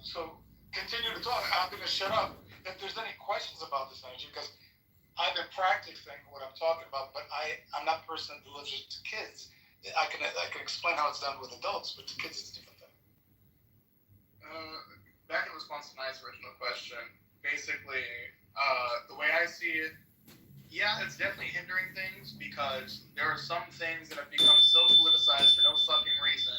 So continue to talk. I'm going to shut up. If there's any questions about this energy, because I've been practicing what I'm talking about, but I'm not the person that delivers it to kids. I can explain how it's done with adults, but to kids it's a different thing. Back in response to my original question, basically, the way I see it, yeah, it's definitely hindering things because there are some things that have become so politicized for no fucking reason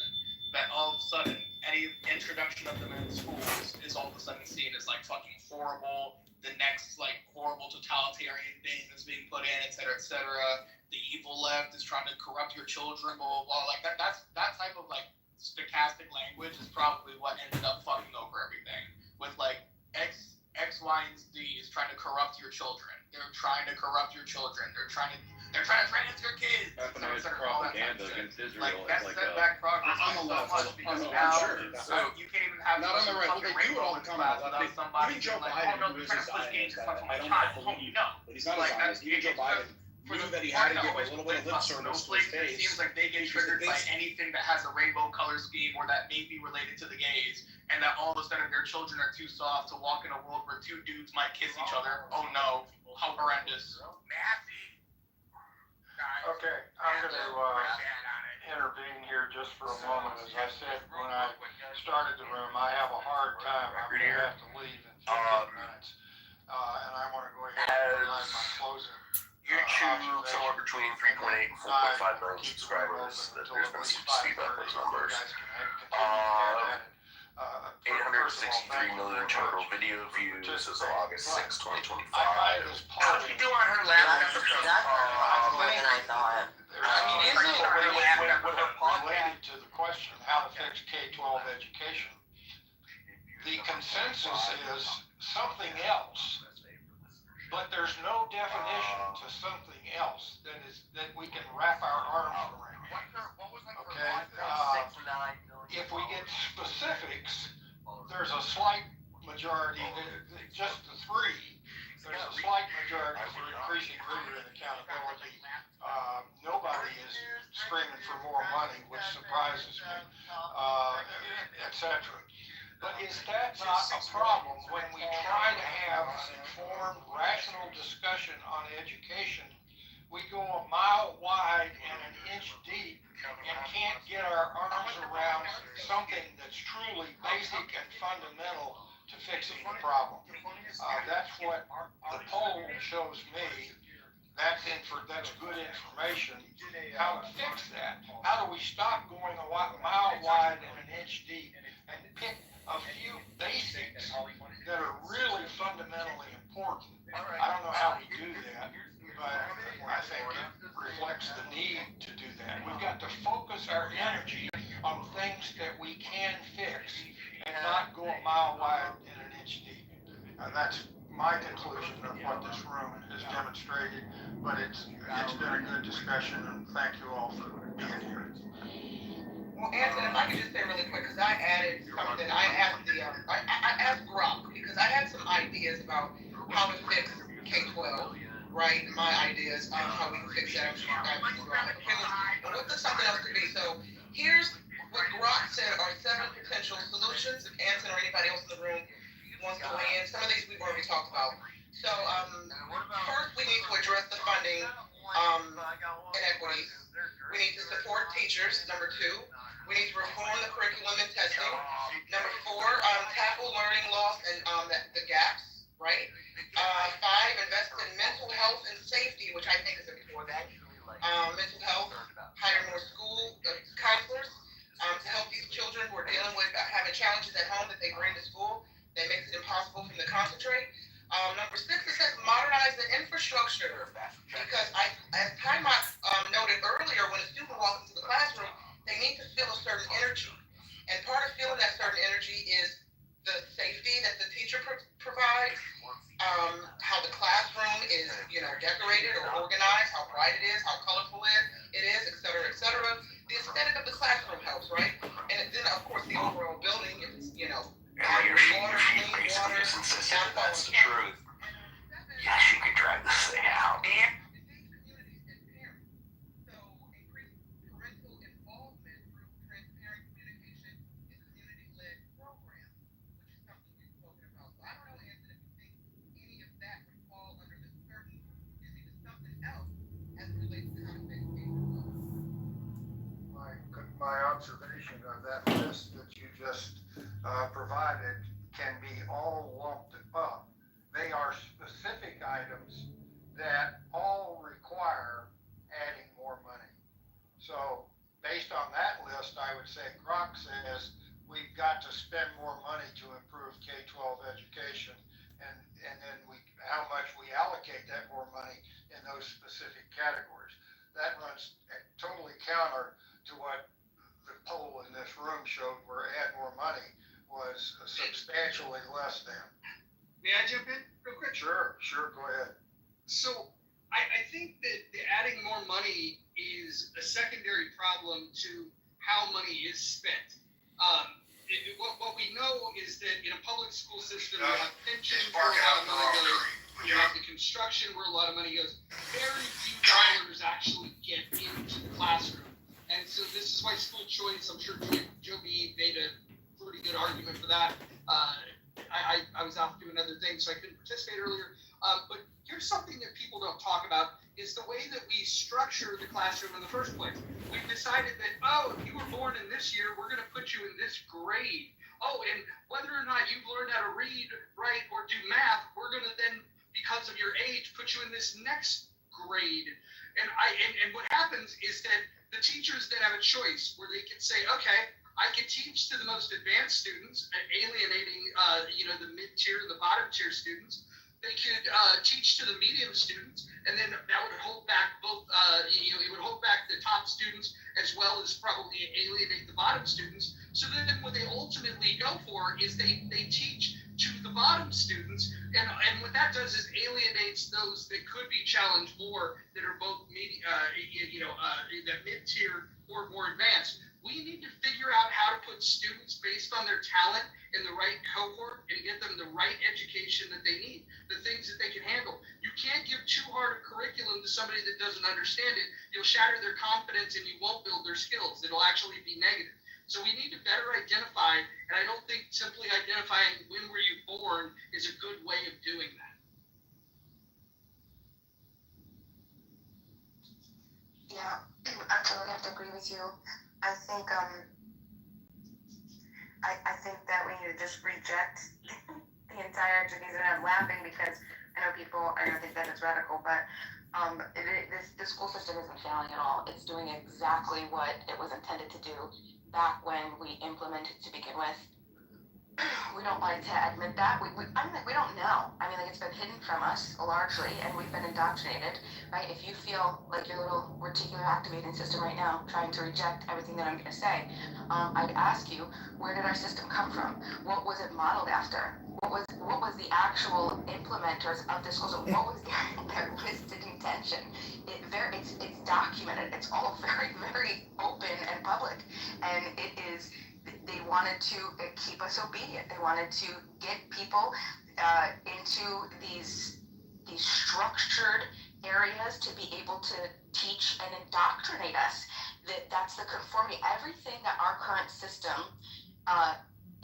that all of a sudden any introduction of them in schools is all of a sudden seen as like fucking horrible, the next like horrible totalitarian thing that's being put in, et cetera, et cetera. The evil left is trying to corrupt your children, blah, blah, blah. Like that type of like stochastic language is probably what ended up fucking over everything. With like X, Y, and Z is trying to corrupt your children. They're trying to corrupt your children. They're trying to trans your kids. Weaponized propaganda against Israel. Like that's setback progress so much because now you can't even have not on the right. Okay, you would all come out without somebody. Even Joe Biden, who is a Zionist, I don't believe, but he's not a Zionist. Even Joe Biden knew that he had to give a little bit of lip service to his base. It seems like they get triggered by anything that has a rainbow color scheme or that may be related to the gays, and that all of a sudden their children are too soft to walk in a world where two dudes might kiss each other. Oh no, how horrendous. Okay, I'm going to intervene here just for a moment. As I said when I started the room, I have a hard time. I'm going to have to leave in 15 minutes. And I want to go ahead and provide my closing. YouTube, somewhere between 3.8 and 4.5 million subscribers. There's been some speed up those numbers. 863 million total video views as of August 6, 2025. How did you do on her last episode? More than I thought. Related to the question, how to fix K-12 education, the consensus is something else, but there's no definition to something else that we can wrap our arms around. Okay, if we get specifics, there's a slight majority, just the three, there's a slight majority for increasing rigor and accountability. Nobody is screaming for more money, which surprises me, etc. But is that not a problem when we try to have an informed, rational discussion on education? We go a mile wide and an inch deep and can't get our arms around something that's truly basic and fundamental to fixing the problem. That's what the poll shows me. That's good information. How to fix that? How do we stop going a mile wide and an inch deep and pick a few basics that are really fundamentally important? I don't know how we do that, but I think it reflects the need to do that. We've got to focus our energy on things that we can fix and not go a mile wide and an inch deep. And that's my conclusion of what this room has demonstrated, but it's been a good discussion, and thank you all for being here. Well, Anson, if I could just say really quick, because I added something, I asked Grok, because I had some ideas about how to fix K-12, right? My ideas on how we can fix that. But what something else could be? So here's what Grok said are 7 potential solutions. If Anson or anybody else in the room wants to weigh in, some of these we've already talked about. So first, we need to address the funding inequities. We need to support teachers. Number 2, we need to reform the curriculum and testing. Number 4, tackle learning loss and the gaps, right? 5, invest in mental health and safety, which I think is important. Mental health, hire more school counselors to help these children who are dealing with having challenges at home that they bring to school that makes it impossible for them to concentrate. Number 6, it says modernize the infrastructure, because as Time noted earlier, when a student walks into the classroom, they need to feel a certain energy. And part of feeling that certain energy is the safety that the teacher provides, how the classroom is, decorated or organized, how bright it is, how colorful it is, et cetera, et cetera. The aesthetic of the classroom helps, right? And then, of course, the overall building, if it's, Your feet basically just insisted that that's the truth. Yes, you could drive this thing out. that list that you just provided can be all lumped up. They are specific items that all require adding more money. So based on that list, I would say Croc says we've got to spend more money to improve K-12 education, and then how much we allocate that more money in those specific categories. That runs totally counter to what the poll in this room showed, where add more money was substantially less than. May I jump in real quick? Sure, go ahead. So I think that the adding more money is a secondary problem to how money is spent. What we know is that in a public school system, you have pensions where a lot of money goes, you have the construction where a lot of money goes. Very few dollars actually get into the classroom. And so this is why school choice, I'm sure Joe B. made a pretty good argument for that. I was off doing other things, so I couldn't participate earlier. But here's something that people don't talk about is the way that we structure the classroom in the first place. We've decided that, if you were born in this year, we're going to put you in this grade. And whether or not you've learned how to read, write, or do math, we're going to then, because of your age, put you in this next grade. And what happens is that the teachers then have a choice where they can say, okay, I can teach to the most advanced students, alienating, the mid-tier and the bottom-tier students. They could teach to the medium students, and then that would hold back both, it would hold back the top students as well as probably alienate the bottom students. So then what they ultimately go for is they teach to the bottom students, and what that does is alienates those that could be challenged more, that are both that mid-tier or more advanced. We need to figure out how to put students based on their talent in the right cohort and get them the right education that they need, the things that they can handle. You can't give too hard a curriculum to somebody that doesn't understand it. You'll shatter their confidence and you won't build their skills. It'll actually be negative. So we need to better identify, and I don't think simply identifying when were you born is a good way of doing that. Yeah, I totally have to agree with you. I think I think that we need to just reject the entire education. I'm laughing because I know people are going to think that it's radical, but the school system isn't failing at all. It's doing exactly what it was intended to do back when we implemented to begin with. We don't like to admit that. We don't know. I mean, it's been hidden from us largely, and we've been indoctrinated, right? If you feel like your little reticular activating system right now trying to reject everything that I'm going to say, I'd ask you, where did our system come from? What was it modeled after? What was the actual implementers of the school? So what was their listed intention? It's documented. It's all very, very open and public, and it is. They wanted to keep us obedient. They wanted to get people into these structured areas to be able to teach and indoctrinate us. That's the conformity. Everything that our current system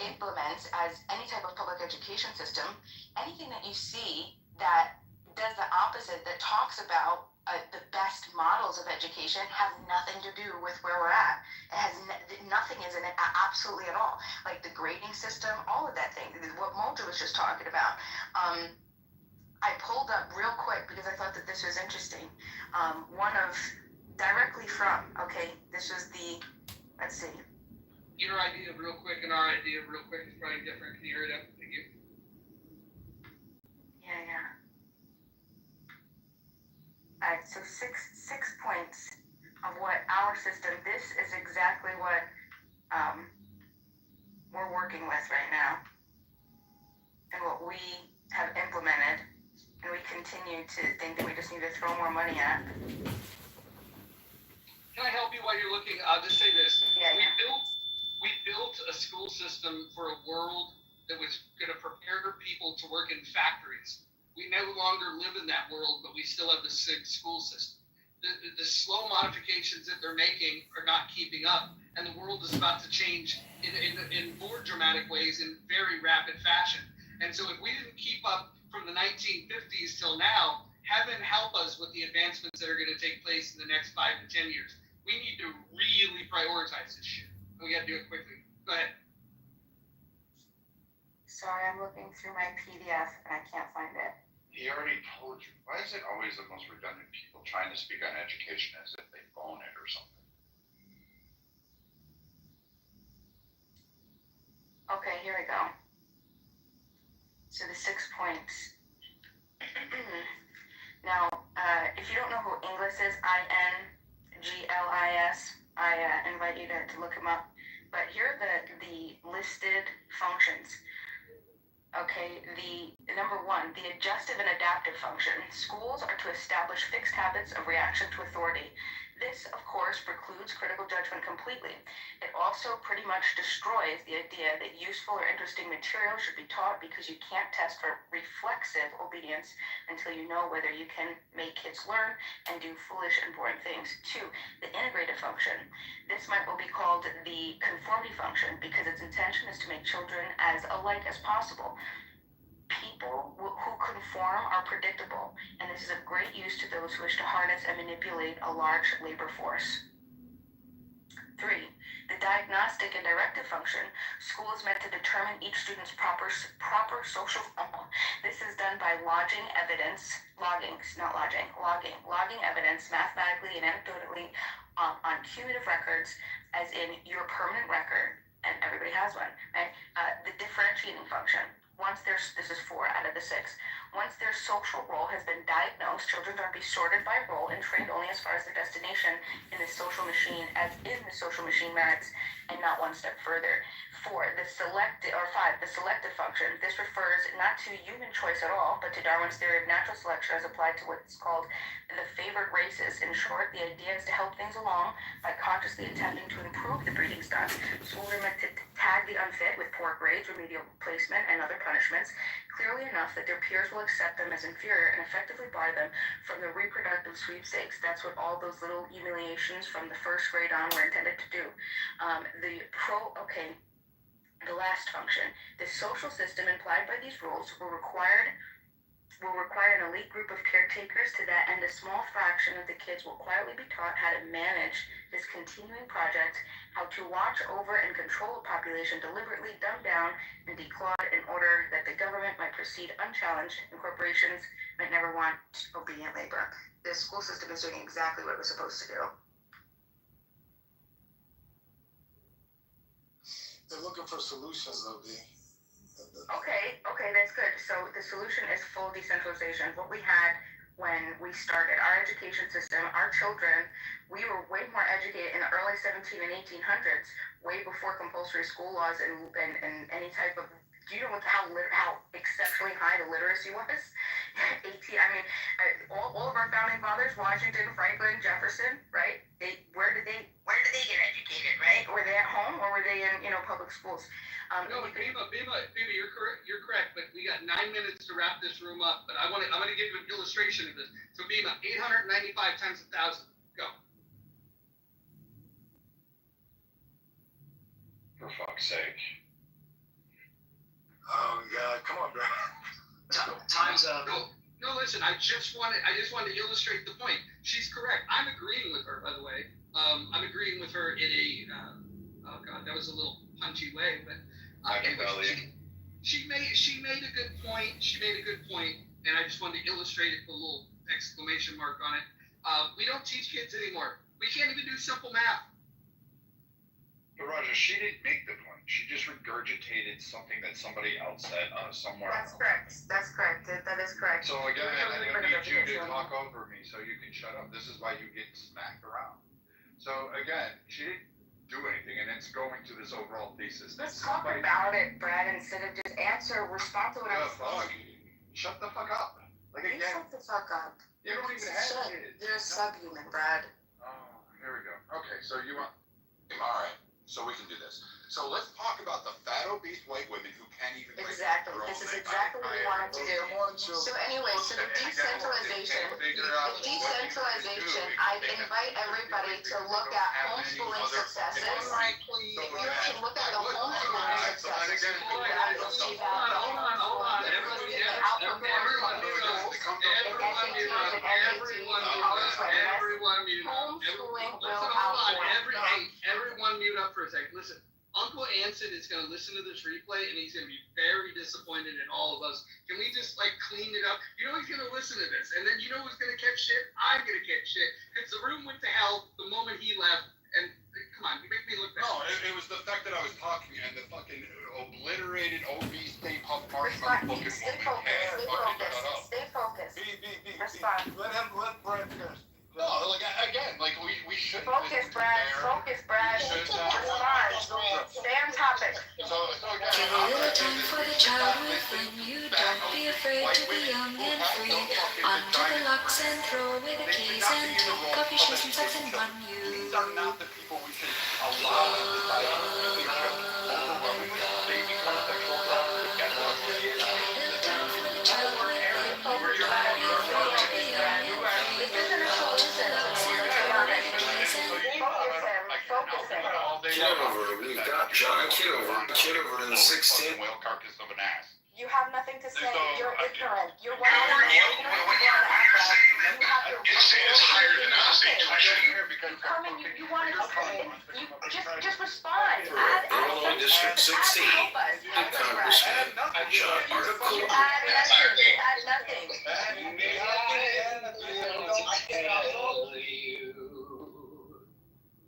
implements as any type of public education system, anything that you see that does the opposite, that talks about the best models of education, have nothing to do with where we're at. It has nothing is in it absolutely at all. Like the grading system, all of that thing, what Mojo was just talking about. I pulled up real quick because I thought that this was interesting. This was let's see. Your idea of real quick and our idea of real quick is probably different. Can you hear it up? Thank you. Yeah. All right, so six points of what our system, this is exactly what we're working with right now and what we have implemented, and we continue to think that we just need to throw more money at. Can I help you while you're looking? I'll just say this. Yeah. We built a school system for a world that was going to prepare people to work in factories. We no longer live in that world, but we still have the school system. The slow modifications that they're making are not keeping up, and the world is about to change in more dramatic ways in very rapid fashion. And so if we didn't keep up from the 1950s till now, heaven help us with the advancements that are going to take place in the next 5 to 10 years. We need to really prioritize this shit. We gotta do it quickly. Go ahead. Sorry, I'm looking through my PDF and I can't find it. He already told you. Why is it always the most redundant people trying to speak on education as if they own it or something? Okay, here we go. So the 6 points. Now, if you don't know who Inglis is, Inglis, I invite you to look him up. But here are the listed functions. Okay, the number 1, the adjustive and adaptive function. Schools are to establish fixed habits of reaction to authority. This, of course, precludes critical judgment completely. It also pretty much destroys the idea that useful or interesting material should be taught because you can't test for reflexive obedience until you know whether you can make kids learn and do foolish and boring things. 2, the integrative function. This might well be called the conformity function because its intention is to make children as alike as possible. People who conform are predictable, and this is of great use to those who wish to harness and manipulate a large labor force. 3, the diagnostic and directive function. School is meant to determine each student's proper social This is done by logging evidence mathematically and anecdotally on cumulative records, as in your permanent record, and everybody has one, right? The differentiating function. This is 4 out of the 6. Once their social role has been diagnosed, children are to be sorted by role and trained only as far as their destination in the social machine, as in the social machine merits, and not one step further. 5, the selective function. This refers not to human choice at all, but to Darwin's theory of natural selection as applied to what's called the favored races. In short, the idea is to help things along by consciously attempting to improve the breeding stock. Schools are meant to tag the unfit with poor grades, remedial placement, and other punishments, clearly enough that their peers will accept them as inferior and effectively bar them from the reproductive sweepstakes. That's what all those little humiliations from the first grade on were intended to do. The last function. The social system implied by these rules will require an elite group of caretakers. To that end, a small fraction of the kids will quietly be taught how to manage this continuing project, how to watch over and control a population deliberately dumbed down and declawed in order that the government might proceed unchallenged and corporations might never want obedient labor. The school system is doing exactly what it was supposed to do. They're looking for solutions, though, B. Okay, that's good. So the solution is full decentralization. What we had when we started our education system, our children, we were way more educated in the early 17 and 1800s, way before compulsory school laws and any type of. Do you know how exceptionally high the literacy was? All of our founding fathers, Washington, Franklin, Jefferson, right? Where did they get educated, right? Were they at home or were they in public schools? No, Bima, you're correct, but we got 9 minutes to wrap this room up. But I'm gonna give you an illustration of this. So Bima, 895 times 1,000. Go. For fuck's sake. Oh God, come on, bro. Time's up. No, listen. I just wanted to illustrate the point. She's correct. I'm agreeing with her, by the way. I'm agreeing with her in a oh God, that was a little punchy way, but anyway, she made a good point. And I just wanted to illustrate it with a little exclamation mark on it. We don't teach kids anymore. We can't even do simple math. But Roger, she didn't make the point. She just regurgitated something that somebody else said somewhere else. That's correct. That is correct. So again, I need you to talk over me so you can shut up. This is why you get smacked around. So again, she didn't do anything, and it's going to this overall thesis. Let's talk about it, Brad, instead of just respond to what I'm saying. Shut the fuck up. You shut the fuck up. You don't even have kids. You're a subhuman, Brad. Oh, here we go. Okay, so you want... All right, so we can do this. So let's talk about the fat, obese white women who can't even... Exactly. This is exactly what we wanted to do. So anyway, so the decentralization, I'd invite everybody to look at homeschooling successes. If you can look at the homeschooling successes, Hold on. Everyone mute up for a second. Listen, Uncle Anson is going to listen to this replay, and he's going to be very disappointed in all of us. Can we just, like, clean it up? You know he's going to listen to this, and then you know who's going to catch shit? I'm going to catch shit, because the room went to hell the moment he left, and come on, you make me look bad. No, it was the fact that I was talking and the fucking obliterated obese Stay Puft Marshmallow fucking Stay woman can't fucking shut up. focused. Stay focused. Respond. Let Brad finish. No, like, again, like, we shouldn't. Focus, Brad. Focus, Brad. Respond. Stay on topic. So again, Give a little time for the child within you. Don't be afraid to be young and free. Onto the locks and throw away the keys and take coffee, shoes, and socks and run you. These are not the people we should allow in society. We should overwhelming they become sexual predators. That's what it is. Little time for the child within you. Don't be afraid to be young and free. This isn't a solution. Focus him. Kitover, we've got John Kitover in the 16th. Whale carcass of an ass. You have nothing to say. You're ignorant. You're You is higher than us, a tuition. You come and you want to just respond. Illinois District 16, Help us. Congressman John Article. You add nothing. You add nothing.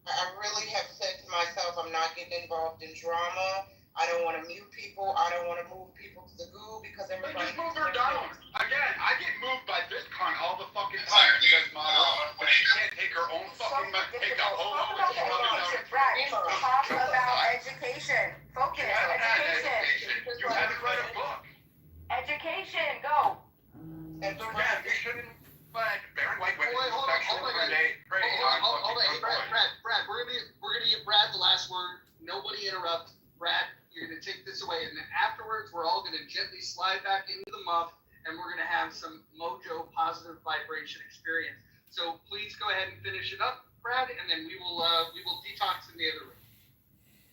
I really have said to myself, I'm not getting involved in drama. I don't want to mute people. I don't want to move people to the goo because everybody. Just move her down. Again, I get moved by this cunt all the fucking time. You guys moderate when she can't take her own fucking take a whole Talk about education, Brad. Talk about education. Focus. Education. You haven't read a book. Education. Go. And Again, you shouldn't let Baron White women Hold on, hey, Brad, we're gonna give Brad the last word. Nobody interrupt. Brad, you're gonna take this away, and then afterwards, we're all gonna gently slide back into the muff, and we're gonna have some mojo positive vibration experience. So please go ahead and finish it up, Brad, and then we will detox in the other room.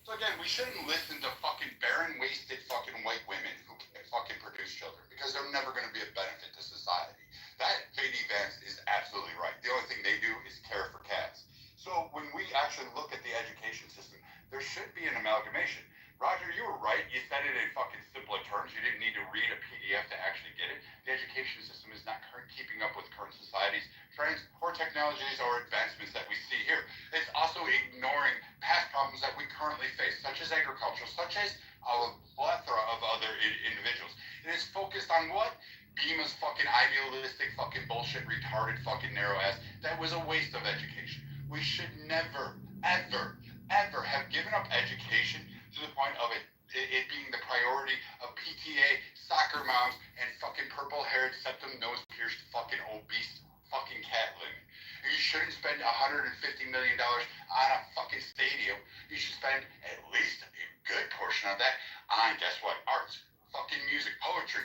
So again, we shouldn't listen to fucking barren, wasted fucking white women who can fucking produce children because they're never going to be a benefit to society. That J.D. Vance is absolutely right. The only thing they do is care for cats. So when we actually look at the education system, there should be an amalgamation. Roger, you were right. You said it in fucking simpler terms. You didn't need to read a PDF to actually get it. The education system is not keeping up with current society's trends or technologies or advancements that we see here. It's also ignoring past problems that we currently face, such as agriculture, such as a plethora of other individuals. It is focused on what? Bima's fucking idealistic fucking bullshit, retarded fucking narrow ass. That was a waste of education. We should never, ever, ever have given up education to the point of it being the priority of PTA, soccer moms, and fucking purple-haired, septum-nose-pierced fucking obese fucking cat living. You shouldn't spend $150 million on a fucking stadium. You should spend at least a good portion of that on, guess what, arts, fucking music, poetry,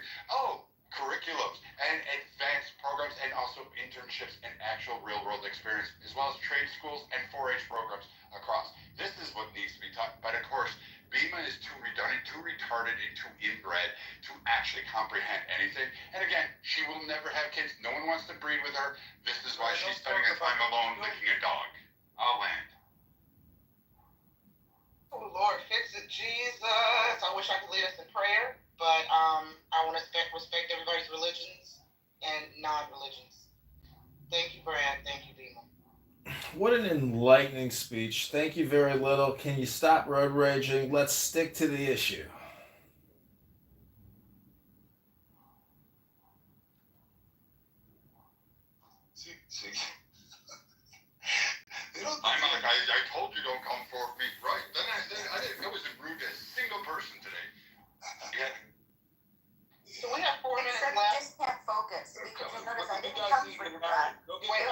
curriculums, and advanced programs, and also internships and actual real-world experience, as well as trade schools and 4-H programs across. This is what needs to be taught, but of course, Bima is too redundant, too retarded, and too inbred to actually comprehend anything. And again, she will never have kids. No one wants to breed with her. This is why she's spending her time alone licking a dog. I'll land. Oh Lord, fix it, Jesus. I wish I could lead us in prayer, but I want to respect everybody's religions and non-religions. Thank you, Brad. Thank you, Bima. What an enlightening speech. Thank you very little. Can you stop road raging? Let's stick to the issue. See. I told you don't come for me, right? Then I said I wasn't rude to a single person today. Yeah. So we have 4 minutes Except you left. just can't focus because you notice I didn't What come do you for guys you, need? Brad. Wait,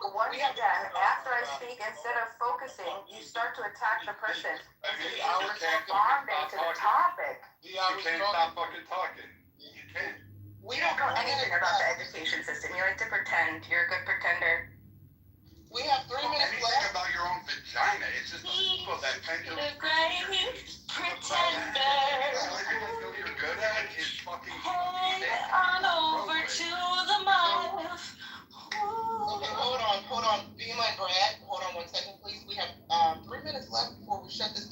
Once you're done, after I speak, instead of focusing, you start to attack the person. Instead of responding to the topic. You can't stop fucking talking. You can't. We don't know anything about the education system. You like to pretend. You're a good pretender. We have 3 minutes Anything left. about your own vagina. It's just people that pendulum. The great pretender. The only thing I feel you're good at is fucking Head on over to the mouth. Okay, hold on. Bima and Brad, hold on 1 second, please. We have 3 minutes left before we shut this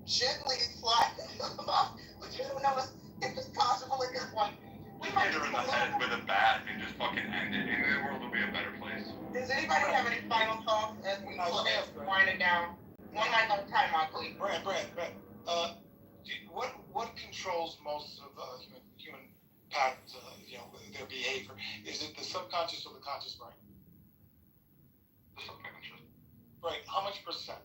gently slide them off. But you don't know if it's possible at this point. We might Hit her in the head with a bat and just fucking end it, and the world will be a better place. Does anybody have any final thoughts as we wind it down? One mic on timeout, please. Brad. What controls most of human patterns, their behavior? Is it the subconscious or the conscious brain? The subconscious. Right. How much percent?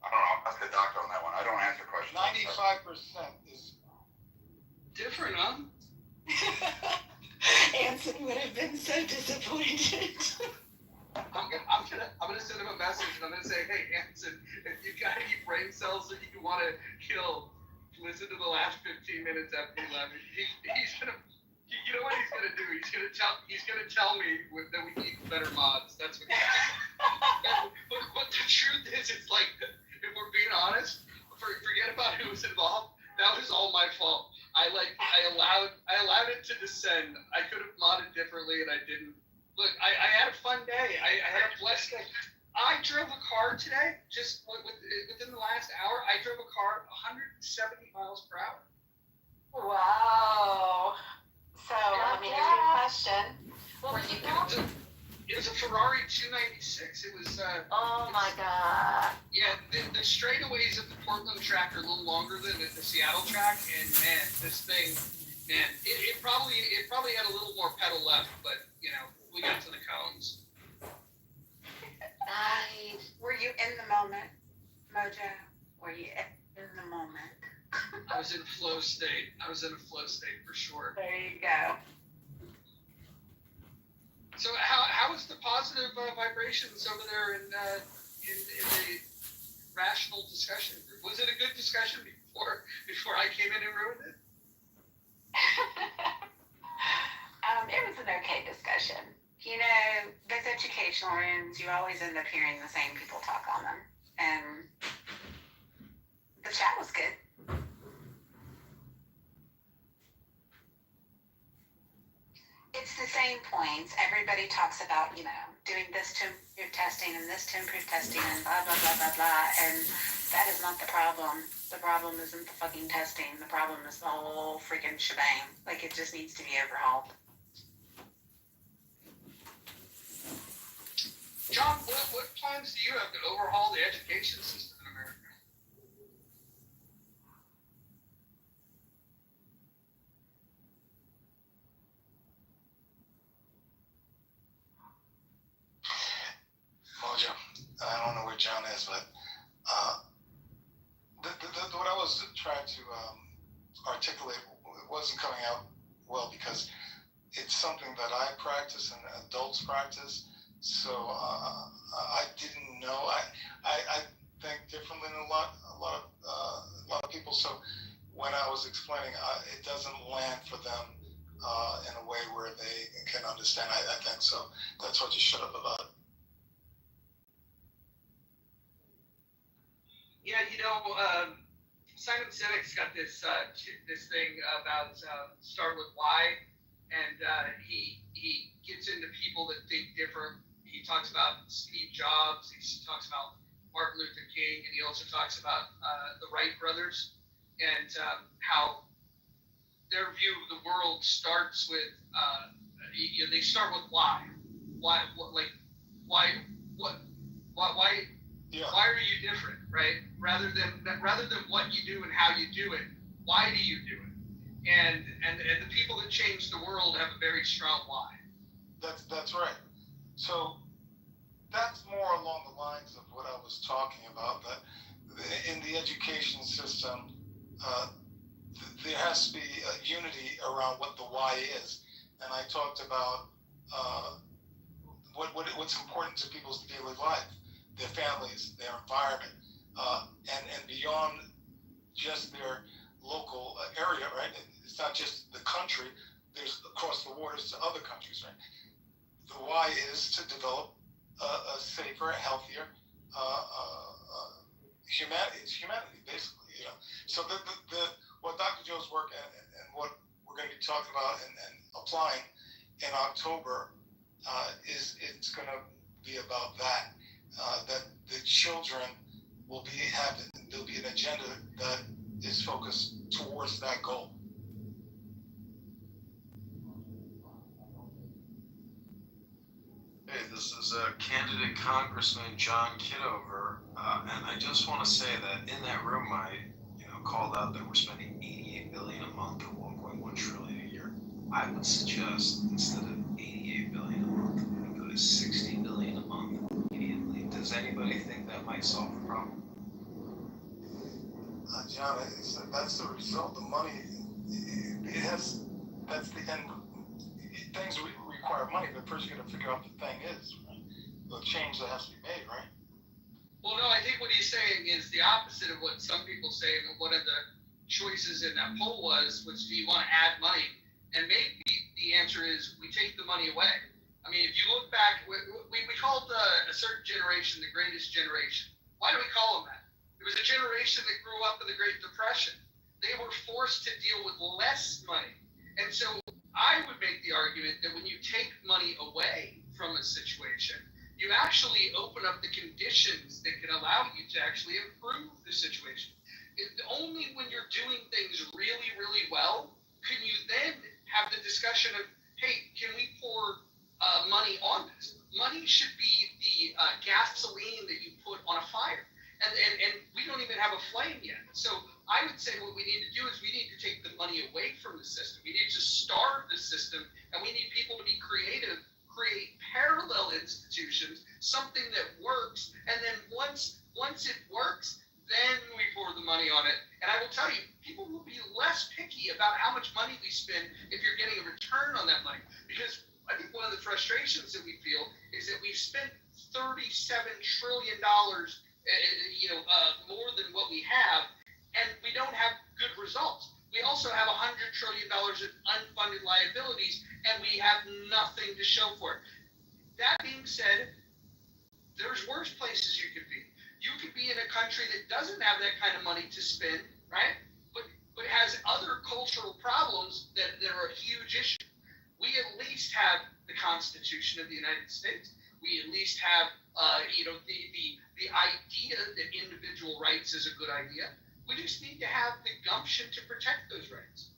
I don't know. Ask the doctor on that one. I don't answer questions. 95% is different, huh? Anson would have been so disappointed. I'm gonna send him a message and I'm gonna say, hey Anson, if you've got any brain cells that you want to kill, listen to the last 15 minutes after you left. He's gonna, you know what he's gonna do? He's gonna tell me that we need better mods. That's what. But the truth is, it's like, if we're being honest, forget about who was involved. That was all my fault. I allowed it to descend. I could have modded differently and I didn't. Look, I had a fun day. I had a blessed day. I drove a car today, just within the last hour, I drove a car 170 miles per hour. Wow. So, let me ask you a question. It was a Ferrari 296. It was. Oh my God. Yeah, the straightaways of the Portland track are a little longer than the Seattle track, and man, this thing, it probably had a little more pedal left, but we got to the cones. Nice. Were you in the moment, Mojo? Were you in the moment? I was in flow state. I was in a flow state for sure. There you go. So how was the positive vibrations over there in the rational discussion group? Was it a good discussion before I came in and ruined it? It was an okay discussion. Those educational rooms, you always end up hearing the same people talk on them. And the chat was good. It's the same points. Everybody talks about, doing this to improve testing and this to improve testing and blah, blah, blah, blah, blah. And that is not the problem. The problem isn't the fucking testing. The problem is the whole freaking shebang. Like, it just needs to be overhauled. John, what plans do you have to overhaul the education system in America? Mojo, I don't know where John is, but what I was trying to articulate, it wasn't coming out well because it's something that I practice and adults practice. So I didn't know. I think differently than a lot of people. So when I was explaining, it doesn't land for them in a way where they can understand. I think so. That's what you shut up about it. Yeah, Simon Sinek's got this thing about start with why, and he gets into people that think different. He talks about Steve Jobs. He talks about Martin Luther King, and he also talks about the Wright brothers and how their view of the world starts with they start with why. Why are you different, right? Rather than what you do and how you do it, why do you do it? And the people that change the world have a very strong why. That's right. So that's more along the lines of what I was talking about. That in the education system, there has to be a unity around what the why is. And I talked about what's important to people's daily life, their families, their environment, and beyond just their local area, right? It's not just the country. There's across the waters to other countries, right? The why is to develop a safer, healthier humanity. It's humanity, basically. So what Dr. Joe's work and what we're going to be talking about and applying in October it's going to be about that. That the children will be having, there'll be an agenda that is focused towards that goal. Hey, this is candidate Congressman John Kitover, and I just want to say that in that room I called out that we're spending $88 billion a month or $1.1 trillion a year. I would suggest instead of $88 billion a month, we go to $60 billion a month immediately. Does anybody think that might solve the problem? John, that's the result. The money, that's the end. Things require money, but first you got to figure out what the thing is, right? The change that has to be made, right? Well, no, I think what he's saying is the opposite of what some people say. And one of the choices in that poll was do you want to add money? And maybe the answer is we take the money away. I mean, if you look back, we called a certain generation the greatest generation. Why do we call them that? It was a generation that grew up in the Great Depression. They were forced to deal with less money. And so I would make the argument that when you take money away from a situation, you actually open up the conditions that can allow you to actually improve the situation. Only when you're doing things really, really well can you then have the discussion of, hey, can we pour money on this? Money should be the gasoline that you put on a fire. And we don't even have a flame yet. So I would say what we need to do is we need to take the money away from the system. We need to starve the system, and we need people to be creative, create parallel institutions, something that works, and then once it works, then we pour the money on it. And I will tell you, people will be less picky about how much money we spend if you're getting a return on that money. Because I think one of the frustrations that we feel is that we've spent $37 trillion more than what we have, and we don't have good results. We also have $100 trillion in unfunded liabilities, and we have nothing to show for it. That being said, there's worse places you could be. You could be in a country that doesn't have that kind of money to spend, right? But has other cultural problems that are a huge issue. We at least have the Constitution of the United States. We at least have, the idea that individual rights is a good idea. We just need to have the gumption to protect those rights.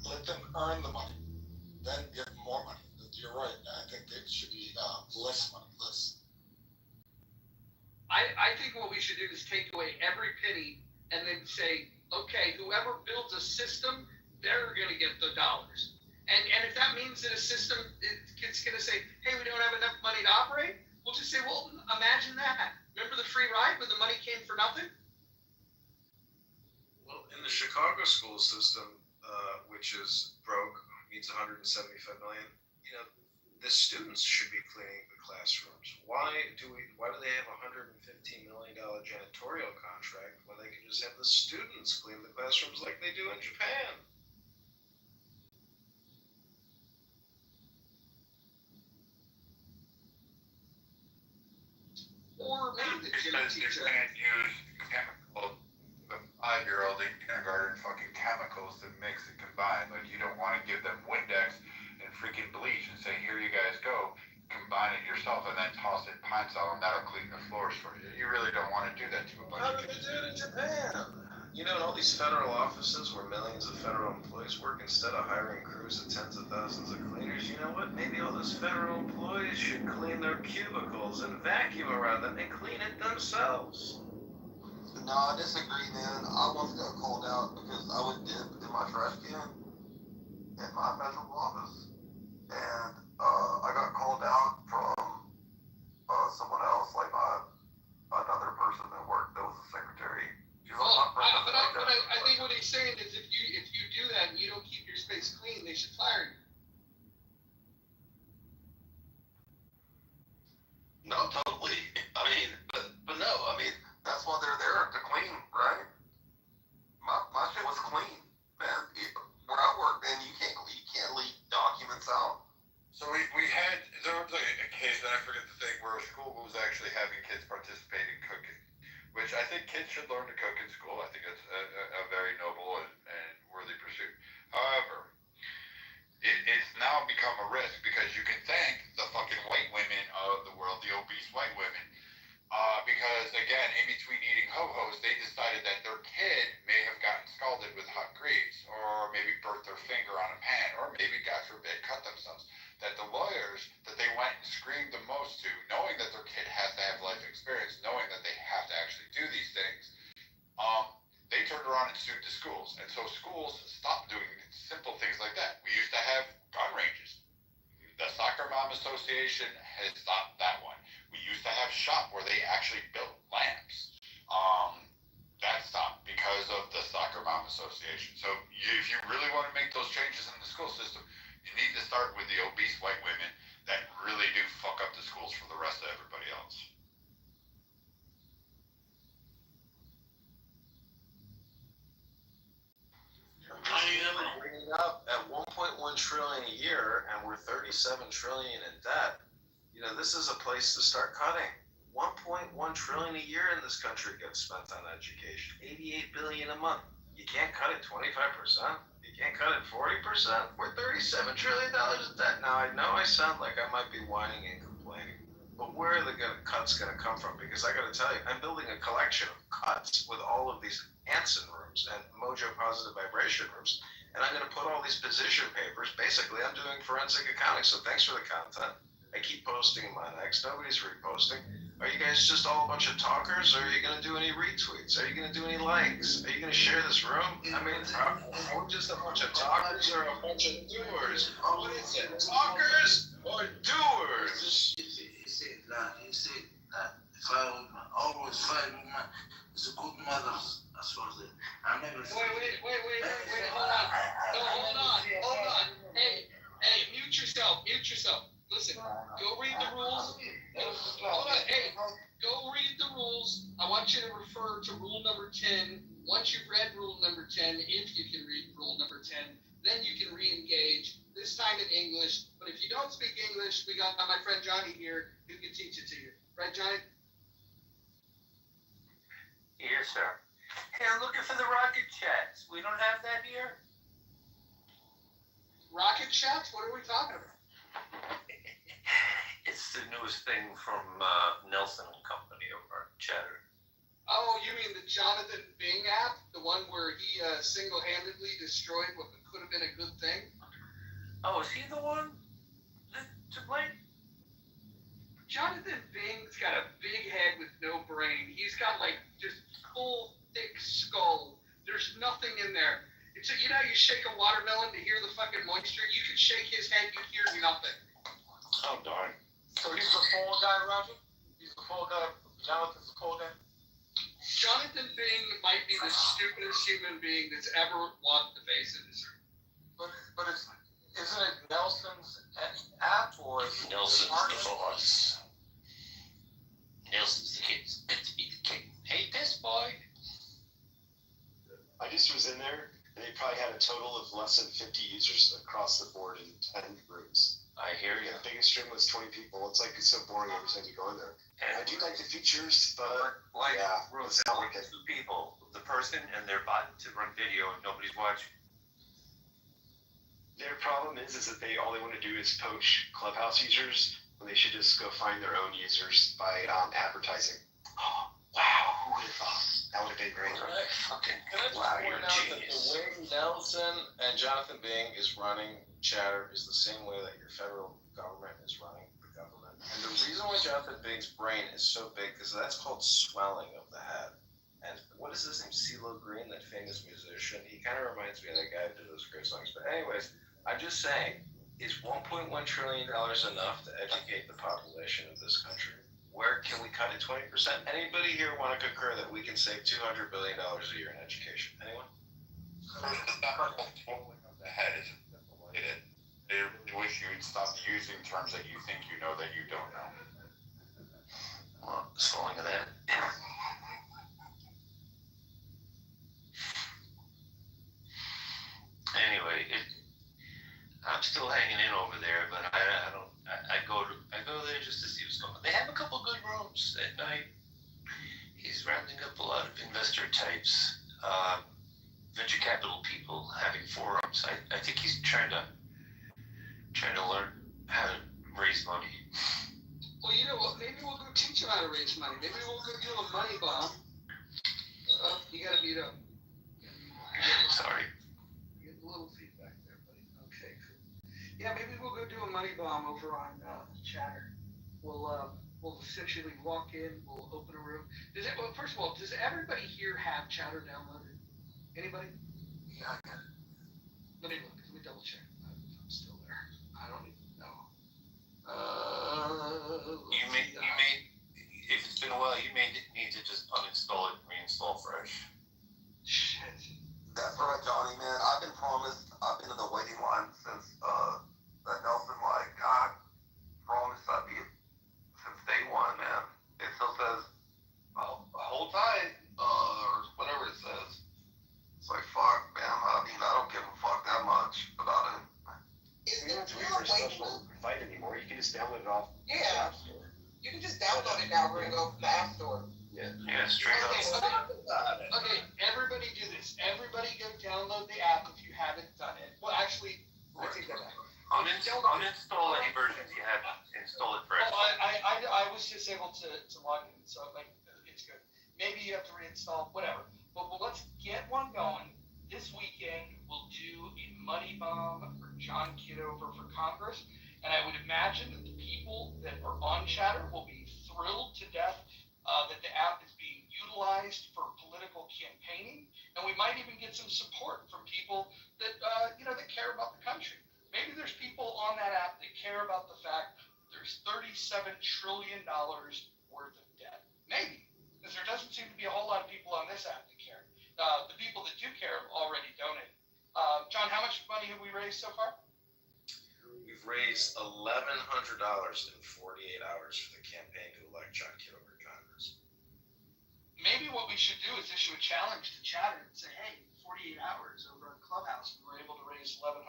Let them earn the money, then give them more money. You're right. I think it should be less money, less. I think what we should do is take away every penny and then say, okay, whoever builds a system, they're going to get the dollars. And if that means that a system is going to say, hey, we don't have enough money to operate, we'll just say, well, imagine that. Remember the free ride when the money came for nothing? Well, in the Chicago school system, which is broke, needs $175 million, the students should be cleaning the classrooms. Why do they have a $115 million janitorial contract when they can just have the students clean the classrooms like they do in Japan? Or maybe the gym Because you teacher. can't use chemical, the 5-year-old in kindergarten fucking chemicals that mix and combine. Like, you don't want to give them Windex and freaking bleach and say, here you guys go, combine it yourself and then toss it in Pine Sol and that'll clean the floors for you. You really don't want to do that to a bunch How of do they kids. do it in Japan? In all these federal offices where millions of federal employees work, instead of hiring crews of tens of thousands of cleaners, you know what? Maybe all those federal employees should clean their cubicles and vacuum around them and clean it themselves. No, I disagree, man. I once got called out because I would dip in my trash can in my measurable office. And I got called out from someone else, like another person that worked that was a secretary. I think what he's saying is if you do that and you don't keep your space clean, they should fire you. No, totally. I mean, but no, I mean, that's why they're there to clean, right? My shit was clean, man. Where I work, man, you can't leak documents out. So there was a case, and I forget the thing, where a school was actually having kids participate in cooking, which I think kids should learn to cook in school. I think it's a very noble and worthy pursuit. However, it's now become a risk because you can thank the fucking white women of the world, the obese white women, Because again, in between eating ho-hos, they decided that their kid may have gotten scalded with hot grease, or maybe burnt their finger on a pan, or maybe, God forbid, cut themselves. That the lawyers that they went and screamed the most to, knowing that their kid has to have life experience, knowing that they have to actually do these things, they turned around and sued the schools. And so schools stopped doing simple things like that. We used to have gun ranges. The Soccer Mom Association has stopped that one. We used to have shop where they actually built lamps. That stopped because of the Soccer Mom Association. So if you really want to make those changes in the school system, you need to start with the obese white women that really do fuck up the schools for the rest of everybody else. Bringing up at 1.1 trillion a year, and we're 37 trillion in debt. You know, this is a place to start cutting. 1.1 trillion a year in this country gets spent on education. 88 billion a month. You can't cut it 25%. You can't cut it 40%. We're $37 trillion in debt. Now, I know I sound like I might be whining and complaining, but where are the cuts going to come from? Because I got to tell you, I'm building a collection of cuts with all of these Hansen rooms and Mojo Positive Vibration rooms, and I'm going to put all these position papers. Basically, I'm doing forensic accounting, so thanks for the content. I keep posting my next. Nobody's reposting. Are you guys just all a bunch of talkers, or are you going to do any retweets? Are you going to do any likes? Are you going to share this room? I mean, are we just a bunch of talkers or a bunch of doers? What is it, talkers or doers? He said that if I always fight with my, it's a good mother as far as I never. Wait, hold on. Hey, mute yourself. Listen, go read the rules. Hold on, hey, go read the rules. I want you to refer to rule number 10. Once you've read rule number 10, if you can read rule number 10, then you can re-engage, this time in English. But if you don't speak English, we got my friend Johnny here who can teach it to you. Right, Johnny? Yes, sir. Hey, I'm looking for the rocket chats. We don't have that here? Rocket chats? What are we talking about? It's the newest thing from Nelson and Company over at Chatter. Oh, you mean the Jonathan Bing app? The one where he single-handedly destroyed what could have been a good thing? Oh, is he the one to blame? Jonathan Bing's got a big head with no brain. He's got like just full, thick skull. There's nothing in there. It's you know, you shake a watermelon to hear the fucking moisture. You can shake his head, you hear nothing. Oh, darn. So he's the fall guy, Roger? He's the fall guy. Jonathan's the fall guy? Jonathan Bing might be the stupidest human being that's ever walked the face of this earth. But isn't it Nelson's app, or is it Nelson's the boss. Nelson's the kid. It's good to be the king. Hey, this boy. I just was in there, and they probably had a total of less than 50 users across the board in 10 rooms. I hear you. The biggest stream was 20 people. It's like it's so boring every time you go in there. And I do like the features, but it's not working. Two people, the person and their bot to run video, and nobody's watching. Their problem is that all they want to do is poach Clubhouse users when they should just go find their own users by advertising. Oh, wow, who would have thought? That would have been great. Can I just point out that the way Nelson and Jonathan Bing is running Chatter is the same way that your federal government is running the government. And the reason why Jonathan Bing's brain is so big is that's called swelling of the head. And what is his name? CeeLo Green, that famous musician. He kind of reminds me of that guy who did those great songs. But anyways, I'm just saying, is $1.1 trillion enough to educate the population of this country? Where can we cut it 20%? Anybody here want to concur that we can save $200 billion a year in education? Anyone? The head is it. They wish you would stop using terms that you think you know that you don't know. Well, swelling of the head. Anyway, I'm still hanging in over there, but I go there just to see what's going on. They have a couple good rooms at night. He's rounding up a lot of investor types, venture capital people having forums. I think he's trying to learn how to raise money. Well, you know what? Maybe we'll go teach him how to raise money. Maybe up. Sorry. Get a little feedback there, buddy. Okay, cool. Yeah, maybe we'll go do a money bomb over on Chatter. We'll essentially walk in, we'll open a room. Well, first of all, does everybody here have Chatter downloaded? Anybody? Yeah, I get it. Let me look. Let me double check. I'm still there. I don't even know. You may, if it's been a while, you may need to just uninstall it and reinstall fresh. Shit. That's right, Johnny, man. I've been promised. I've been in the waiting line since that Nelson, like, I promised I'd be since day one, man. It still says, hold tight, or whatever it says. It's like, fuck, man. I mean, I don't give a fuck that much about it. You don't have to wait for a special invite anymore. You can just download it off the Yeah, App Store. you can just download it now. We're gonna go from the App Store. Yeah, straight up. Okay, everybody do this. Everybody go download the app if you haven't done it. Well, actually, I take that back. Uninstall any versions you have. Install it fresh. Oh, I was just able to log in, so like it's good. Maybe you have to reinstall, whatever. But let's get one going. This weekend we'll do a money bomb for John Kitover for Congress, and I would imagine that the people that are on Chatter will be thrilled to death that the app is being utilized for political campaigning, and we might even get some support from people that that care about the country. Maybe there's people on that app that care about the fact there's $37 trillion worth of debt. Maybe, because there doesn't seem to be a whole lot of people on this app that care. The people that do care have already donated. John, how much money have we raised so far? We've raised $1,100 in 48 hours for the campaign to elect John Kitover to Congress. Maybe what we should do is issue a challenge to Chatter and say, hey, 48 hours over on Clubhouse, we were able to raise $1,100.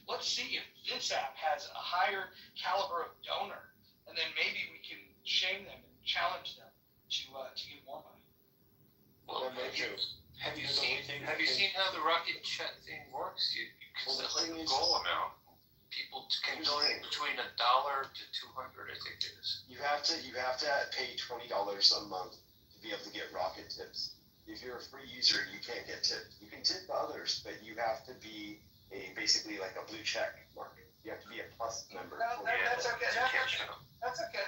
Let's see if this app has a higher caliber of donor, and then maybe we can shame them and challenge them to give more money. Well, have you seen how the rocket chat thing works? You can set like a goal amount. People can donate between $1 to $200, I think it is. You have to pay $20 a month to be able to get rocket tips. If you're a free user, you can't get tipped. You can tip others, but you have to be basically like a blue check mark. You have to be a plus member. That's okay. That's okay. That's okay.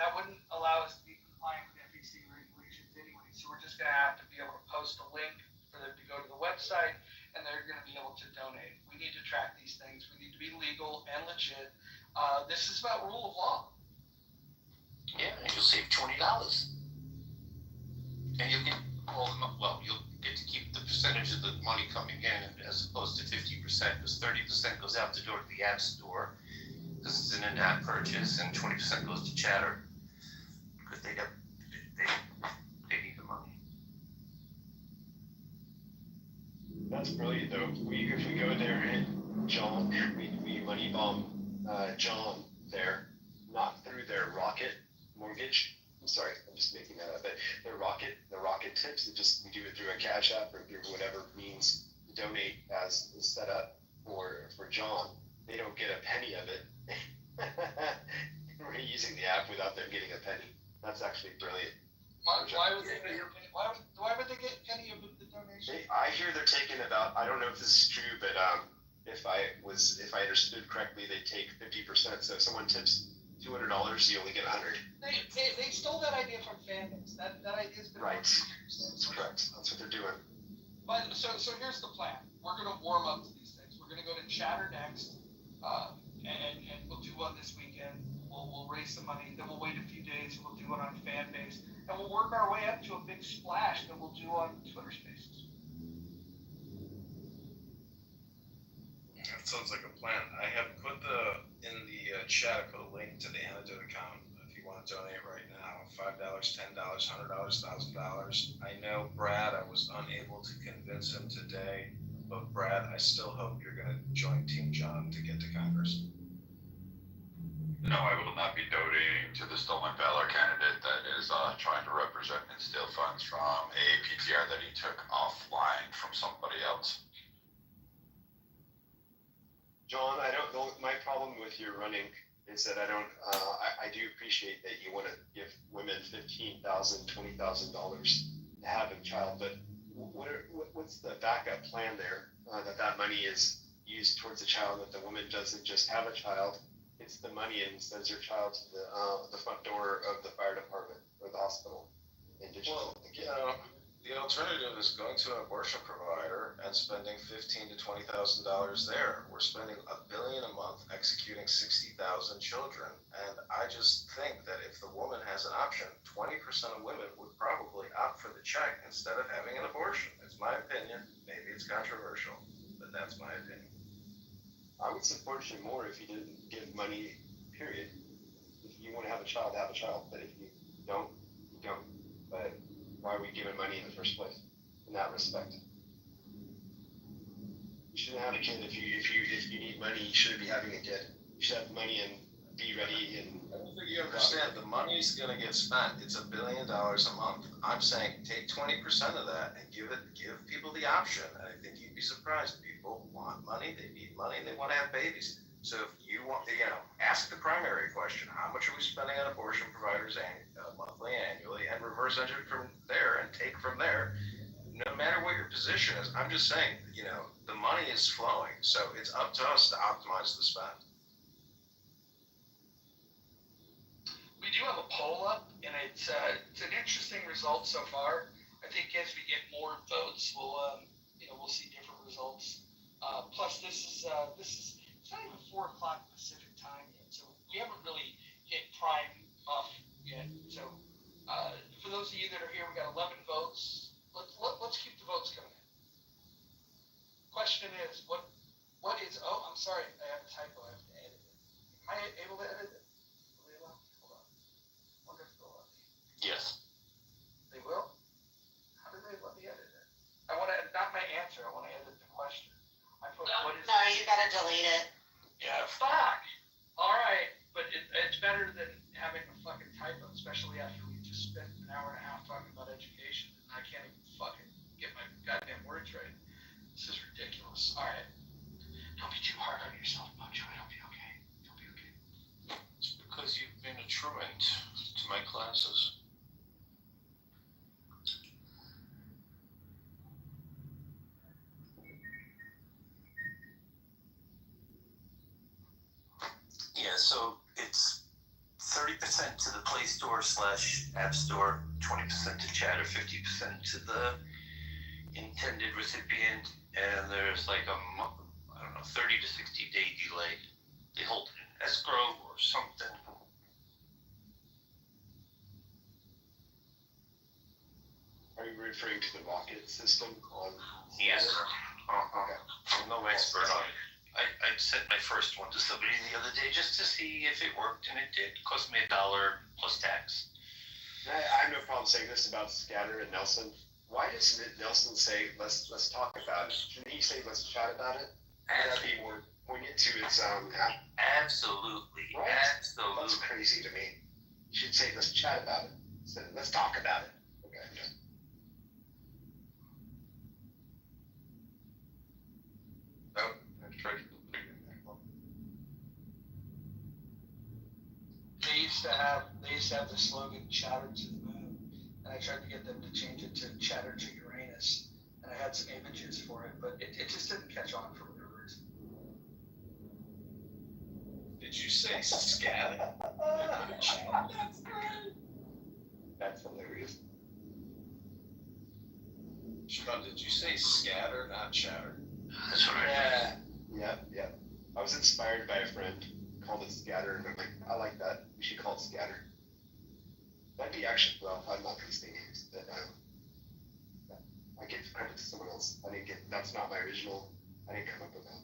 That wouldn't allow us to be compliant with FEC regulations anyway. So we're just going to have to be able to post a link for them to go to the website, and they're going to be able to donate. We need to track these things. We need to be legal and legit. This is about rule of law. Yeah, and you'll save $20. And you'll get you'll get to keep the percentage of the money coming in as opposed to 50%, because 30% goes out the door to the App Store because it's an in-app purchase, and 20% goes to Chatter because they need the money. That's brilliant, though. If we go there and John, we money bomb John there, not through their rocket mortgage. I'm sorry, I'm just making that up. But the rocket tips, we do it through a Cash App or through whatever means to donate as is set up for John. They don't get a penny of it. We're using the app without them getting a penny. That's actually brilliant. Why would they get penny of the donation? I hear they're taking about, I don't know if this is true, but if I understood correctly, they take 50%. So if someone tips $200, you only get $100. They stole that idea from fandoms. That idea's been right. That's correct. That's what they're doing. But so here's the plan. We're going to warm up to these things. We're going to go to Chatter next, and we'll do one this weekend. We'll raise some money. Then we'll wait a few days. And we'll do one on Fanbase, and we'll work our way up to a big splash that we'll do on Twitter Spaces. That sounds like a plan. I have put in the chat, I put a link to the Antidote account if you want to donate right now. $5, $10, $100, $1,000. I know Brad, I was unable to convince him today, but Brad, I still hope you're going to join Team John to get to Congress. No, I will not be donating to the stolen valor candidate that is trying to represent and steal funds from a PTR that he took offline from somebody else. John, my problem with your running is that I do appreciate that you want to give women 50% $15,000, $20,000 to have a child, but what's the backup plan there? That money is used towards a child, that the woman doesn't just have a child, it's the money and sends her child to the front door of the fire department or the hospital. And the alternative is going to an abortion provider and spending $15,000 to $20,000 there. We're spending $1 billion a month executing 60,000 children, and I just think that if the woman has an option, 20% of women would probably opt for the check instead of having an abortion. It's my opinion. Maybe it's controversial, but that's my opinion. I would support you more if you didn't give money, period. If you want to have a child, but if you don't, you don't. But why are we giving money in the first place in that respect? You shouldn't have a kid if you need money. You shouldn't be having a kid. You should have money and be ready. And I don't think you understand. The money's going to get spent. It's $1 billion a month. I'm saying take 20% of that and give people the option. And I think you'd be surprised. People want money. They need money. They want to have babies. So if you want, ask the primary question: how much are we spending on abortion providers monthly, annually, and reverse engineer from there and take from there. No matter what your position is, I'm just saying, the money is flowing, so it's up to us to optimize the spend. We do have a poll up, and it's an interesting result so far. I think as we get more votes, we'll see different results. Plus, this is it's not even 4 o'clock Pacific time yet, so we haven't really hit prime up yet. So for those of you that are here, we got 11 votes. Let's keep the votes coming in. Question is, what is? Oh, I'm sorry, I have a typo. I have to edit it. Am I able to edit it? Will they allow me? Hold on. I wonder if they'll allow me. Yes. They will? How do they let me edit it? I want to, not my answer, I want to edit the question. I put, what is? No, you gotta delete it. Yeah, fuck. All right, but it's better than having a fucking typo, especially after we just spent an hour and a half talking about education, and I can't even fucking get my goddamn words right. This is ridiculous. All right, don't be too hard on yourself, Mojo. It'll be okay. You'll be okay. It's because you've been a truant to my classes. Yeah, so it's 30% to the Play Store / App Store, 20% to Chatter, 50% to the intended recipient, and there's like a 30 to 60 day delay. They hold it in escrow or something. Are you referring to the Rocket system on? Yes. I'm no expert on it. I sent my first one to somebody the other day just to see if it worked, and it did. It cost me $1 plus tax. I have no problem saying this about Scatter and Nelson. Why does Nelson say let's talk about it? Shouldn't he say let's chat about it? That'd be more poignant to its app. Absolutely. Right? Absolutely. That's crazy to me. You should say let's chat about it. Instead of let's talk about it. Okay. Oh, I tried to. They used to have the slogan "Chatter to the Moon," and I tried to get them to change it to "Chatter to Uranus," and I had some images for it, but it just didn't catch on for whatever reason. Did you say scatter? That's hilarious. Sean, did you say scatter, not chatter? That's what I did. Yeah. I was inspired by a friend, called it Scatter, and I'm like, I like that. We should call it Scatter. That'd be actually, well, I'm not going to say names, but I give credit to someone else. That's not my original. I didn't come up with that.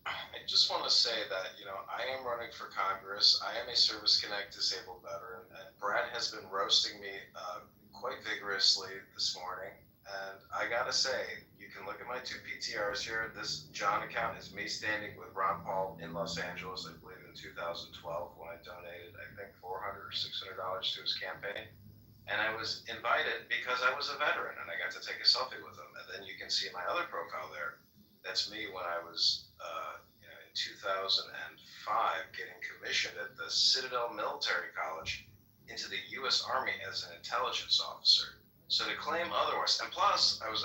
I just want to say that, I am running for Congress. I am a Service Connect disabled veteran, and Brad has been roasting me quite vigorously this morning. And I got to say, you can look at my 2 PTRs here. This John account is me standing with Ron Paul in Los Angeles, I believe in 2012, when I donated, I think, $400 or $600 to his campaign. And I was invited because I was a veteran, and I got to take a selfie with him. And then you can see my other profile there. That's me when I was in 2005 getting commissioned at the Citadel Military College into the U.S. Army as an intelligence officer. So to claim otherwise, and plus I was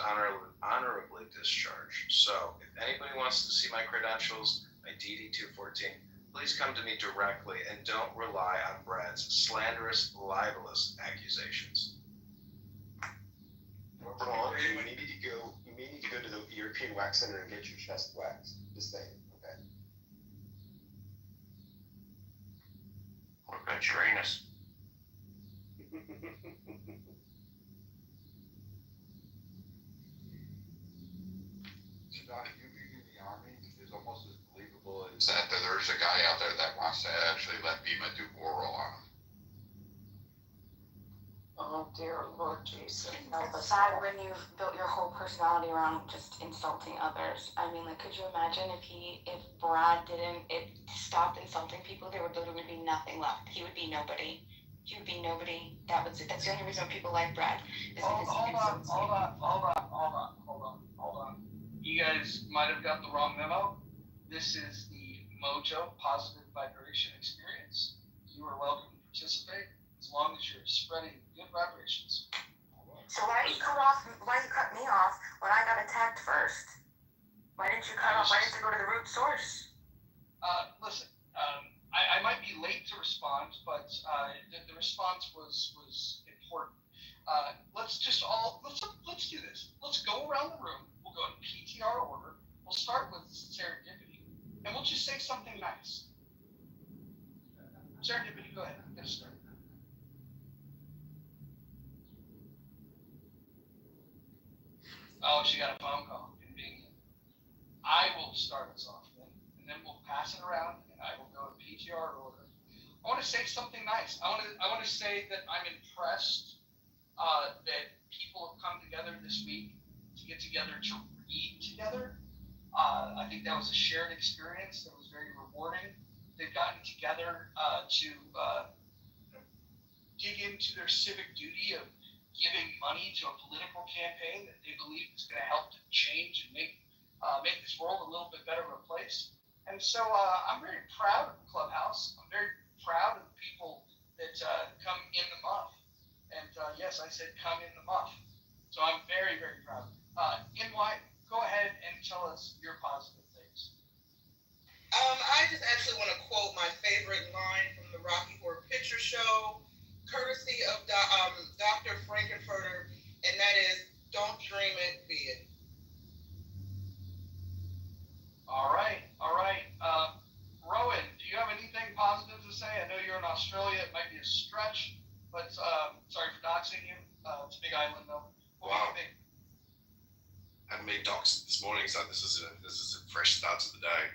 honorably discharged. So if anybody wants to see my credentials, my DD 214, please come to me directly and don't rely on Brad's slanderous, libelous accusations. Ron, you may need to go to the European Wax Center and get your chest waxed. Just saying, okay? What about Uranus? Johnny, you being in the Army is almost as believable as that there's a guy out there that wants to actually let Bima do oral on him. Oh dear Lord Jesus. No, but sad when you've built your whole personality around just insulting others. I mean, like, could you imagine if Brad didn't stop insulting people, there would literally be nothing left. He would be nobody. He would be nobody. That's it. That's the only reason people like Brad. Is because he insults you. Hold on. You guys might have got the wrong memo. This is the Mojo Positive Vibration Experience. You are welcome to participate as long as you're spreading good vibrations. So why did you cut me off when I got attacked first? Why didn't you why didn't you go to the root source? Listen, I might be late to respond, but the response was important. Let's do this. Let's go around the room. We'll go in PTR order. We'll start with serendipity, and we'll just say something nice. Serendipity, go ahead. Get us started. Oh, she got a phone call. Convenient. I will start us off then, and then we'll pass it around, and I will go in PTR order. I want to say something nice. I want to say that I'm impressed that people have come together this week to get together to read together. I think that was a shared experience that was very rewarding. They've gotten together to dig into their civic duty of giving money to a political campaign that they believe is going to help to change and make this world a little bit better of a place. And so I'm very proud of the clubhouse. I'm very proud of the people that come in the muff. And yes, I said come in the muff. So I'm very, very proud. NY, go ahead and tell us your positive things. I just actually want to quote my favorite line from the Rocky Horror Picture Show, courtesy of Dr. Frankenfurter, and that is, don't dream it, be it. All right. Rowan, do you have anything positive to say? I know you're in Australia. It might be a stretch, but sorry for doxing you. It's a big island, though. What do you think? I haven't made docs this morning, so this is a fresh start to the day.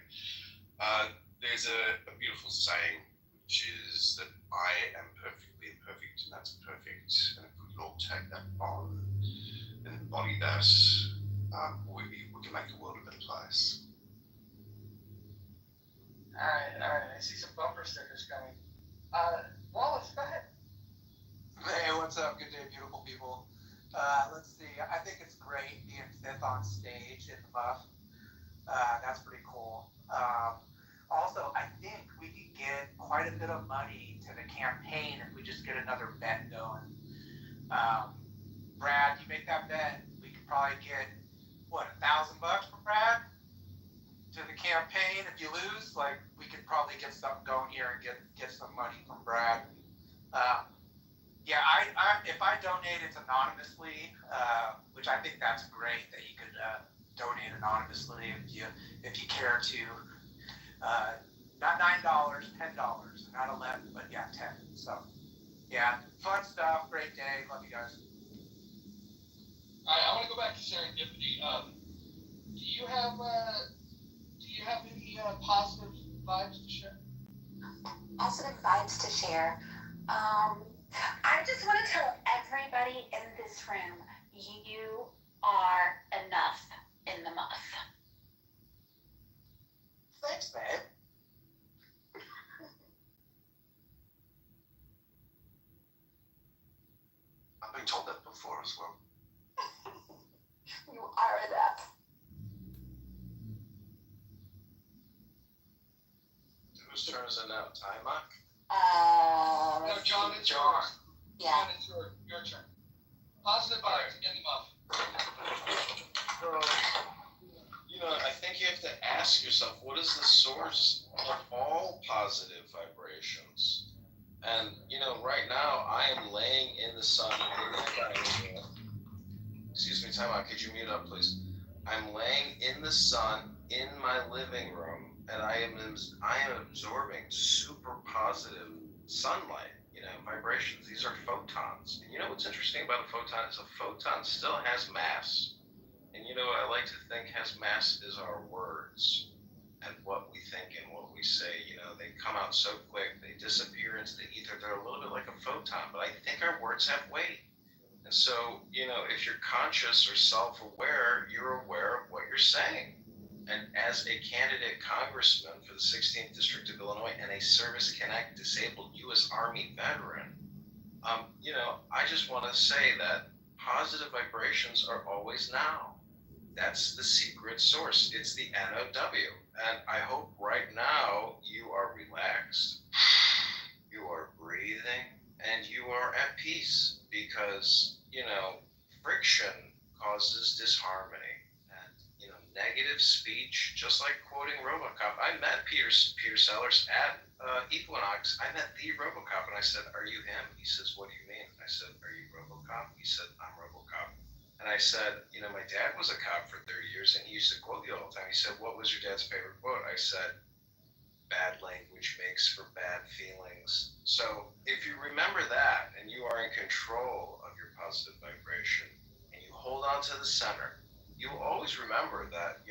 There's a beautiful saying, which is that I am perfectly imperfect, and that's perfect. And if we can all take that on and embody that, we can make the world a better place. All right. I see some bumper stickers coming. Wallace, go ahead. Hey, what's up? Good day, beautiful people. Let's see. I think it's great being fifth on stage in the muff. That's pretty cool. Also, I think we could get quite a bit of money to the campaign if we just get another bet going. Brad, you make that bet, we could probably get, $1,000 from Brad to the campaign. If you lose, we could probably get something going here and get some money from Brad. If I donate it anonymously, which I think that's great that you could donate anonymously if you care to. Not $9, $10, not 11, but 10. So, fun stuff, great day, love you guys. All right, I want to go back to serendipity. Do you have any positive vibes to share? Positive vibes to share. I just want to tell everybody in this room, you are enough in the muff. Thanks, man. I've been told that before as well. You are enough. Whose turn is it now? Ty Mark? No, John, it's yours. John, it's your turn. Positive vibes in the muff. So, I think you have to ask yourself, what is the source of all positive vibrations? And, right now, I am laying in the sun in my dining room. Excuse me, time out. Could you mute up, please? I'm laying in the sun in my living room, and I am absorbing super positive sunlight, vibrations. These are photons. And what's interesting about a photon is a photon still has mass. And what I like to think has mass is our words and what we think and what we say. They come out so quick, they disappear into the ether. They're a little bit like a photon, but I think our words have weight. And so, if you're conscious or self-aware, you're aware of what you're saying. And as a candidate congressman for the 16th District of Illinois and a Service Connect disabled U.S. Army veteran, I just want to say that positive vibrations are always now. That's the secret source. It's the NOW. And I hope right now you are relaxed, you are breathing, and you are at peace because, friction causes disharmony. And, negative speech, just like quoting RoboCop. I met Peter Sellers at Equinox. I met the RoboCop, and I said, "Are you him?" He says, "What do you mean?" I said, "Are you RoboCop?" He said, "I'm RoboCop." And I said, my dad was a cop for 30 years, and he used to quote you all the time. He said, "What was your dad's favorite quote?" I said, "Bad language makes for bad feelings." So if you remember that, and you are in control of your positive vibration, and you hold on to the center, you will always remember that,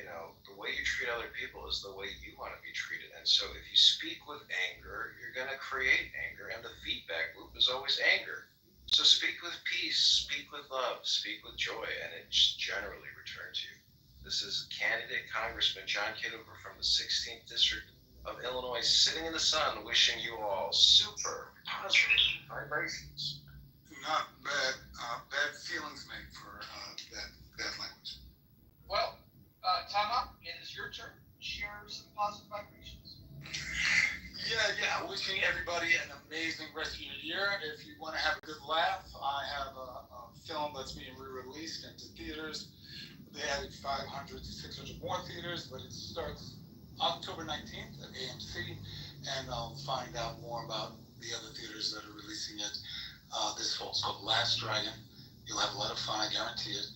the way you treat other people is the way you want to be treated. And so if you speak with anger, you're going to create anger, and the feedback loop is always anger. So speak with peace, speak with love, speak with joy, and it just generally returns you. This is candidate Congressman John Kitover from the 16th District of Illinois, sitting in the sun, wishing you all super positive vibrations. Not bad, bad feelings, mate, for bad language. Well, Tama, it is your turn. Share some positive vibrations. Yeah. Wishing everybody an amazing rest of your year. If you want to have a good laugh, I have a film that's being re-released into theaters. They added 500 to 600 more theaters, but it starts October 19th at AMC, and I'll find out more about the other theaters that are releasing it this fall. It's called Last Dragon. You'll have a lot of fun, I guarantee it.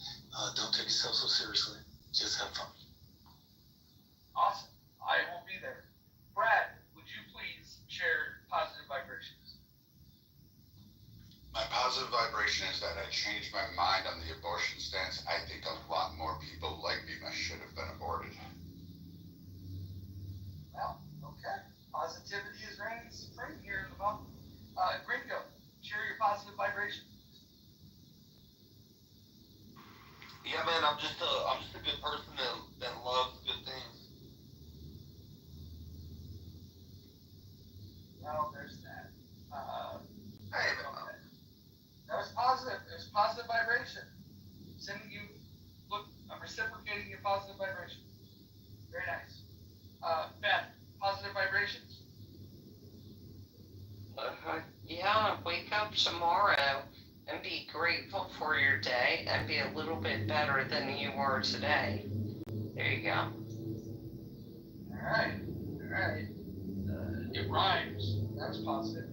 Don't take yourself so seriously. Just have fun. Awesome. I will be there. Brad, would you please share positive vibrations? My positive vibration is that I changed my mind on the abortion stance. I think a lot more people like Bima should have been aborted. Well, okay. Positivity is reigning supreme here in the month. Gringo, share your positive vibrations. Yeah, man, I'm just a good person that loves good things. Well, there's that. Hey, man. Okay. That was positive. It was positive vibration. I'm reciprocating your positive vibration. Very nice. Beth, positive vibrations? Yeah, wake up tomorrow and be grateful for your day and be a little bit better than you were today. There you go. All right. It rhymes. That was positive.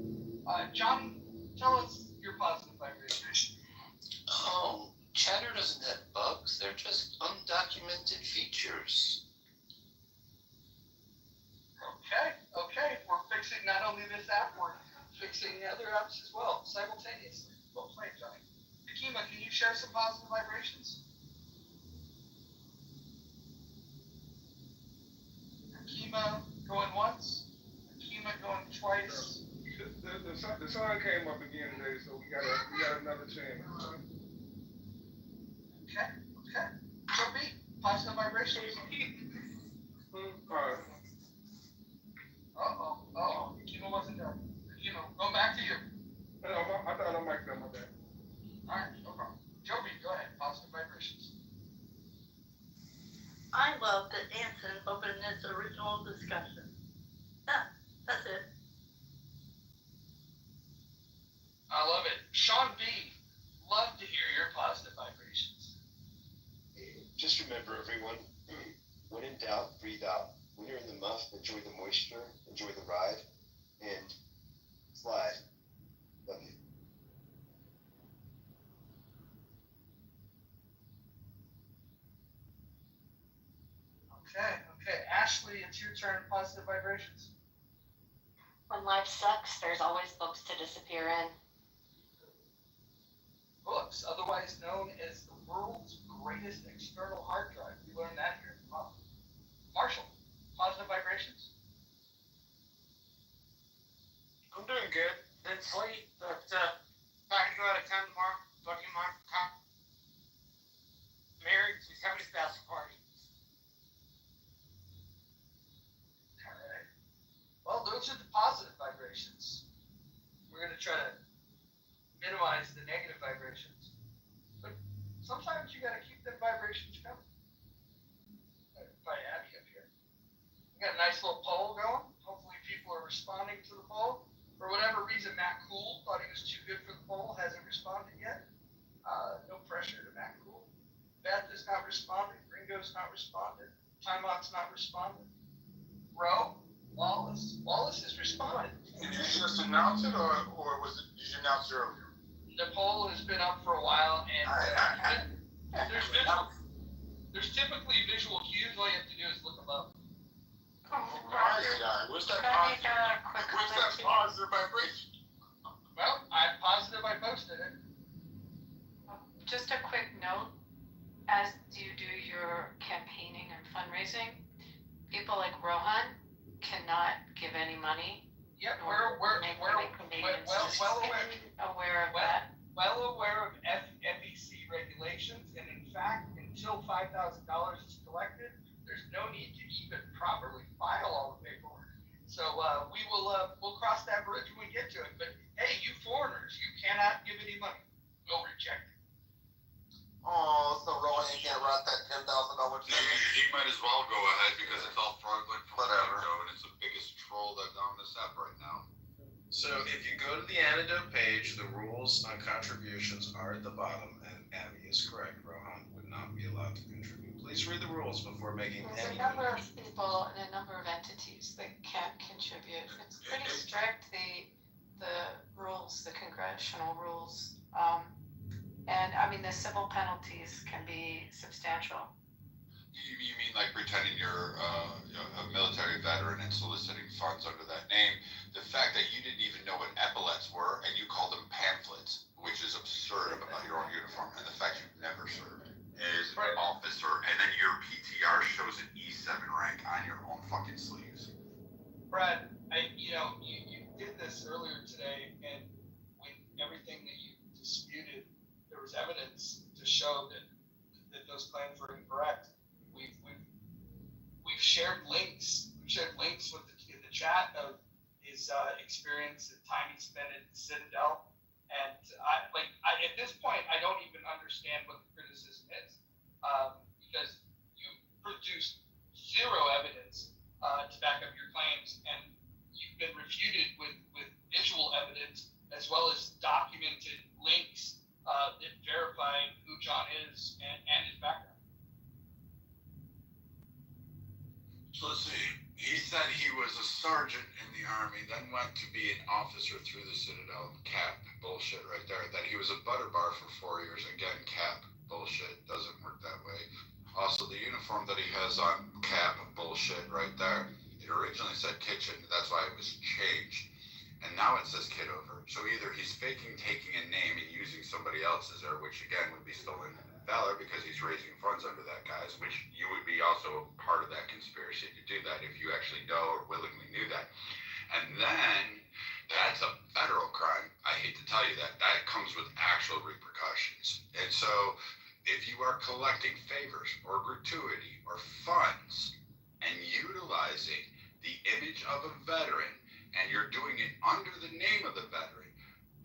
Johnny, tell us your positive vibration. Oh, chatter doesn't have bugs. They're just undocumented features. Okay. We're fixing not only this app, we're fixing the other apps as well, simultaneously. Well played, Johnny. Akima, can you share some positive vibrations? Akima going once. Akima going twice. The sun came up again today, so we got another chance. Okay. Joe B, positive vibrations. Uh-oh. Akima wasn't done. Akima, go back to you. I thought I might have done my bad. All right, no problem. Joe B, go ahead. Positive vibrations. I love that Anson opened this original discussion. Yeah, that's it. Sean B, love to hear your positive vibrations. Just remember, everyone, when in doubt, breathe out. When you're in the muff, enjoy the moisture, enjoy the ride, and slide. Love you. Okay. Ashley, it's your turn. Positive vibrations. When life sucks, there's always books to disappear in. Books, otherwise known as the world's greatest external hard drive. We learned that here. Wow. Marshall, positive vibrations. I'm doing good. Didn't sleep, but I can go out of town tomorrow. Buddy of mine, married, so he's having his bachelor party. All right. Well, those are the positive vibrations. We're going to try to minimize the negative vibrations. But sometimes you got to keep them vibrations coming. Probably Abby up here. We got a nice little poll going. Hopefully people are responding to the poll. For whatever reason, Matt Cool thought he was too good for the poll, hasn't responded yet. No pressure to Matt Cool. Beth is not responding. Ringo's not responding. Timeout's not responding. Ro, Wallace is responding. Did you just announce it, or was it? Did you announce it earlier? The poll has been up for a while, and there's typically visual cues. All you have to do is look them up. What's that positive vibration? Well, I'm positive I posted it. Just a quick note, as you do your campaigning and fundraising, people like Rohan cannot give any money. Yep, we're well aware of that. Well aware of FEC regulations, and in fact, until $5,000 is collected, there's no need to even properly file all the paperwork. So we'll cross that bridge when we get to it. But hey, you foreigners, you cannot give any money. We'll reject it. Oh, so Rowan can't write that $10,000 check? He might as well go ahead because it's all fraudulent from whatever, and it's the biggest troll that's on this app right now. So if you go to the antidote page, the rules on contributions are at the bottom, and Abby is correct. Rohan would not be allowed to contribute. Please read the rules before making There's any a number of donation. people and a number of entities that can't contribute. It's pretty strict, the rules, the congressional rules. And I mean, the civil penalties can be substantial. You mean like pretending you're a military veteran and soliciting funds under that name? The fact that you didn't even know what epaulets were and you called them pamphlets, which is absurd about your own uniform, and the fact you've never served as an officer, and then your PTR shows an E7 rank on your own fucking sleeves. Brad, you did this earlier today, and when everything that you disputed, there was evidence to show that those claims were incorrect. We've shared links. We've shared links with in the chat of his experience and time he spent at Citadel. And at this point, I don't even understand what the criticism is, because you produced zero evidence to back up your claims, and you've been refuted with visual evidence as well as documented links that verify who John is and his background. So let's see. He said he was a sergeant in the Army, then went to be an officer through the Citadel. Cap bullshit right there. That he was a butter bar for 4 years. Again, cap bullshit. Doesn't work that way. Also, the uniform that he has on, cap bullshit right there. It originally said kitchen. That's why it was changed. And now it says Kitover. So either he's faking taking a name and using somebody else's, or which again would be stolen valor because he's raising funds under that guy's, which you would be also part of that conspiracy to do that if you actually know or willingly knew that. And then that's a federal crime. I hate to tell you that. That comes with actual repercussions. And so if you are collecting favors or gratuity or funds and utilizing the image of a veteran, and you're doing it under the name of the veteran,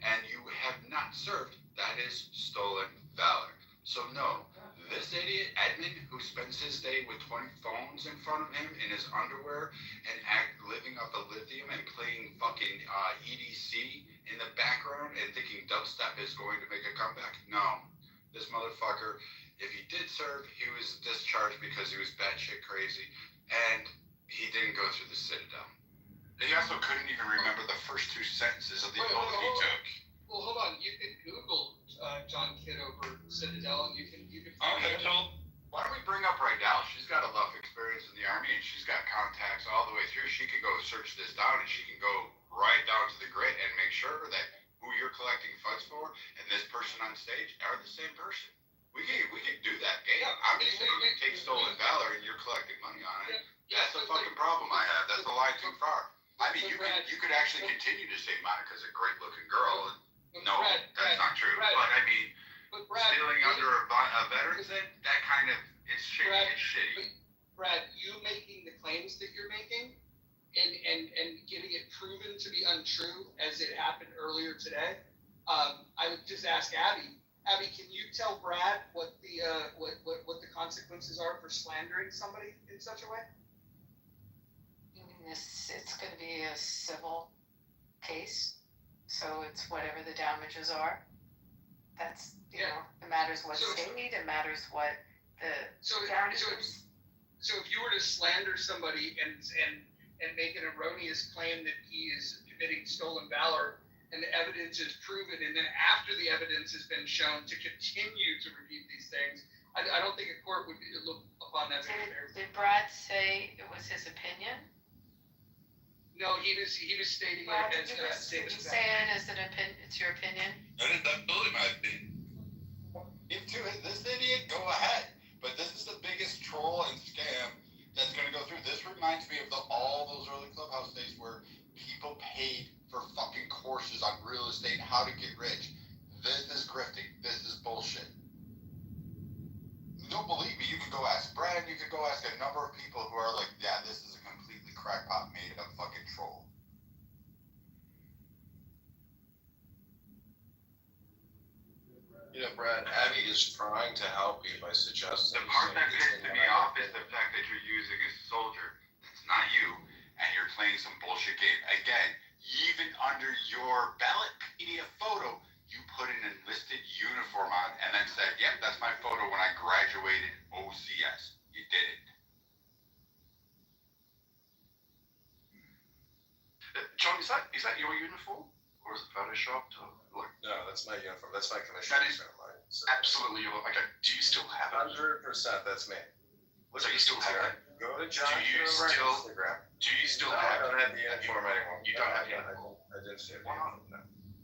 and you have not served, that is stolen valor. So no, This idiot, Edmund, who spends his day with 20 phones in front of him in his underwear and living off the lithium and playing fucking EDC in the background and thinking dubstep is going to make a comeback. No. This motherfucker, if he did serve, he was discharged because he was batshit crazy and he didn't go through the Citadel. He also couldn't even remember the first two sentences of the oath he took. Well, hold on. You can Google John Kitover Citadel, and you can find Okay, so why don't we bring up right now? She's got enough experience in the Army, and she's got contacts all the way through. She could go search this down, and she can go right down to the grid and make sure that who you're collecting funds for and this person on stage are the same person. We can do that game. Yeah, I'm just saying you take stolen valor and you're collecting money on it. That's the fucking problem I have. That's the line too far. I mean, you could actually continue to say Monica's a great looking girl. No, that's not true. But I mean, stealing under a veteran's head, that kind of is shitty. It's shitty. Brad, you making the claims that you're making and getting it proven to be untrue as it happened earlier today, I would just ask Abby. Abby, can you tell Brad what the consequences are for slandering somebody in such a way? It's going to be a civil case, so it's whatever the damages are. That's, you know, it matters what state, it matters what the damages. So if you were to slander somebody and make an erroneous claim that he is committing stolen valor, and the evidence is proven, and then after the evidence has been shown to continue to repeat these things, I don't think a court would look upon that very fairly. Did Brad say it was his opinion? No, he was stating Brad, it as did you say it as an opinion? It's your opinion. That is absolutely my opinion. If to this idiot, go ahead. But this is the biggest troll and scam that's going to go through. This reminds me of all those early Clubhouse days where people paid for fucking courses on real estate, how to get rich. This is grifting. This is bullshit. You don't believe me? You can go ask Brad. You can go ask a number of people who are like, yeah, this is a completely crackpot made up fucking troll. You know, Brad, Abby is trying to help you by suggesting. The part that pisses me off is the fact that you're using a soldier. It's not you, and you're playing some bullshit game. Again, even under your ballotpedia photo, you put an enlisted uniform on and then said, yep, that's my photo when I graduated OCS. You did it. John, is that your uniform? Or is it photoshopped? No, that's my uniform. That's my commission. That is absolutely your. Okay, do you still have it? 100%. That's me. So you still have it? Go to John Kitover on Instagram. Do you still No, have I don't have the uniform anymore. You don't have the uniform? I didn't see it. Wow.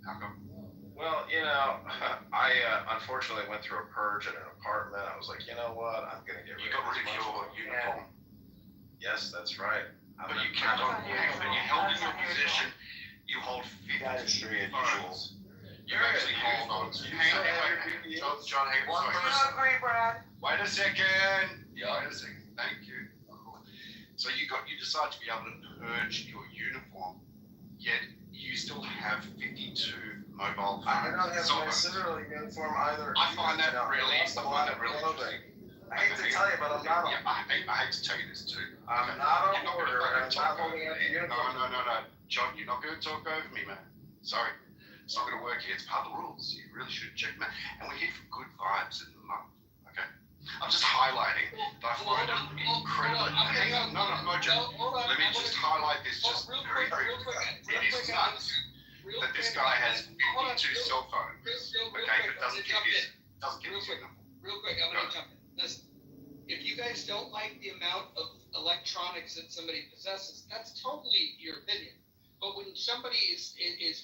How come? Well, you know, I unfortunately went through a purge at an apartment. I was like, you know what? I'm going to get rid of You got rid of your uniform. Yes, that's right. But you kept on. You held in your position. You hold 50 funds. You actually hold on. John, hang on. Wait a second. Yeah, wait a second. Thank you. So you decide to be able to purge your uniform, yet you still have 52 mobile phones. I don't have my civil uniform either. I find that really interesting. I hate to tell you, but I'm not. Yeah, I hate to tell you this too. I'm not on order. I'm not holding out the uniform. No. John, you're not going to talk over me, man. Sorry. It's not going to work here. It's part of the rules. You really should check them out. And we're here for good vibes in the month. Okay? I'm just highlighting that I find it incredible. No, John. Let me just highlight this just very quickly. It is nuts that this guy has 52 cell phones. Okay, but doesn't give his uniform. Real quick, I'm going to jump in. Listen, if you guys don't like the amount of electronics that somebody possesses, that's totally your opinion. But when somebody is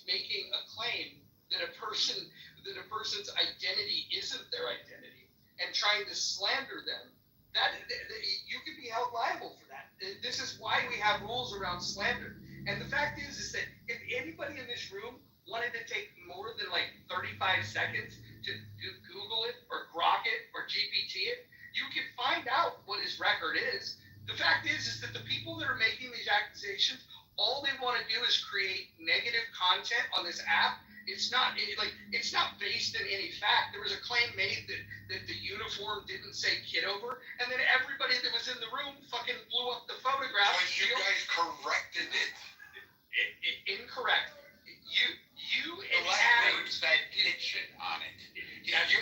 making a claim that a person's identity isn't their identity and trying to slander them, that you can be held liable for that. This is why we have rules around slander. And the fact is that if anybody in this room wanted to take more than like 35 seconds to Google it or Grok it or GPT it, you can find out what his record is. The fact is that the people that are making these accusations, all they want to do is create negative content on this app. It's not based in any fact, there was a claim made that the uniform didn't say Kitover, and then everybody that was in the room fucking blew up the photograph. Because you guys corrected it. Incorrect. You and the Adam said kitchen on it. That's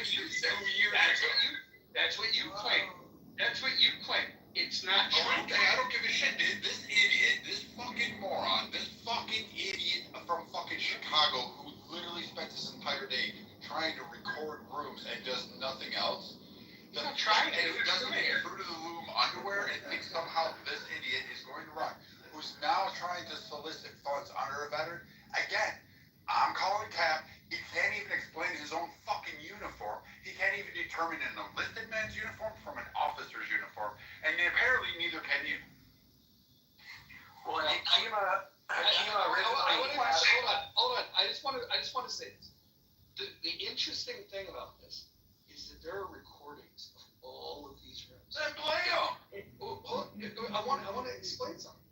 what you claim. That's what you claim. It's not true. Okay, I don't give a shit, dude. This idiot, this fucking moron, this fucking idiot from fucking Chicago who literally spent this entire day trying to record rooms and does nothing else. He's not trying to. Who doesn't get Fruit of the Loom underwear and thinks somehow this idiot is going to run. Who's now trying to solicit funds under a veteran. Again, I'm calling Cap. He can't even explain his own fucking uniform. He can't even determine an enlisted man's uniform from an officer's uniform. And apparently neither can you. Well, Hakima Hold on. I just want to say this. The interesting thing about this is that there are recordings of all of these rooms. Then play them. I want to explain something.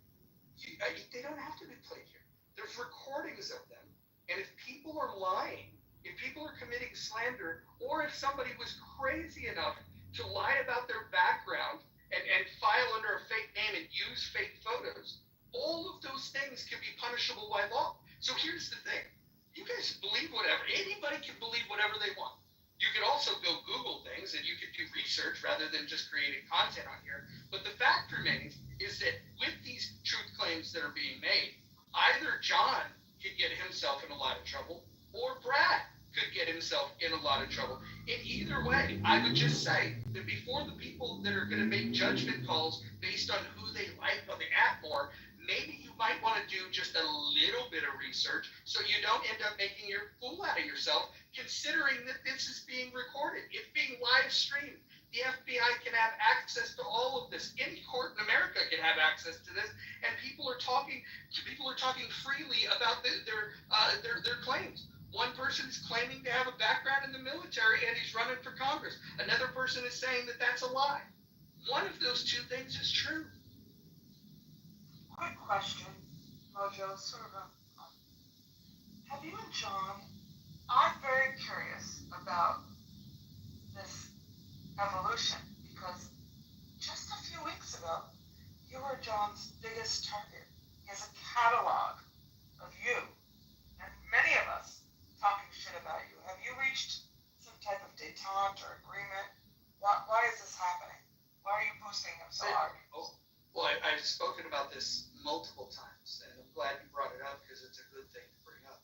They don't have to be played here. There's recordings of them, and if people are lying, if people are committing slander, or if somebody was crazy enough to lie about their background and file under a fake name and use fake photos, all of those things can be punishable by law. So here's the thing. You guys believe whatever. Anybody can believe whatever they want. You could also go Google things and you could do research rather than just creating content on here. But the fact remains is that with these truth claims that are being made, either John could get himself in a lot of trouble or Brad could get himself in a lot of trouble. In either way, I would just say that before the people that are going to make judgment calls based on who they like on the app more, maybe you might want to do just a little bit of research so you don't end up making your fool out of yourself, considering that this is being recorded. It's being live streamed. The FBI can have access to all of this. Any court in America can have access to this, and people are talking freely about their claims. One person is claiming to have a background in the military and he's running for Congress. Another person is saying that that's a lie. One of those two things is true. Quick question, Mojo, sort of have you and John, I'm very curious about this evolution, because just a few weeks ago, you were John's biggest target. He has a catalog of you, and many of us talking shit about you. Have you reached some type of detente or agreement? Why is this happening? Why are you boosting him so hard? Well, I've spoken about this multiple times, and I'm glad you brought it up because it's a good thing to bring up.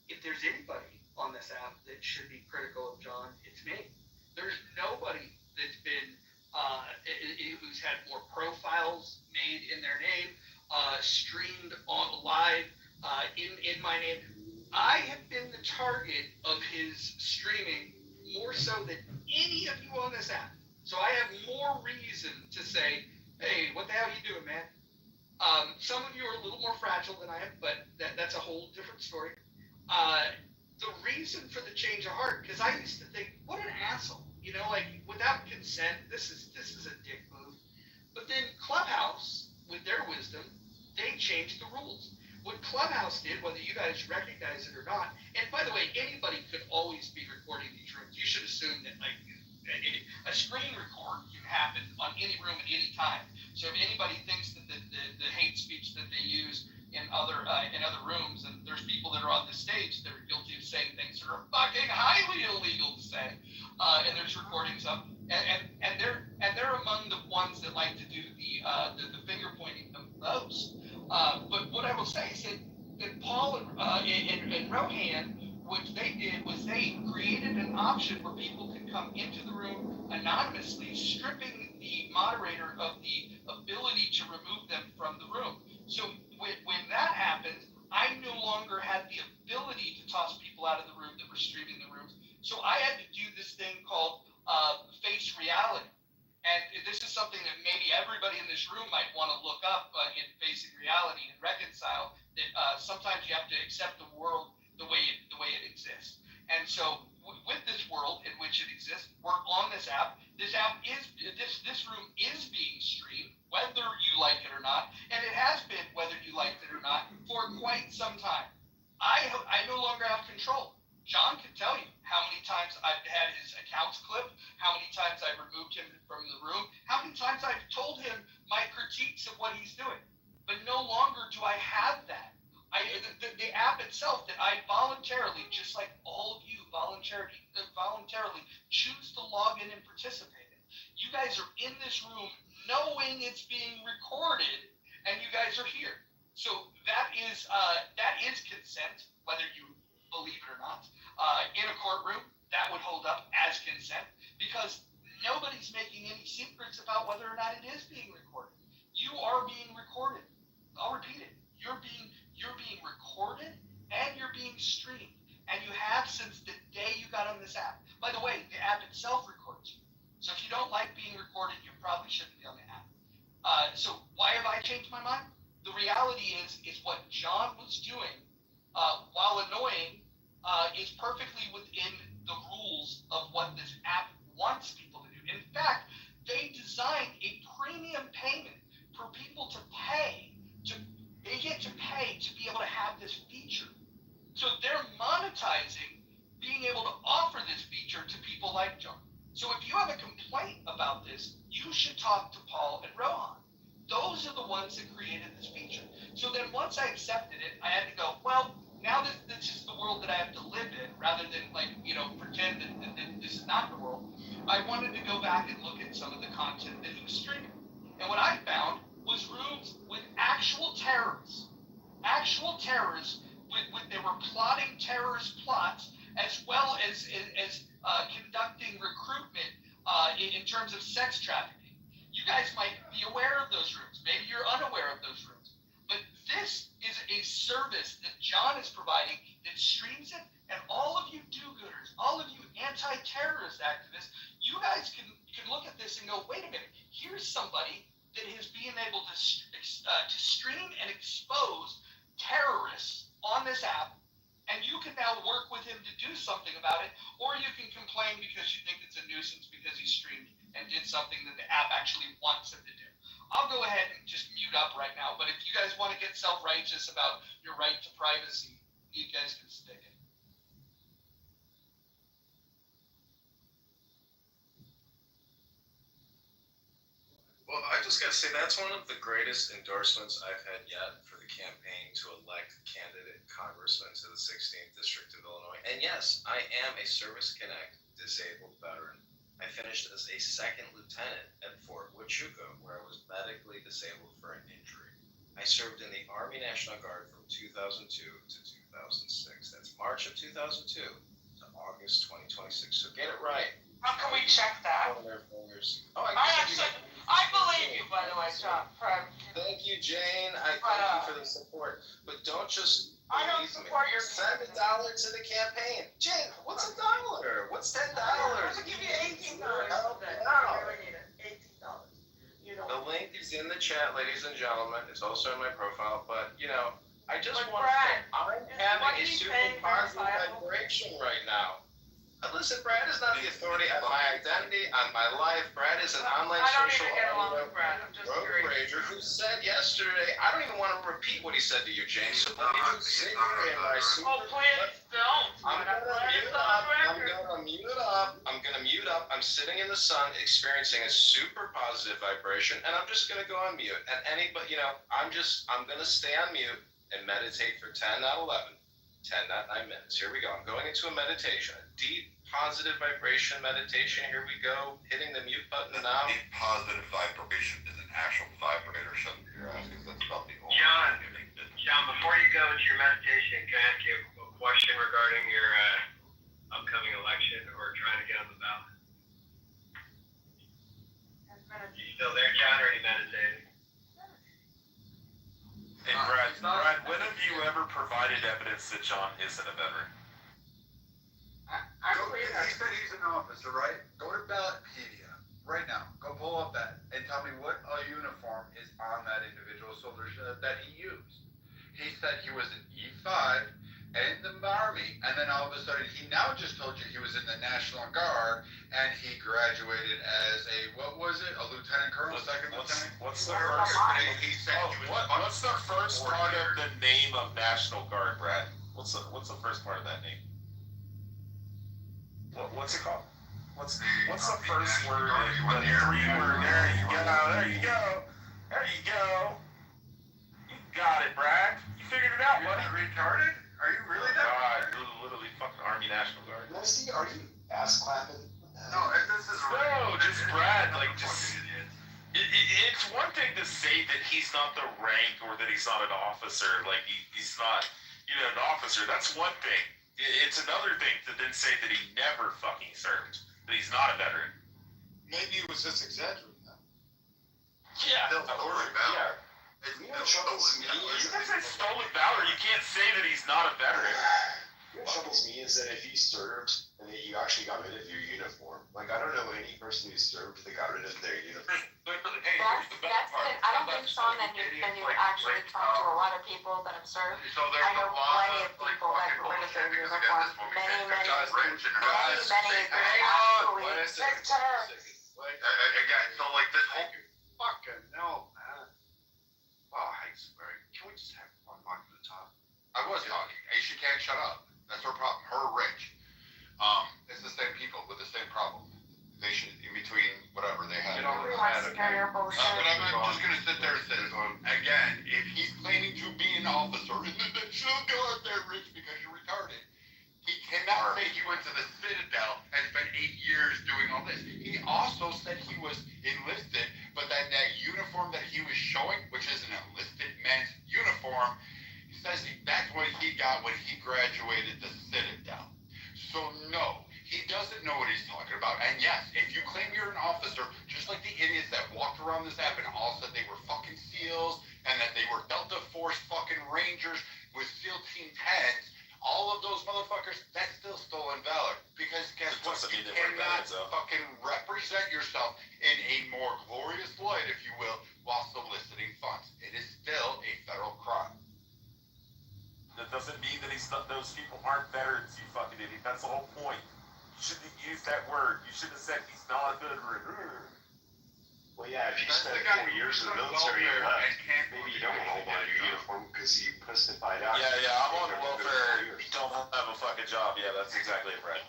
If there's anybody on this app that should be critical of John, it's me. There's nobody that's been who's had more profiles made in their name, streamed on live in my name. I have been the target of his streaming more so than any of you on this app. So I have more reason to say, hey, what the hell are you doing, man? Some of you are a little more fragile than I am, but that's a whole different story. The reason for the change of heart, because I used to think, what an asshole, like without consent, this is a dick move. But then Clubhouse, with their wisdom, they changed the rules. What Clubhouse did, whether you guys recognize it or not, and by the way, anybody could always be recording these rooms. You should assume that a screen record can happen on any room at any time. So if anybody thinks that the hate speech that they use in other rooms, and there's people that are on the stage that are guilty of saying things that are fucking highly illegal to say, and there's recordings of, and they're among the ones that like to do the finger pointing the most. But what I will say is that Paul and Rohan, what they did was they created an option where people could come into the room anonymously, stripping the moderator of the ability to remove them from the room. So when that happened, I no longer had the ability to toss people out of the room that were streaming the rooms. So I had to do this thing called face reality. And this is something that maybe everybody in this room might want to look up in Facing Reality and reconcile, that sometimes you have to accept the world the way it exists. And so with this world in which it exists, we're on this app. This room is being streamed, whether you like it or not, and it has been, whether you liked it or not, for quite some time. I no longer have control. John can tell you how many times I've had his accounts clipped, how many times I've removed him from the room, how many times I've told him my critiques of what he's doing. But no longer do I have that. The app itself that I voluntarily, just like all of you voluntarily choose to log in and participate in. You guys are in this room knowing it's being recorded, and you guys are here. So that is consent, whether you believe it or not. In a courtroom, that would hold up as consent because nobody's making any secrets about whether or not it is being recorded. You are being recorded. I'll repeat it. You're being recorded and you're being streamed. And you have since the day you got on this app. By the way, the app itself records you. So if you don't like being recorded, you probably shouldn't be on the app. So why have I changed my mind? The reality is what John was doing, while annoying, is perfectly within the rules of what this app wants people to do. In fact, they designed a premium payment for people to pay. They get to pay to be able to have this feature. So they're monetizing being able to offer this feature to people like John. So if you have a complaint about this, you should talk to Paul and Rohan. Those are the ones that created this feature. So then once I accepted it, I had to go, well, now this is the world that I have to live in, rather than pretend that this is not the world. I wanted to go back and look at some of the content that he was streaming. And what I found was rooms with actual terrorists they were plotting terrorist plots as well as conducting recruitment in terms of sex trafficking. You guys might be aware of those rooms. Maybe you're unaware of those rooms. But this is a service that John is providing that streams it, and all of you do-gooders, all of you anti-terrorist activists, you guys can look at this and go, wait a minute, here's somebody that is being able to stream and expose terrorists on this app, and you can now work with him to do something about it, or you can complain because you think it's a nuisance because he streamed and did something that the app actually wants him to do. I'll go ahead and just mute up right now, but if you guys want to get self-righteous about your right to privacy, you guys can stick it. Well, I just got to say, that's one of the greatest endorsements I've had yet for the campaign to elect candidate congressman to the 16th District of Illinois. And yes, I am a Service Connect disabled veteran. I finished as a second lieutenant at Fort Huachuca, where I was medically disabled for an injury. I served in the Army National Guard from 2002 to 2006. That's March of 2002 to August 2026. So get it right. How can we check that? Oh, I believe you, by the way, John. Thank you, Jane. I thank you for the support. But don't just I don't support your send $1 to the campaign. Jane, what's $1? What's $10? I'm gonna give you $18 today. I really need it. $18. You know. The link is in the chat, ladies and gentlemen. It's also in my profile. But I just want to say I'm having a super positive vibration right now. Listen, Brad is not the authority on my identity, on my life. Brad is an online social road rager who said yesterday, I don't even want to repeat what he said to you, James. So let me just sit here in my super... Oh, please don't. I'm going to mute up. I'm sitting in the sun experiencing a super positive vibration, and I'm just going to go on mute. And anybody, I'm going to stay on mute and meditate for 10, not 11. 10, not 9 minutes. Here we go. I'm going into a meditation, a deep, positive vibration meditation. Here we go. Hitting the mute button now. Deep positive vibration is an actual vibrator. So you're asking, that's about the only John, before you go into your meditation, can I ask you a question regarding your upcoming election or trying to get on the ballot? You still there, John, or are you meditating? Hey, Brad, when have you ever provided evidence that John isn't a veteran? I believe that. He said he's an officer, right? Go to Ballotpedia right now. Go pull up that and tell me what uniform is on that individual soldier that he used. He said he was an E5 in the Army, and then all of a sudden he now just told you he was in the National Guard, and he graduated as a, what was it, a lieutenant colonel, second lieutenant? What's the first part of the name of National Guard, Brad? What's the first part of that name? what's it called? What's the first word? The 3-word. There you go. There you go. There you go. You got it, Brad. You figured it out, buddy. Retarded? Are you really that? God, literally fucking Army National Guard. Leslie, are you ass clapping? No, this is No, just Brad. Like, just. It's one thing to say that he's not the rank or that he's not an officer. Like, he's not, an officer. That's one thing. It's another thing to then say that he never fucking served. That he's not a veteran. Maybe he was just exaggerating that. Yeah. Still stolen valor. You can say stolen valor. You can't say that he's not a veteran. What troubles me is that if you served and that you actually got rid of your uniform, like I don't know any person who served that got rid of their uniform. That's good. I don't think so. And then you actually talk to a lot of people that have served. So there's I know plenty of people that got rid of their uniform. Many absolutely. Again, so like this whole fucking no, man. Wow, I hate swearing. Can we just have one mic at a time? I was talking. Hey, she can't shut up. That's her problem. Her rich. It's the same people with the same problem. They should, in between whatever they had. But I'm just gonna sit there and say, again, if he's claiming to be an officer in the National Guard, they're rich because you're retarded. He cannot say he went to the Citadel and spent 8 years doing all this. He also said he was enlisted, but that uniform that he was showing, which is an enlisted man's uniform, he says that's what he got when he graduated the Citadel. So no, he doesn't know what he's talking about. And yes, if you claim you're an officer, just like the idiots that walked around this app and all said they were fucking SEALs and that they were Delta Force fucking Rangers with SEAL Team 10s, all of those motherfuckers, that's still stolen valor. Because guess what? You cannot fucking represent yourself in a more glorious light, if you will, while soliciting funds. It is still a federal crime. That doesn't mean that those people aren't veterans, you fucking idiot. That's the whole point. You shouldn't have used that word. You should have said he's not a veteran. Well, yeah, if you spent 4 years in the military and left, maybe you don't want to hold on to your uniform because you pussified out. Yeah, I'm on welfare. You don't have a fucking job. Yeah, that's exactly it, Brad.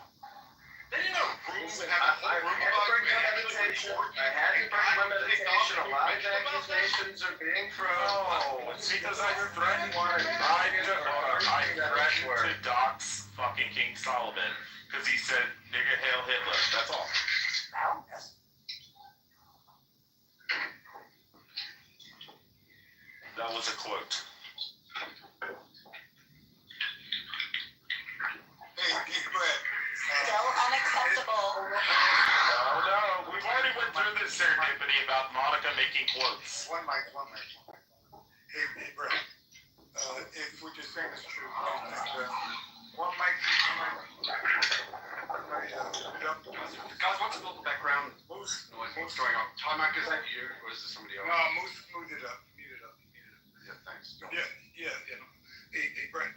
They didn't have room to have a whole room about meditation. I had to bring my meditation. A lot of accusations are being thrown. No, it's because I threatened to dox fucking King Solomon because he said, nigga, hail Hitler. That's all. That was a quote. Hey, Brad. Still unacceptable. No, we've already went through this serendipity about Monica making quotes. One mic. Hey, Brad. If what you're saying is true, one mic. Guys, what's the local background noise? What's going on? Time out, is that you or is this somebody else? No, Moose moved it up. Yeah, thanks. Yeah. Hey, Brett,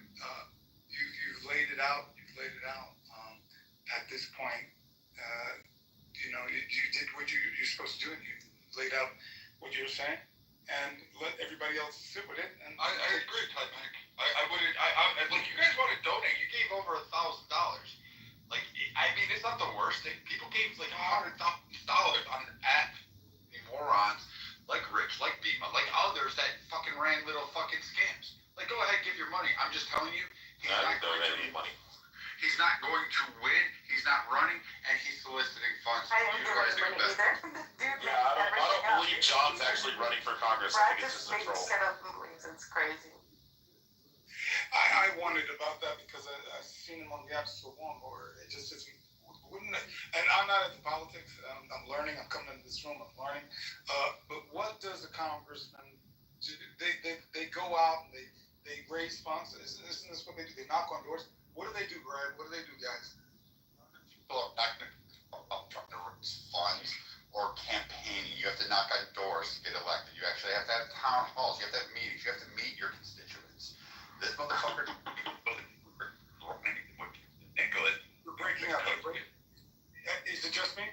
you've laid it out. At this point, you did what you're supposed to do, and you laid out what you were saying, and let everybody else sit with it. And I agree, Ty Mac. I wouldn't. Like, you guys want to donate? You gave over $1,000. Like, I mean, it's not the worst thing. People gave like $100,000 on an app. You morons. Like Rich, like Bima, like others that fucking ran little fucking scams. Like, go ahead, give your money. I'm just telling you, he's not going to money. He's not going to win. He's not running, and he's soliciting funds. I didn't give him money either. Yeah, I don't believe John's actually running for Congress. I think it's just a troll. Shut up and believes it's crazy. I wondered about that because I've seen him on the apps so long, or it just isn't. And I'm not into politics. I'm learning. I'm coming into this room. I'm learning. But what does a congressman do? They go out and they raise funds. Isn't this what they do? They knock on doors. What do they do, Brad? What do they do, guys? People are not trying to raise funds or campaigning. You have to knock on doors to get elected. You actually have to have town halls. You have to have meetings. You have to meet your constituents. This motherfucker. We're breaking up. Is it just me?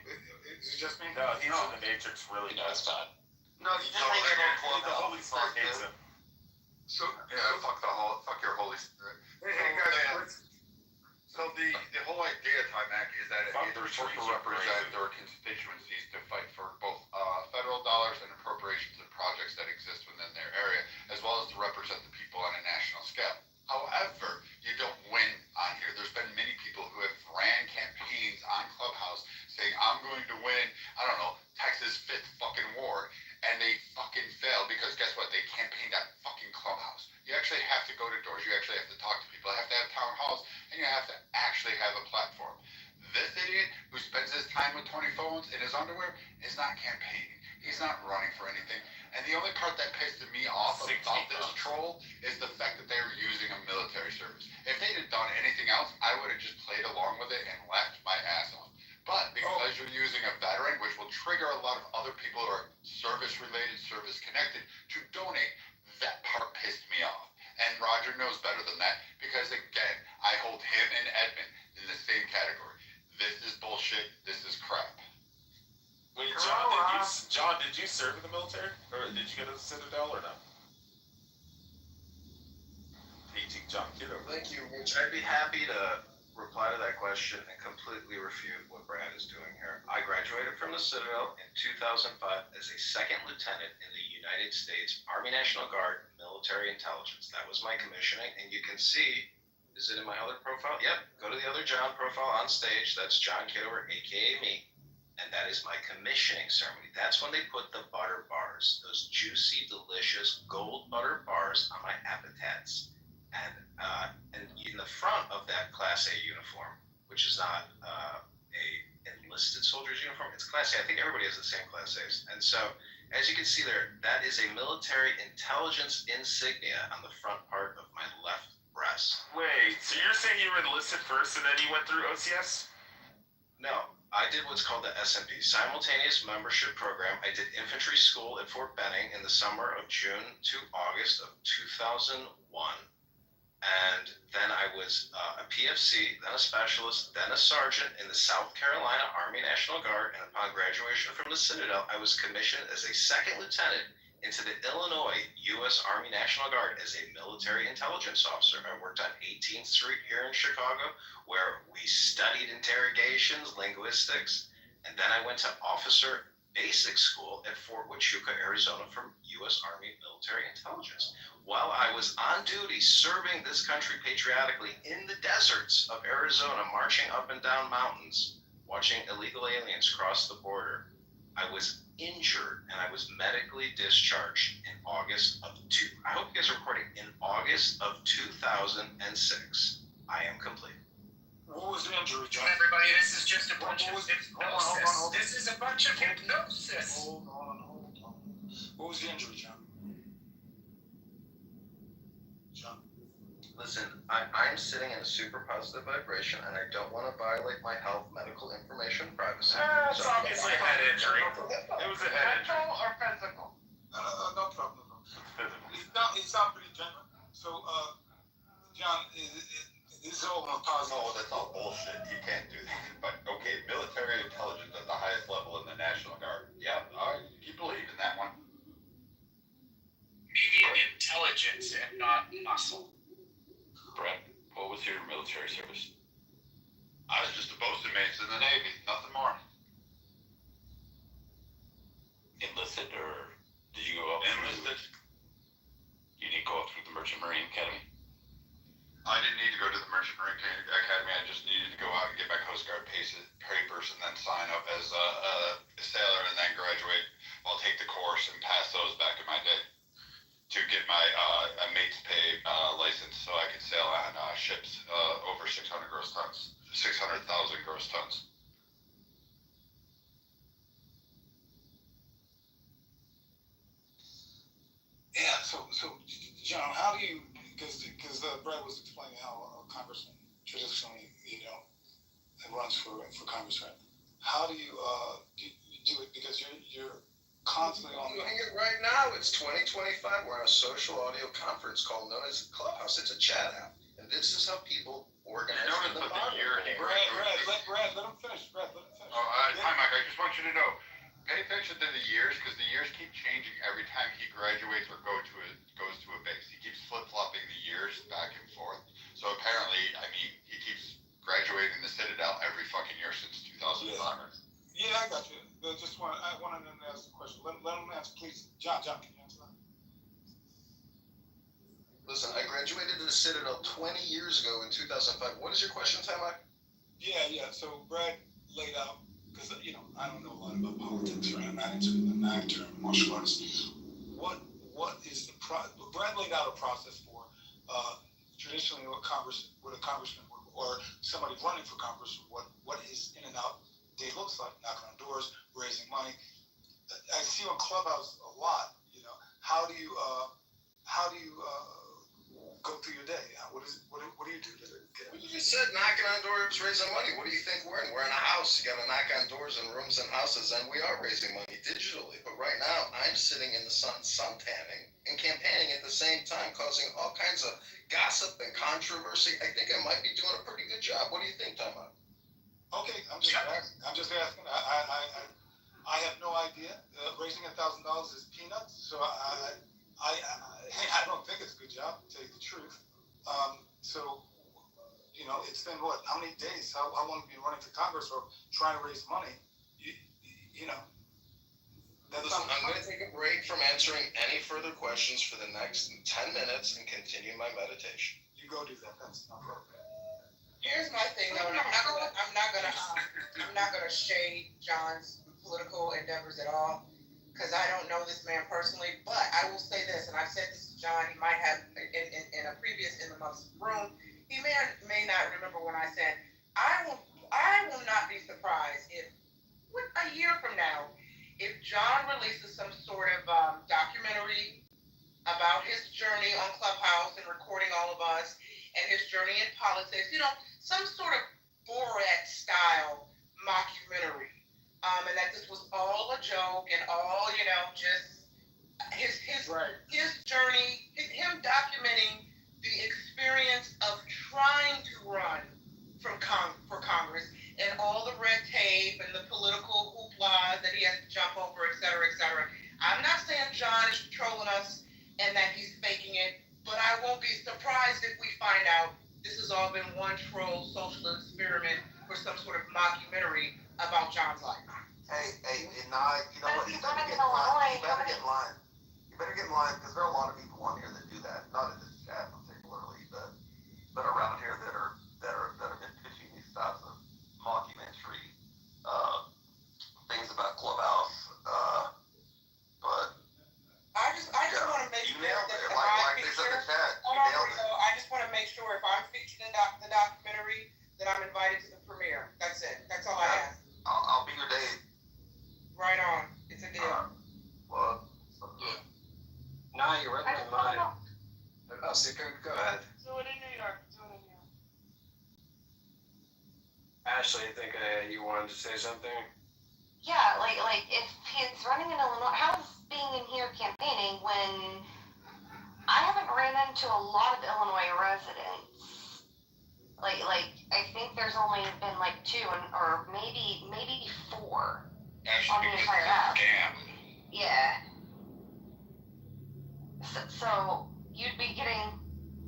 No, he's in the Matrix really bad. No, you just make it the Holy Spirit hates him. So, yeah, fuck your Holy Spirit. Hey, guys, So the whole idea, Mac, is that it's to represent their constituencies to fight for both federal dollars and appropriations and projects that exist within their area, as well as to represent the people on a national scale. However, you don't win on here. There's been many people who have ran campaigns on Clubhouse saying, I'm going to win, I don't know, Texas 5th fucking ward, and they fucking fail because guess what? They campaigned on fucking Clubhouse. You actually have to go to doors. You actually have to talk to people. You have to have town halls, and you have to actually have a platform. This idiot who spends his time with 20 phones in his underwear is not campaigning. He's not running for anything. And the only part that pissed me off about this troll is the fact that they were using a military service. If they'd have done anything else, I would have just played along with it and laughed my ass off. But because you're using a veteran, which will trigger a lot of other people who are service-related, service-connected, to donate, that part pissed me off. And Roger knows better than that because, again, I hold him and Edmund in the same category. This is bullshit. This is crap. Wait, John, did you serve in the military? Or did you go to the Citadel or not? Teaching John Kitover. Thank you, Rich. I'd be happy to reply to that question and completely refute what Brad is doing here. I graduated from the Citadel in 2005 as a second lieutenant in the United States Army National Guard Military Intelligence. That was my commissioning, and you can see, is it in my other profile? Yep, go to the other John profile on stage. That's John Kitover, aka me. And that is my commissioning ceremony. That's when they put the butter bars, those juicy, delicious gold butter bars on my epitaphs. And in the front of that Class A uniform, which is not a enlisted soldier's uniform, it's Class A. I think everybody has the same Class A's. And so, as you can see there, that is a military intelligence insignia on the front part of my left breast. Wait, so you're saying you were enlisted first and then you went through OCS? No. I did what's called the SMP, Simultaneous Membership Program. I did infantry school at Fort Benning in the summer of June to August of 2001. And then I was a PFC, then a specialist, then a sergeant in the South Carolina Army National Guard. And upon graduation from the Citadel, I was commissioned as a second lieutenant into the Illinois U.S. Army National Guard as a military intelligence officer. I worked on 18th Street here in Chicago, where we studied interrogations, linguistics, and then I went to officer basic school at Fort Huachuca, Arizona for U.S. Army Military Intelligence. While I was on duty serving this country patriotically in the deserts of Arizona, marching up and down mountains, watching illegal aliens cross the border, I was injured and I was medically discharged in August of I hope you guys are recording, in August of 2006. I am complete. What was the injury, John? Everybody, this is just a bunch of hypnosis. Hold on. This is a bunch of hypnosis. Hold on. What was the injury, John? Listen, I'm sitting in a super positive vibration, and I don't want to violate my health, medical information, privacy. It's obviously a head injury. It was a head injury. Mental or physical? No problem. It's not pretty genuine. So, John, this is all on a positive. No, that's all bullshit. You can't do that. But, okay, military intelligence at the highest level in the National Guard. Yeah, you believe in that one. Media intelligence and not muscle. Brett, what was your military service? I was just a bosun mate in the Navy, nothing more. Enlisted, or did you go up? Enlisted. You didn't go up through the Merchant Marine Academy? I didn't need to go to the Merchant Marine Academy. I just needed to go out and get my Coast Guard papers and then sign up as a sailor and then graduate. Well, take the course and pass those back in my day to get my a mate's pay license so I could sail on ships over 600,000 gross tons. Yeah, so John, how do you, because Brad was explaining how a congressman traditionally, runs for Congress, right? How do you do it? Because you're constantly on. I'm doing it right now. It's 2025. We're on a social audio conference call known as Clubhouse. It's a chat app, and this is how people organize. Brad, let him finish. Hi, Mike. I just want you to know. Pay attention to the years, because the years keep changing every time he graduates or goes to a base. He keeps flip-flopping the years back and forth. So apparently, he keeps Citadel 20 years ago in 2005. What is your question, Tamak? Yeah. So Brad laid out, because I don't know a lot about politics, right? I'm not into an actor and martial arts. What is the Brad laid out a process for traditionally what a congressman would, or somebody running for Congress, what his in and out day looks like, knocking on doors, raising money. I see on Clubhouse a lot. How do you go through your day? What do you do? You just said knocking on doors, raising money. What do you think we're in? We're in a house. You got to knock on doors and rooms and houses, and we are raising money digitally. But right now, I'm sitting in the sun tanning and campaigning at the same time, causing all kinds of gossip and controversy. I think I might be doing a pretty good job. What do you think, Tom? Okay, I'm just asking. I have no idea. Raising $1,000 is peanuts, so I don't think it's a good job, to tell you the truth. So, it's been what? How many days? How long have you been running for Congress or trying to raise money? Listen, I'm going to take a break from answering any further questions for the next 10 minutes and continue my meditation. You go do that. That's not right. Here's my thing, though, and I'm not gonna shade John's political endeavors at all, because I don't know this man personally. But I will say this, and I've said this to John. He might have in a previous in the month's room. He may not remember when I said I will not be surprised if a year from now, if John releases some sort of documentary about his journey on Clubhouse and recording all of us and his journey in politics, some sort of Borat-style mockumentary, and that this was all a joke and all, just his journey, him documenting the experience of trying to run for Congress and all the red tape and the political hoopla that he has to jump over, et cetera, et cetera. I'm not saying John is trolling us and that he's faking it, but I won't be surprised if we find out this has all been one troll social experiment for some sort of mockumentary about John's life. Hey, Nye, you know what? You better get in line. You better get in line, because there are a lot of people on here that do that. Not in this chat particularly, but around here that have been pitching these types of mockumentary things about Clubhouse. But I just want to make sure that like they said in the chat, I just want to make sure if I'm featured in the documentary that I'm invited to the premiere. That's it. That's all I ask. I'll be your date. Right on. It's a deal. Well, Nah, you read my mind. Oh, so go ahead. Do it in New York. Ashley, I think you wanted to say something? Yeah, like if he's running in Illinois, how is being in here campaigning when I haven't ran into a lot of Illinois residents? Like I think there's only been like 2 or maybe 4 on the entire app. Yeah. So you'd be getting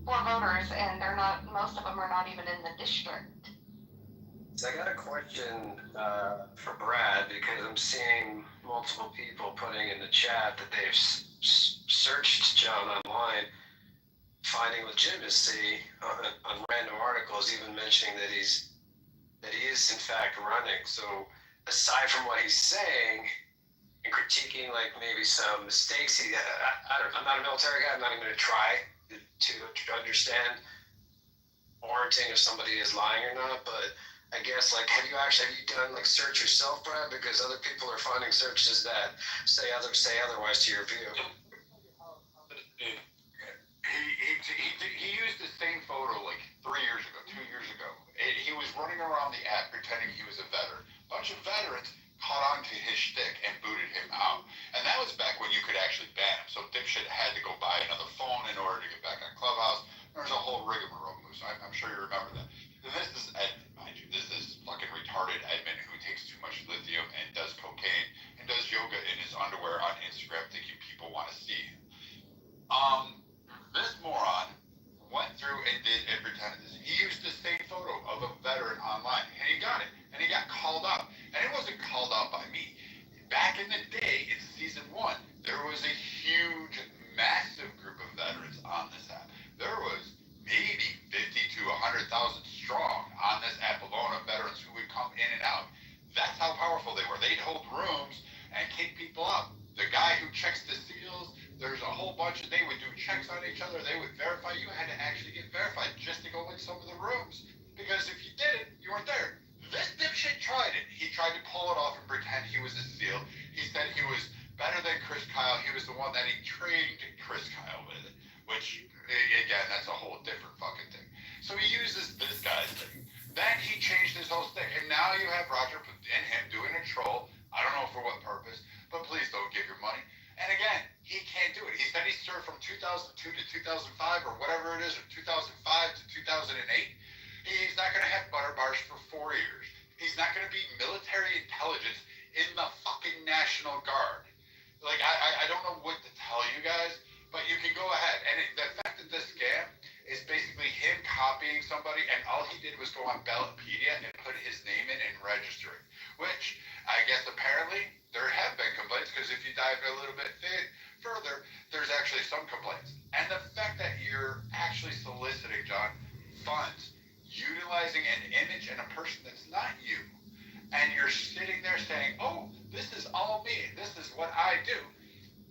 4 voters, and most of them are not even in the district. So I got a question for Brad, because I'm seeing multiple people putting in the chat that they've searched John online, finding legitimacy on random articles, even mentioning that he is in fact running. So aside from what he's saying and critiquing like maybe some mistakes, I'm not a military guy. I'm not even going to try to understand warranting if somebody is lying or not, but I guess, have you done search yourself, Brad? Because other people are finding searches that say otherwise to your view. He used the same photo 3 years ago, 2 years ago. He was running around the app pretending he was a veteran. A bunch of veterans caught on to his shtick and booted him out. And that was back when you could actually ban him. So dipshit had to go buy another phone in order to get back on Clubhouse. There was a whole rigmarole. So I'm sure you remember that. And this is Edmund, mind you. This is fucking retarded Edmund who takes too much lithium and does cocaine and does yoga in his underwear on Instagram thinking people want to see him. This moron went through and did and pretended this. He used the same photo of a veteran online, and he got it, and he got called out. And it wasn't called out by me. Back in the day, in season 1, there was a huge, massive group of veterans on this app. There was me, powerful they were. They'd hold rooms and kick people out. The guy who checks the seals, there's a whole bunch of, they would do checks on each other. They would verify. You had to actually get verified just to go in some of the rooms. Because if you didn't, you weren't there. This dipshit tried it. He tried to pull it off and pretend he was a SEAL. He said he was better than Chris Kyle. He was the one that he trained Chris Kyle with. Which, again, that's a whole different fucking thing. So he uses this guy's thing. Then he changed his whole stick. And now you have Roger and him doing a troll. I don't know for what purpose, but please don't give your money. And again, he can't do it. He said he served from 2002 to 2005 or whatever it is, or 2005 to 2008. He's not going to have butter bars for 4 years. He's not going to be military intelligence in the fucking National Guard. Like, I don't know what to tell you guys, but you can go ahead. And the fact that this scam is basically him copying somebody, and all he did was go on Ballotpedia and put his name in and register it. Which, I guess apparently, there have been complaints, because if you dive a little bit further, there's actually some complaints. And the fact that you're actually soliciting, John, funds, utilizing an image and a person that's not you, and you're sitting there saying, oh, this is all me, this is what I do.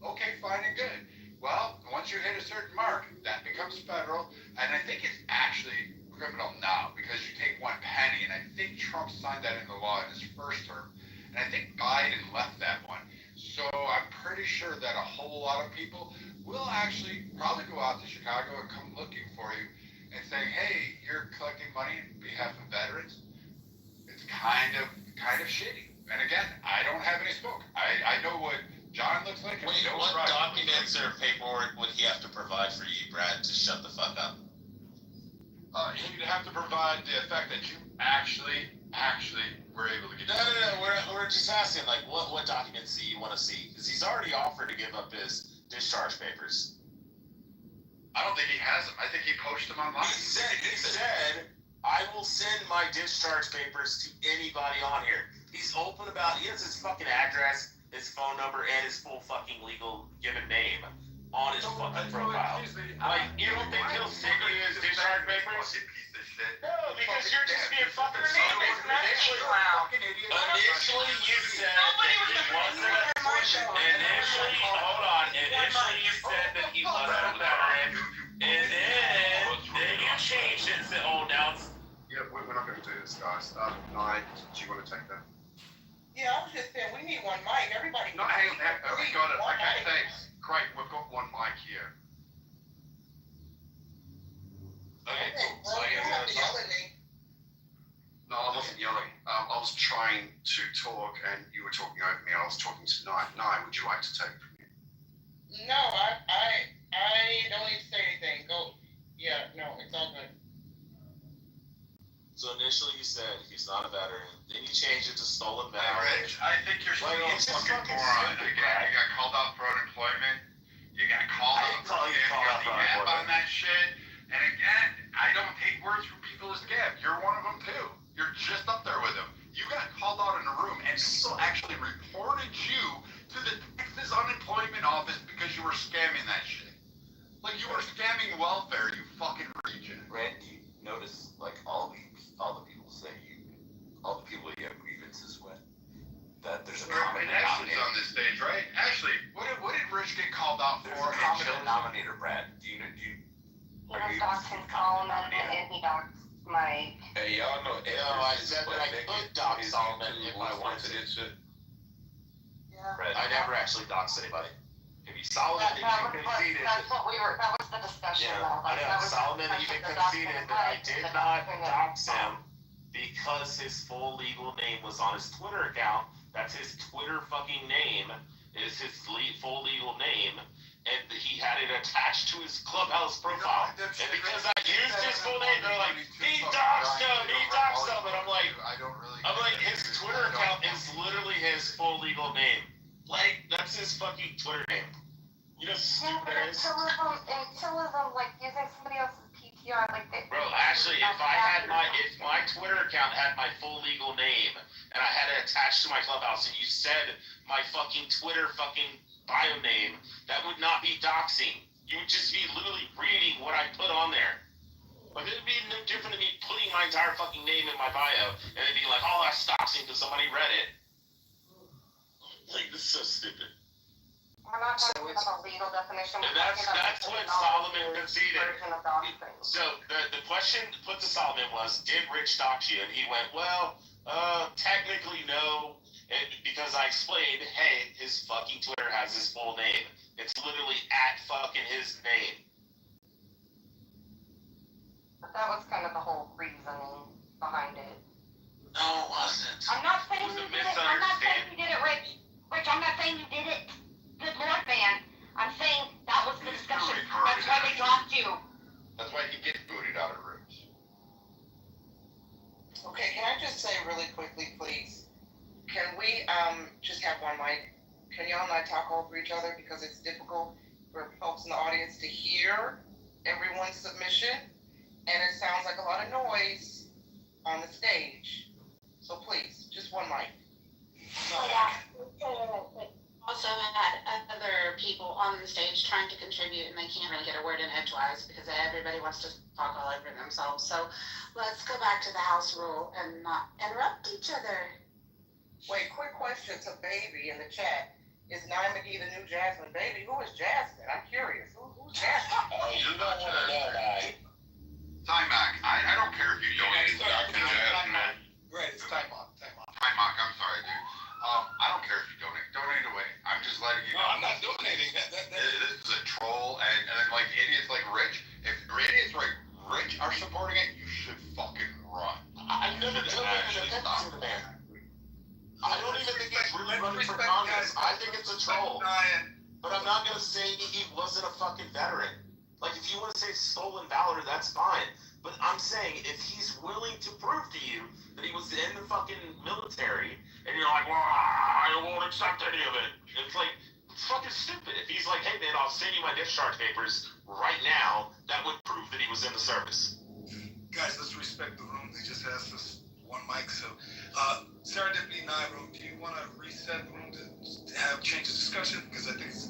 Okay, fine and good. Well, once you hit a certain mark, that becomes federal, and I think it's actually criminal now, because you take one penny, and I think Trump signed that into law in his first term, and I think Biden left that one. So I'm pretty sure that a whole lot of people will actually probably go out to Chicago and come looking for you and saying, hey, you're collecting money on behalf of veterans. It's kind of shitty. And again, I don't have any smoke. I know what John looks like. Wait, what documents or paperwork would he have to provide for you, Brad, to shut the fuck up? He'd have to provide the effect that you actually were able to get. No. We're just asking, like, what documents do you want to see? Because he's already offered to give up his discharge papers. I don't think he has them. I think he posted them online. He said, I will send my discharge papers to anybody on here. He's open about it. He has his fucking address, his phone number, and his full fucking legal given name on his fucking profile. Like, you don't think he'll send you his discharge papers? No, because you're just being fucking stupid. Initially, you said that he wasn't Initially, you said that he wasn't a veteran, and then you changed it and said, oh, now it's... Yeah, we're not going to do this, guys. Nye, do you want to take that? Yeah, I was just saying, we need one mic. Everybody. No, hang on. We got it. Okay, thanks. Great, we've got one mic here. Okay, cool. So you have to yell at me. No, I wasn't yelling. I was trying to talk, and you were talking over me. I was talking to Nye. Nye, would you like to take from me? No, I don't need to say anything. Go. Yeah, no, it's all good. So initially you said he's not a veteran, then you changed it to stolen valor. Hey, Rich, I think you're still a fucking moron. Again, you got called out for unemployment. You got called out for unemployment on that shit. And again, I don't take words from people as scam. You're one of them too. You're just up there with them. You got called out in a room, and people actually reported you to the Texas unemployment office because you were scamming that shit. Like, you were scamming welfare, you fucking region. Brad, do you notice, like, all the people say all the people you have grievances with, that there's a common Ashley's denominator. on this stage, right? Ashley, what did Rich get called out for? There's a common denominator, Brad. He was doxing Solomon and he doxed Mike. Hey, y'all know. I said that I could dox Solomon if I wanted to. Yeah. I never actually doxed anybody. If you Solomon conceded. That was the discussion though. I know. Solomon even conceded that I did not dox him because his full legal name was on his Twitter account. That's his Twitter fucking name. Is his full legal name. And he had it attached to his Clubhouse profile. And because I used his full name, they're like, he doxed him. And I'm like, his Twitter account is literally his full legal name. Like, that's his fucking Twitter name. You know, stupid ass. Until of them, like, using somebody else's PTR, like, they... Bro, actually, if my Twitter account had my full legal name, and I had it attached to my Clubhouse, and you said my fucking Twitter fucking bio name, that would not be doxing. You would just be literally reading what I put on there. Like, it would be no different than me putting my entire fucking name in my bio, and then being like, oh, that's doxing because somebody read it. so stupid. We're not talking about a legal definition. And that's what Solomon conceded. So the question put to Solomon was, did Rich dox you? And he went, well, technically no, because I explained, hey, his fucking Twitter has his full name. It's literally at fucking his name. But that was kind of the whole reasoning behind it. No, it wasn't. I'm not saying you did it. I'm not saying you did it, Rich. Rich, I'm not saying you did it. Good Lord, man. I'm saying that was the discussion. That's why they dropped you. That's why he gets booted out of rooms. Okay, can I just say really quickly, please? Can we just have one mic? Can y'all not talk over each other because it's difficult for folks in the audience to hear everyone's submission, and it sounds like a lot of noise on the stage. So please, just one mic. Also had other people on the stage trying to contribute, and they can't really get a word in edgewise because everybody wants to talk all over themselves. So let's go back to the house rule and not interrupt each other. Wait, quick question to Baby in the chat. Is Nye McGee the new Jasmine? Baby, who is Jasmine? I'm curious. Who's Jasmine? You don't want to know, Nye. Time Mac, I don't care if you donate to Dr. Jasmine. Right, it's time on. Time Mac, I'm sorry, dude. I don't care if you donate. Donate away. I'm just letting you know. No, I'm not donating. This is a troll, and like idiots like Rich. If idiots like Rich are supporting it, you should fucking run. I never donated a penny to the man. I don't even think he's really running for Congress. I think it's a troll. But I'm not gonna say he wasn't a fucking veteran. Like, if you want to say stolen valor, that's fine. But I'm saying, if he's willing to prove to you that he was in the fucking military, and you're like, well, I won't accept any of it. It's like, it's fucking stupid. If he's like, hey man, I'll send you my discharge papers right now, that would prove that he was in the service. Guys, let's respect the room. They just asked us one mic. So, Serendipity Nye room, do you want to reset the room to change the discussion? Because I think it's,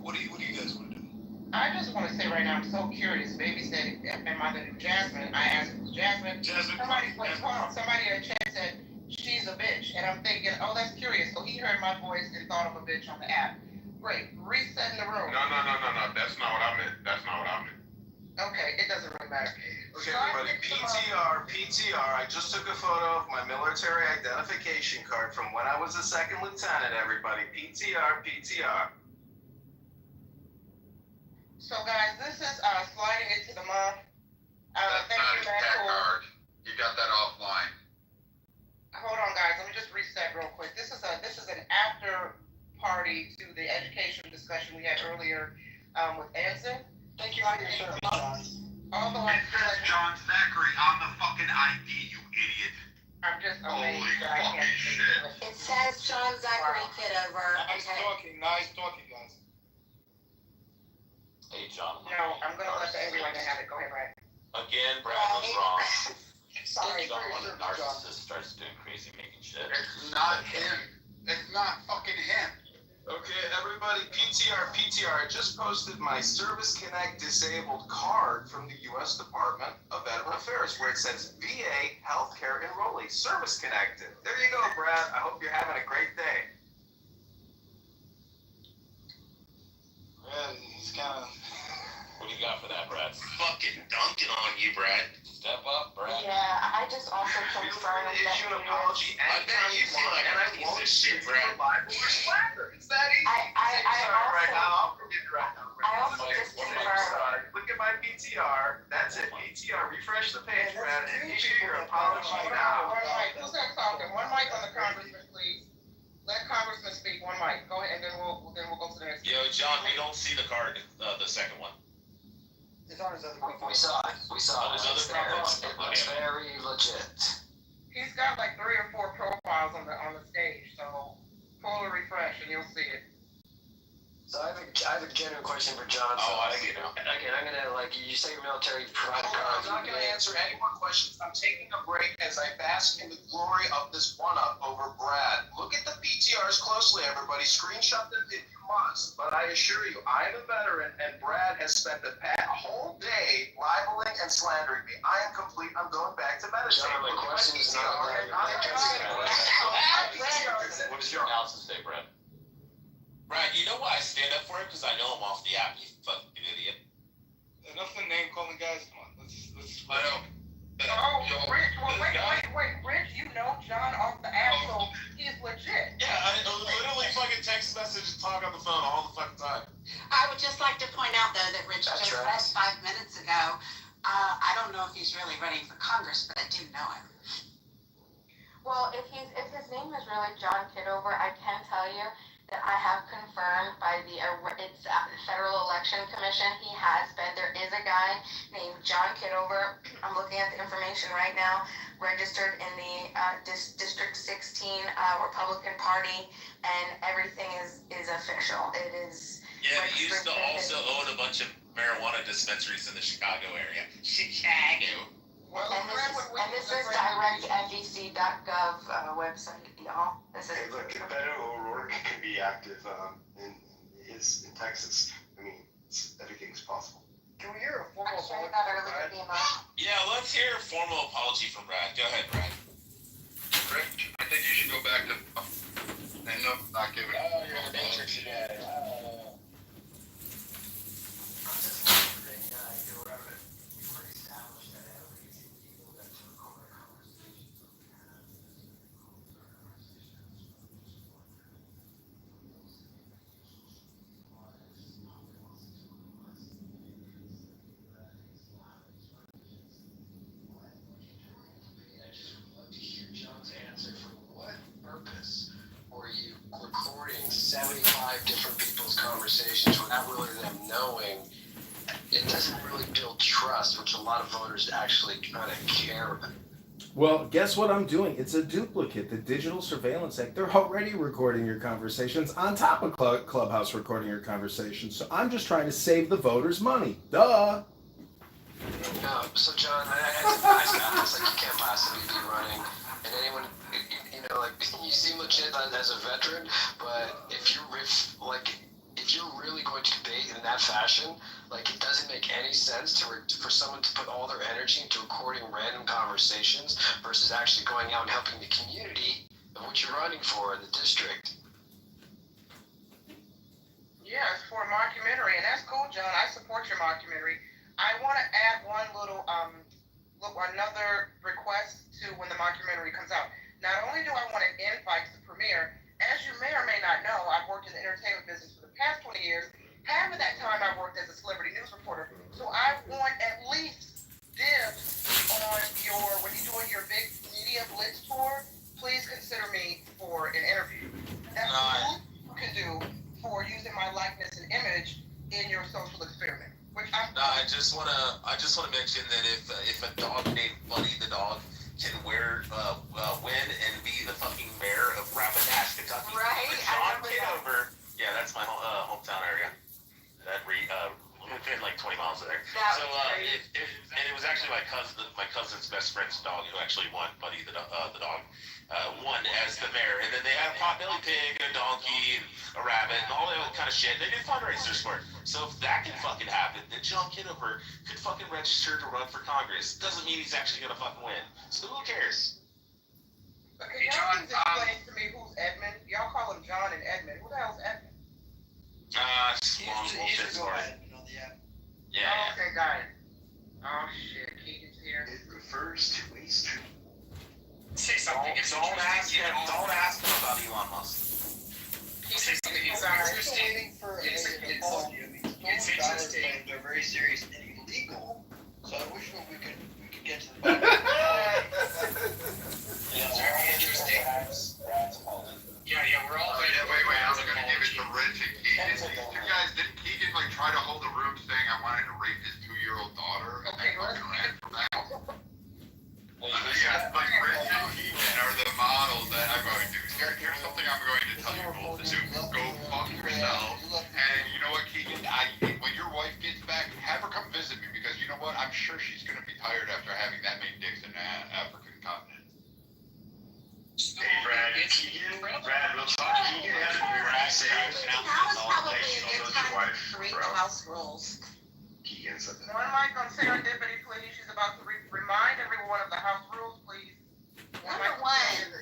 what do you guys want to do? I just want to say right now, I'm so curious. Baby said, am I the new Jasmine? I asked if it was Jasmine. Somebody in chat said, she's a bitch. And I'm thinking, oh, that's curious. So he heard my voice and thought of a bitch on the app. Great. Resetting the room. No. That's not what I meant. Okay, it doesn't really matter. Okay, everybody, PTR. I just took a photo of my military identification card from when I was a second lieutenant, everybody. PTR. So guys, this is sliding into the month. That's thank not you, his tech Matt. card. You got that offline. Hold on, guys. Let me just reset real quick. This is an after party to the education discussion we had earlier with Anson. Thank you for your service, John. Although It says John Zachary on the fucking ID, you idiot. I'm just amazed Holy that I fucking can't shit. It says John Zachary Kitover. Nice talking, guys. Hey, John. No, I'm gonna let everyone have it. Go ahead, Brad. Again, Brad was wrong. Sorry, You don't want a John. narcissist starts doing crazy making shit. It's not him. It's not fucking him. Okay, everybody, PTR. I just posted my Service Connect disabled card from the U.S. Department of Veteran Affairs, where it says VA Healthcare Enrollee Service Connected. There you go, Brad. I hope you're having a great day. Yeah, he's kind of. What do you got for that, Brad? Fucking dunking on you, Brad. Step up, Brad. Yeah, I just also Feel confirmed free to issue an apology I bet anytime you you feel want, like and a I piece won't of shit, Brad. It's that easy. I I'll forgive you right now. I also just confirmed. Look at my PTR. That's it. PTR. Refresh the page, Brad, and issue your apology now. One mic. Who's that talking? One mic on the congressman, please. Let Congressman speak. One mic. Go ahead, and then we'll go to the next. Yo, John, we don't see the card, the second one. It's on his other We saw it. On his other profile? It looks very legit. He's got like 3 or 4 profiles on the stage, so pull a refresh and you'll see it. So I have a genuine question for John. Oh, I see now. Again, I'm gonna you say military provide I'm not going to answer any more questions. I'm taking a break as I bask in the glory of this one-up over Brad. Look at the PTRs closely, everybody. Screenshot them if you must. But I assure you, I am a veteran, and Brad has spent the whole day libeling and slandering me. I am complete. I'm going back to meditate. John, my question is not What does your analysis say, Brad? because I know him off the app, you fucking idiot. Enough of the name calling, guys. Come on, let's. I know. Oh, Rich, well, wait, Rich, you know John off the app, so he's legit. Yeah, I literally fucking text message and talk on the phone all the fucking time. I would just like to point out, though, that Rich That's just right. said 5 minutes ago, I don't know if he's really running for Congress, but I do know him. Well, if his name is really John Kitover, I can tell you that I have confirmed by the Federal Election Commission, he has been. There is a guy named John Kitover. I'm looking at the information right now, registered in the District 16 Republican Party, and everything is official. It is. Yeah, he used to also own a bunch of marijuana dispensaries in the Chicago area. Chicago. And this is directfec.gov website, y'all. This is. Hey, look, Beto O'Rourke can be active in Texas. I mean, everything's possible. Can we hear a formal Actually, apology? that earlier BMI. Yeah, let's hear a formal apology from Brad. Go ahead, Brad. Rich, I think you should go back to and no, not giving. Oh, you're the Matrix again. you recording 75 different people's conversations without really them knowing, it doesn't really build trust, which a lot of voters actually kind of care about. Well, guess what I'm doing? It's a duplicate. The Digital Surveillance Act, they're already recording your conversations on top of Clubhouse recording your conversations. So I'm just trying to save the voters money. Duh. So John, as a nice guy, it's like you can't possibly be running, and anyone, like you seem legit as a veteran, but if you're really going to debate in that fashion, like it doesn't make any sense for someone to put all their energy into recording random conversations versus actually going out and helping the community of what you're running for in the district. Yeah, it's for a mockumentary, and that's cool, John. I support your mockumentary. I want to add one little, another request to when the mockumentary comes out. Not only do I want to invite the premiere, as you may or may not know, I've worked in the entertainment business for the past 20 years. Half of that time I worked as a celebrity news reporter. So I want at least dibs on when you're doing your big media blitz tour, please consider me for an interview. That's what you can do for using my likeness and image in your social experiment. I just wanna mention that if a dog named Buddy the dog can win and be the fucking mayor of Rapidash, Kentucky, right? John Kitover, yeah, that's my hometown area. That within like 20 miles of there. So and it was actually my cousin's best friend's dog who actually won. Buddy the dog won as the mayor, and then they had a potbelly pig and a donkey and a rabbit and all that kind of shit. They did fundraisers for it. So if that can fucking happen, then John Kitover could fucking register to run for Congress. Doesn't mean he's actually gonna fucking win. So who cares? Okay, y'all can explain to me who's Edmund? Y'all call him John and Edmund. Who the hell's Edmund? Long bullshit story. Yeah. Okay, got it. Oh shit, Keegan's here. It refers to a street. Say something. Don't ask him about Elon Musk. Say something. It's interesting. It's interesting. They're very serious and illegal. So I wish we could get to the bottom of it. It's very interesting. Yeah, we're all. Wait, I'm gonna give it to Rich and Keegan. You guys, didn't Keegan try to hold the room saying I wanted to rape his 2-year-old daughter? Okay, let's ran from that. Yeah, like Rich and Keegan are the models that I'm going to. Here's something I'm going to tell you both to do. Go fuck yourselves. And you know what, Keegan? When your wife gets back, have her come visit me because you know what? I'm sure she's gonna be tired after having that many dicks in the African continent. Hey, Brad, we'll talk. Keegan has a weird accent. Now is probably a good time to read the house rules. Keegan said that. One mic on serendipity, please. She's about to remind everyone of the house rules, please. Number one,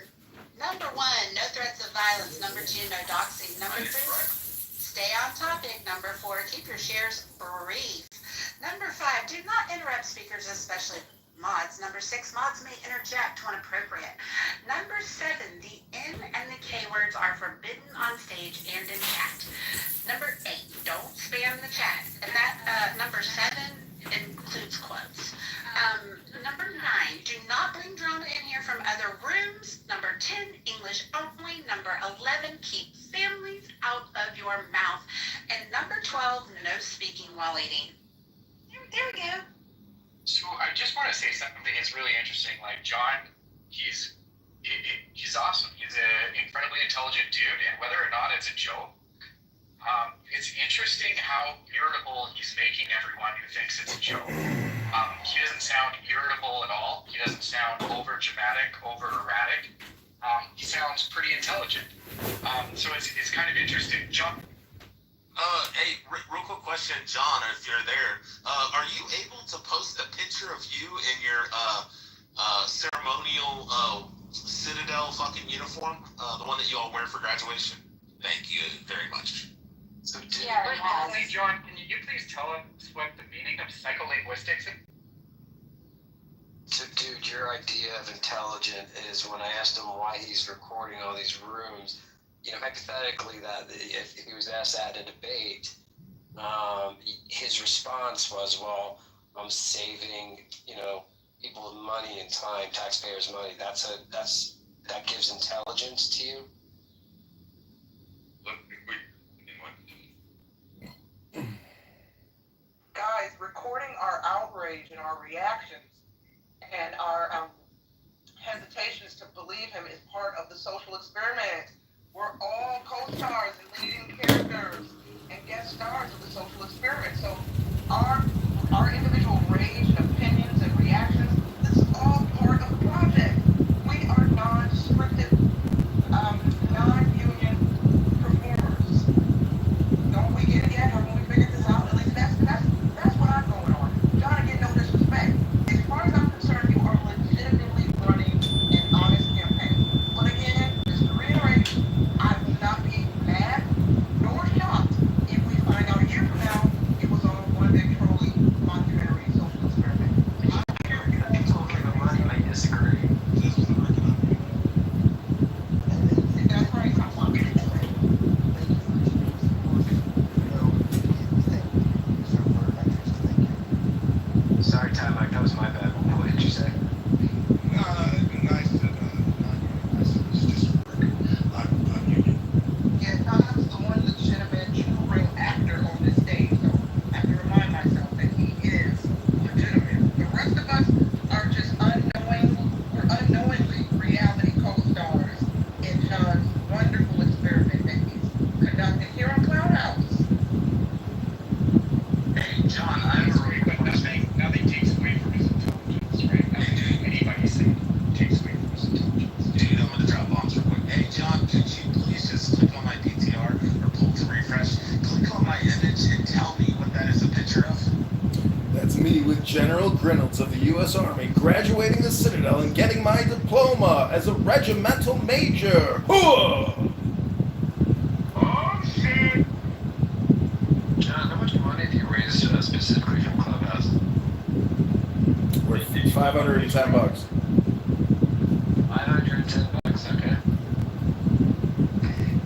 no threats of violence. Number 2, no doxing. Number 3, Stay on topic. Number 4, keep your shares brief. Number 5, do not interrupt speakers, especially mods. Number 6, mods may interject when appropriate. Number 7, the N and the K words are forbidden on stage and in chat. Number 8, don't spam the chat. And that number 7 includes quotes. Number 9, do not bring drama in here from other rooms. Number 10, English only. Number 11, keep families out of your mouth. And number 12, no speaking while eating. There we go. So I just want to say something that's really interesting. Like John, he's awesome. He's an incredibly intelligent dude, and whether or not it's a joke, it's interesting how irritable he's making everyone who thinks it's a joke. He doesn't sound irritable at all. He doesn't sound over dramatic, over erratic. He sounds pretty intelligent. So it's kind of interesting. John. Hey, real quick question, John, if you're there, are you able to post a picture of you in your ceremonial Citadel fucking uniform, the one that you all wear for graduation? Thank you very much. So, Hey, John, can you please tell us what the meaning of psycholinguistics is? So, dude, your idea of intelligent is when I asked him why he's recording all these rooms, you know, hypothetically, that if he was asked that in a debate, his response was, well, I'm saving, you know, people money and time, taxpayers' money. That gives intelligence to you? Guys, recording our outrage and our reactions and our hesitations to believe him is part of the social experiment. We're all co-stars and leading characters and guest stars of the social experiment. So our individual rage and opinions and reactions, this is all part of the project. We are non-scripted, non-union performers. Don't we get it yet? Haven't we figured this out? At least that's what I'm going on. John, again, no disrespect. As far as I'm concerned, you are legitimately running an honest campaign. But again, just to reiterate, I will not be mad nor shocked if we find out a year from now it was all one big trolley mockumentary social experiment. I disagree. That's right. Sorry, Ty Mike, that was my bad. What did you say? Yeah, Tom's the one legitimate true real actor on this stage, so I have to remind myself that he is legitimate. The rest of us are just unknowingly reality co-stars in John's wonderful experiment that he's conducting here on Cloud House. Hey, John, I agree, but nothing takes away from his intelligence, right? Nothing anybody say takes away from his intelligence. Dude, I'm gonna drop bombs real quick. Hey, John, could you please just click on my PTR or pull to refresh? Click on my image and tell me what that is a picture of. That's me with General Grinolds of the U.S. Army, graduating the Citadel and getting my diploma as a regimental major. Hooah! Oh, shit! John, how much money do you raise specifically from Clubhouse? Worth $510. $510, okay.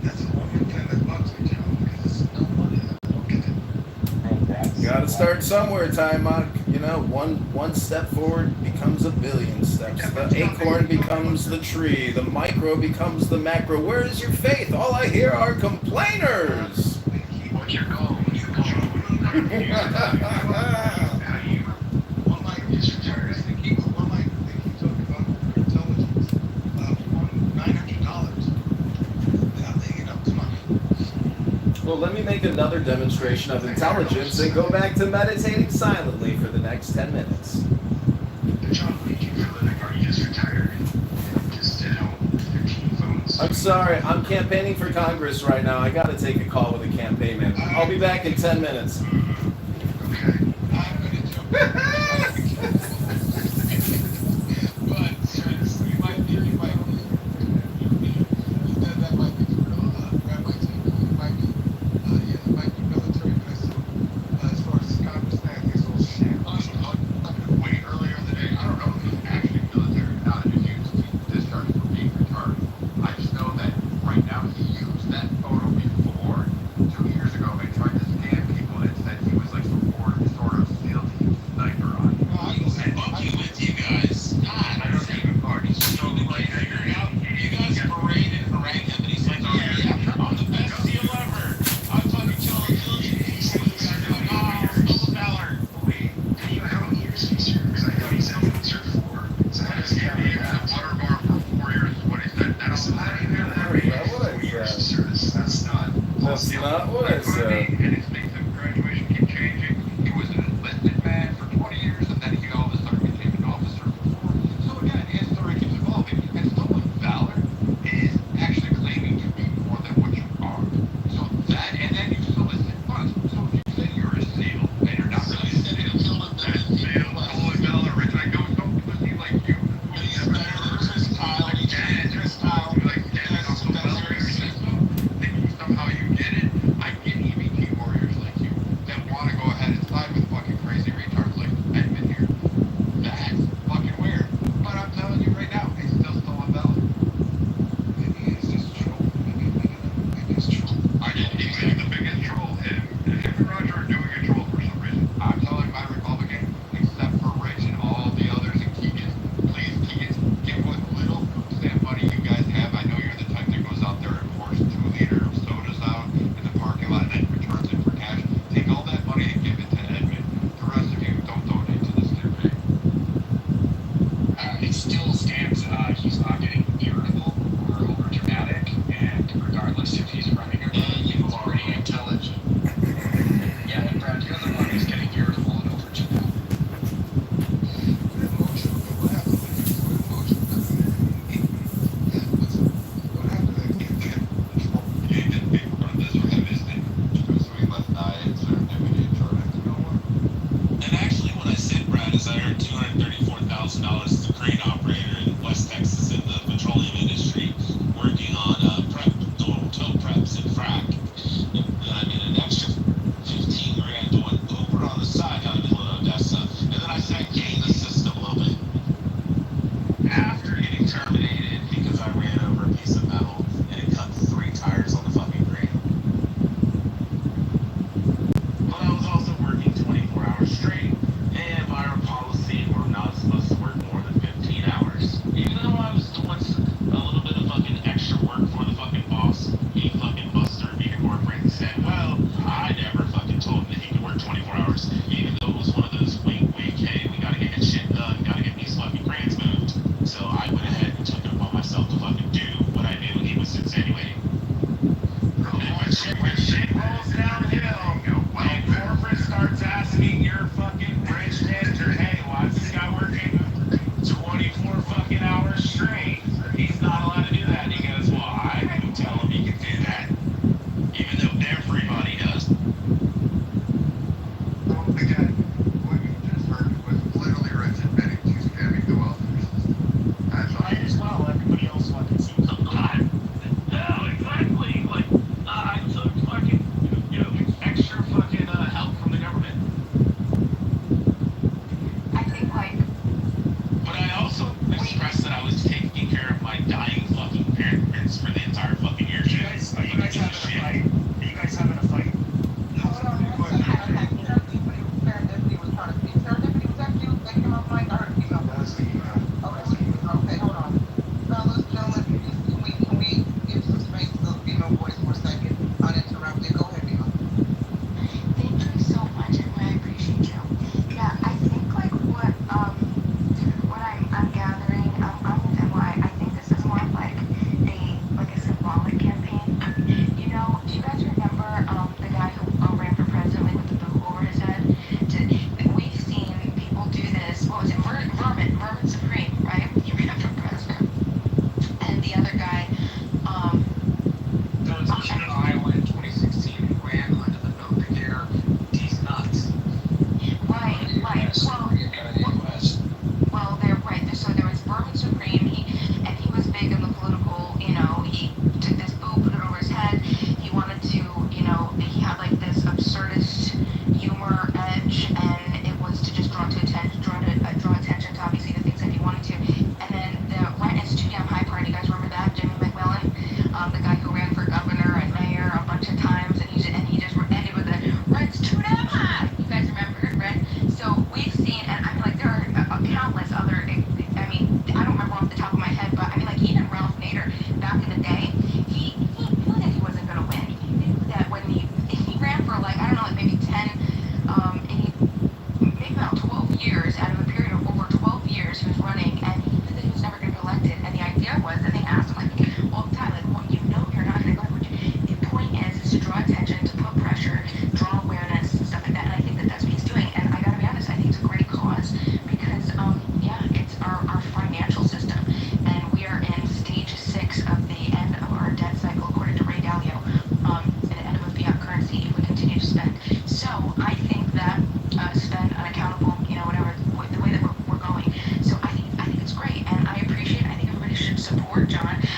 That's a wonderful thing that bugs me, John, because it's no money. I don't get it. Gotta start somewhere, Ty Mike. You know, one step forward becomes a billion steps. The acorn becomes the tree. The micro becomes the macro. Where is your faith? All I hear are complainers. What's your goal? What's your goal? One might just retire. I think he talked about intelligence. $900. You know, come on. Well, let me make another demonstration of intelligence and go back to meditating silently for the next 10 minutes. John, what do you do for a living? Are you just retired? Just, you know, 13 phones. I'm sorry, I'm campaigning for Congress right now. I gotta take a call with a campaign man. I'll be back in 10 minutes. Okay. I'm going to jump in. But seriously, that might be real. That might be real. That might be, That's not what I said. And his things of graduation keep changing. He was an enlisted man for 20 years, and then he all of a sudden became an officer before. So again, his story keeps evolving. And someone's valor is actually claiming to be more than what you are. So that, and then you solicit funds. So if you say you're a SEAL, and you're not really a SEAL, that's SEAL, holy valor, rich. I go, some pussy like you, who's never heard Chris Kyle, like dead, off the welfare system, thinking somehow you get it. I get EBT warrior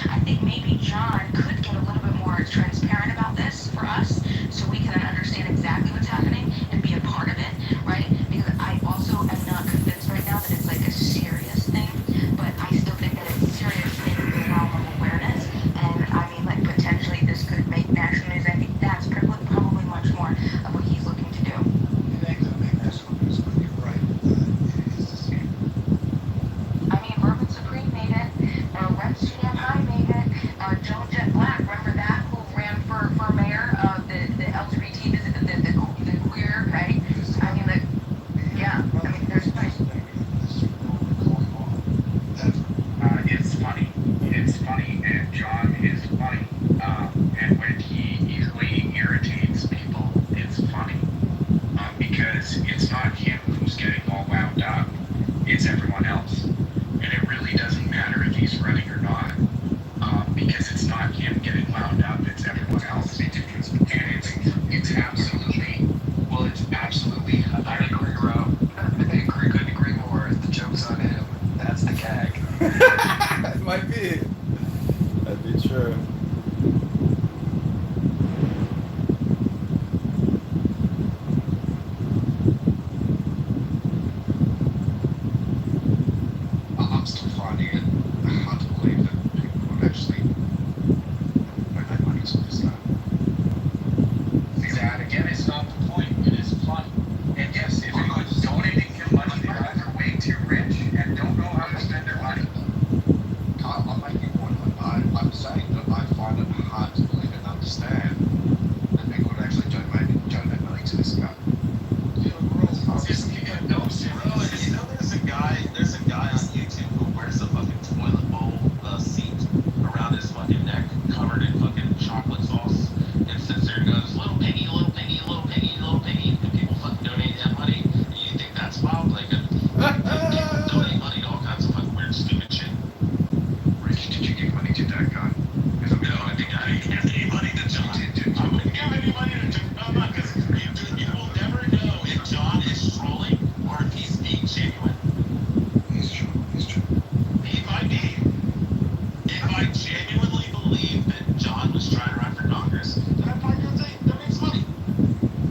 I think maybe John could get a little bit more transparent about this for us so we can understand exactly what's happening and be a part of it, right? Because I also am not convinced right now that it's like a serious thing, but I still think that it's serious in the realm of awareness. And I mean, like, potentially this could make national news. I think that's probably much more of what he's looking to do. It ain't gonna make national news, but you're right. It's the same. I mean, Bourbon Supreme made it. Reps GMI made it. Joan Jett Black, remember that? Who ran for mayor of the LGBT, the queer, right? I mean, like, yeah. I mean, there's It's funny. It's funny, and John is funny. And when he easily irritates people, it's funny. Because it's not him who's getting all wound up, it's everyone else. And it really doesn't matter if he's running or not. Because it's not him getting wound up, it's everyone else. And it's absolutely, well, it's absolutely I agree, Rob. Couldn't agree more. The joke's on him. That's the gag. It might be. That'd be true. I'm still finding it hard to believe that people would actually donate money to this guy. that. Again, it's not the point. It is fun. And yes, if anyone's donating him money, they're either way too rich and don't know how to spend their money. I'm making a point. I'm saying that I find it hard to believe and understand that people would actually donate money to this guy. There's a guy on YouTube who wears a fucking toilet bowl seat around his fucking neck, covered in fucking chocolate sauce, and sits there and goes, little piggy, little piggy, little piggy, little piggy, and people fucking donate him money. And you think that's wild? Like, people donate money to all kinds of fucking weird, stupid shit. Rich, did you give money to that guy? No, I didn't give any money to John. I wouldn't give any money to John. No, I'm not, because you will never know if John is trolling or if he's being genuine. He's true. He might be. If I genuinely believe that John was trying to run for Congress, then I probably don't think that makes money.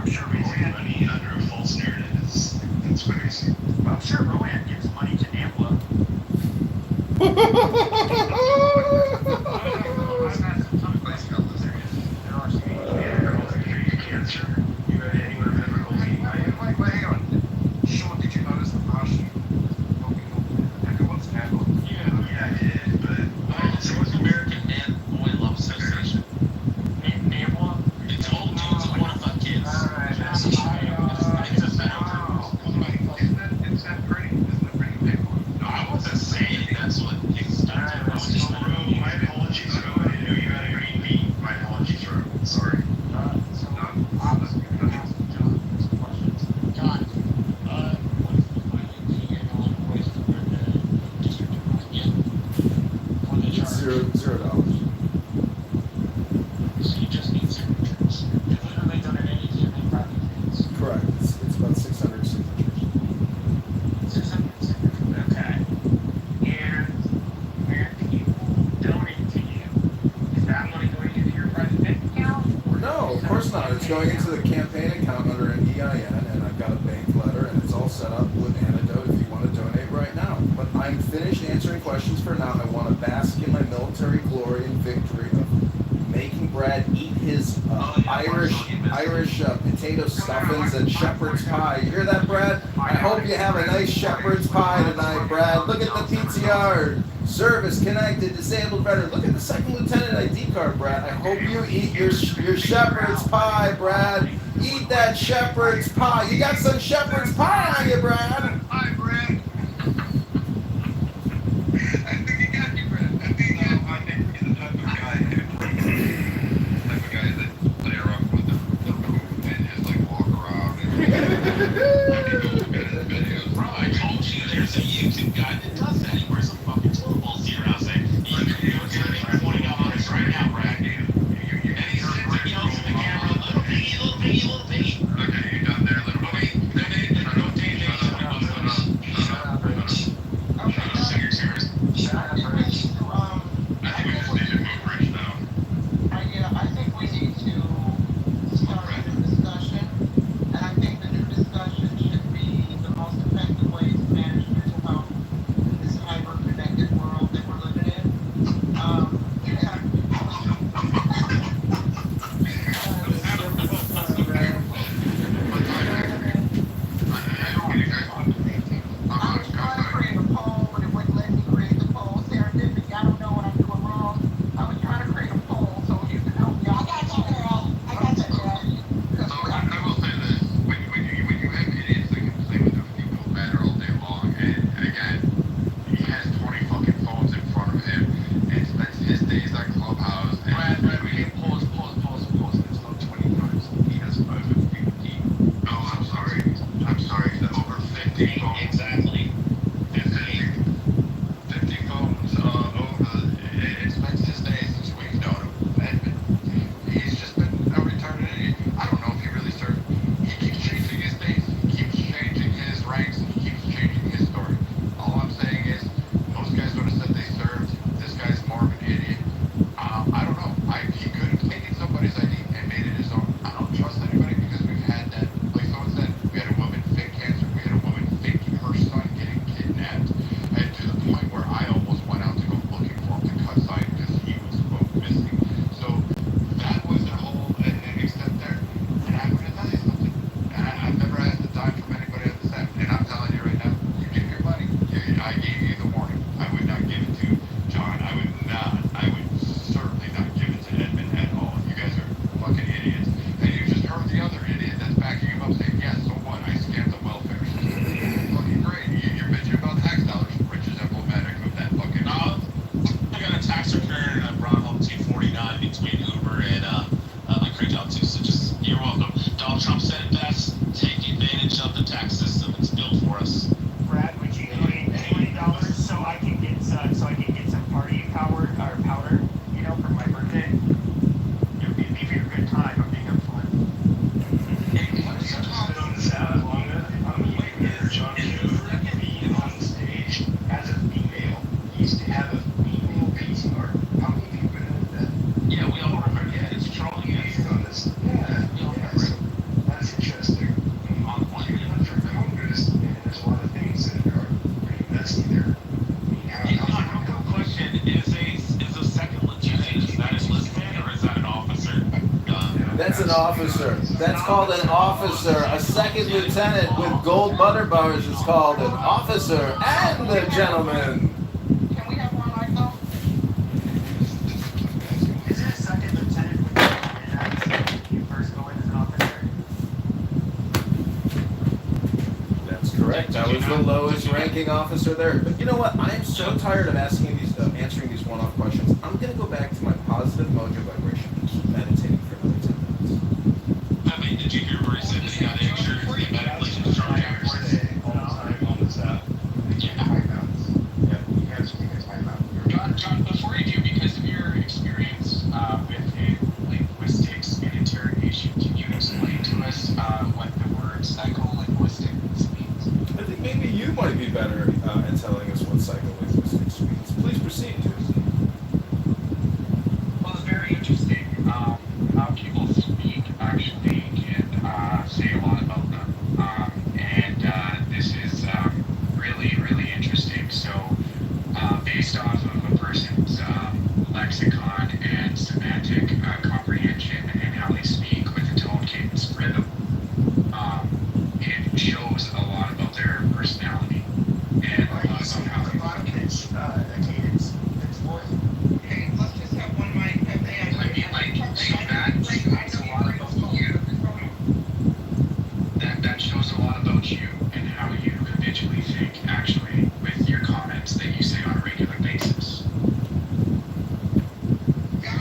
I'm sure raising money under a false narrative that's crazy. I'm sure Rowan gives money to NAMBLA. Sean, did you notice the passion? Yeah, I did, but So it's American Man Boy Love Association. NAMBLA? It's old dudes that want to fuck kids. It's a Isn't that pretty? No, I wasn't saying that's what things do. I was just My apologies, Rowan. I know you had a green beat. My apologies, Rowan. Sorry. $0. So you just need signatures. If literally done it any campaign private meetings. Correct. It's about 600 signatures. 600 signatures. Okay. And when people donate to you, is that money going into your private bank account? Or No, of course not. It's going into the campaign account under an EIN, and I've got a bank letter, and it's all set up with Antidote if you want to donate right now. But I'm finished answering questions for now. I want to bask in my military glory and victory of making Brad eat his Irish potato stuffings and shepherd's pie. You hear that, Brad? I hope you have a nice shepherd's pie tonight, Brad. Look at the PTR. Service connected, disabled veteran. Look at the second lieutenant ID card, Brad. I hope you eat your shepherd's pie, Brad. Eat that shepherd's pie. You got some shepherd's pie on you, Brad. Hi, Brad. I think he got you, Brad. I think he's the type of guy that play around with the room and just like walk around and go to bed in videos. Bro, I told you there's a YouTube guy that does that. He wears a fucking toilet bowl seat around saying, you can do it today. I'm pointing out on this right now, Brad. And he sits and yells at the camera, little piggy, little piggy, little piggy. Okay, you done there, little buddy? Then they don't take it. That's an officer. That's called an officer. A second lieutenant with gold butter bars is called an officer and a gentleman. Can we have one like that? Is it a second lieutenant when you first go in as an officer? That's correct. I was the lowest ranking officer there. But you know what? I am so tired of answering these one-off questions. I'm going to go back to my positive mojo vibration and keep meditating for another 10 minutes. I mean, did you hear where he said that he got injured medically from drug use? John, before you do, because of your experience with linguistics and interrogation, can you explain to us what the word psycholinguistics means? I think maybe you might be better at telling us what psycholinguistics means. Please proceed. Well, it's very interesting. How people speak actually can say a lot about them. And this is really, really interesting. So, based off of a person's lexicon and semantic comprehension and how they speak with the tone, cadence, rhythm, it shows a lot about their personality and a lot about how they Cadence, it's voice. Hey, let's just have one mic. I mean, like, so that shows a lot about you. That shows a lot about you and how you habitually think, actually, with your comments that you say on a regular basis. Yeah,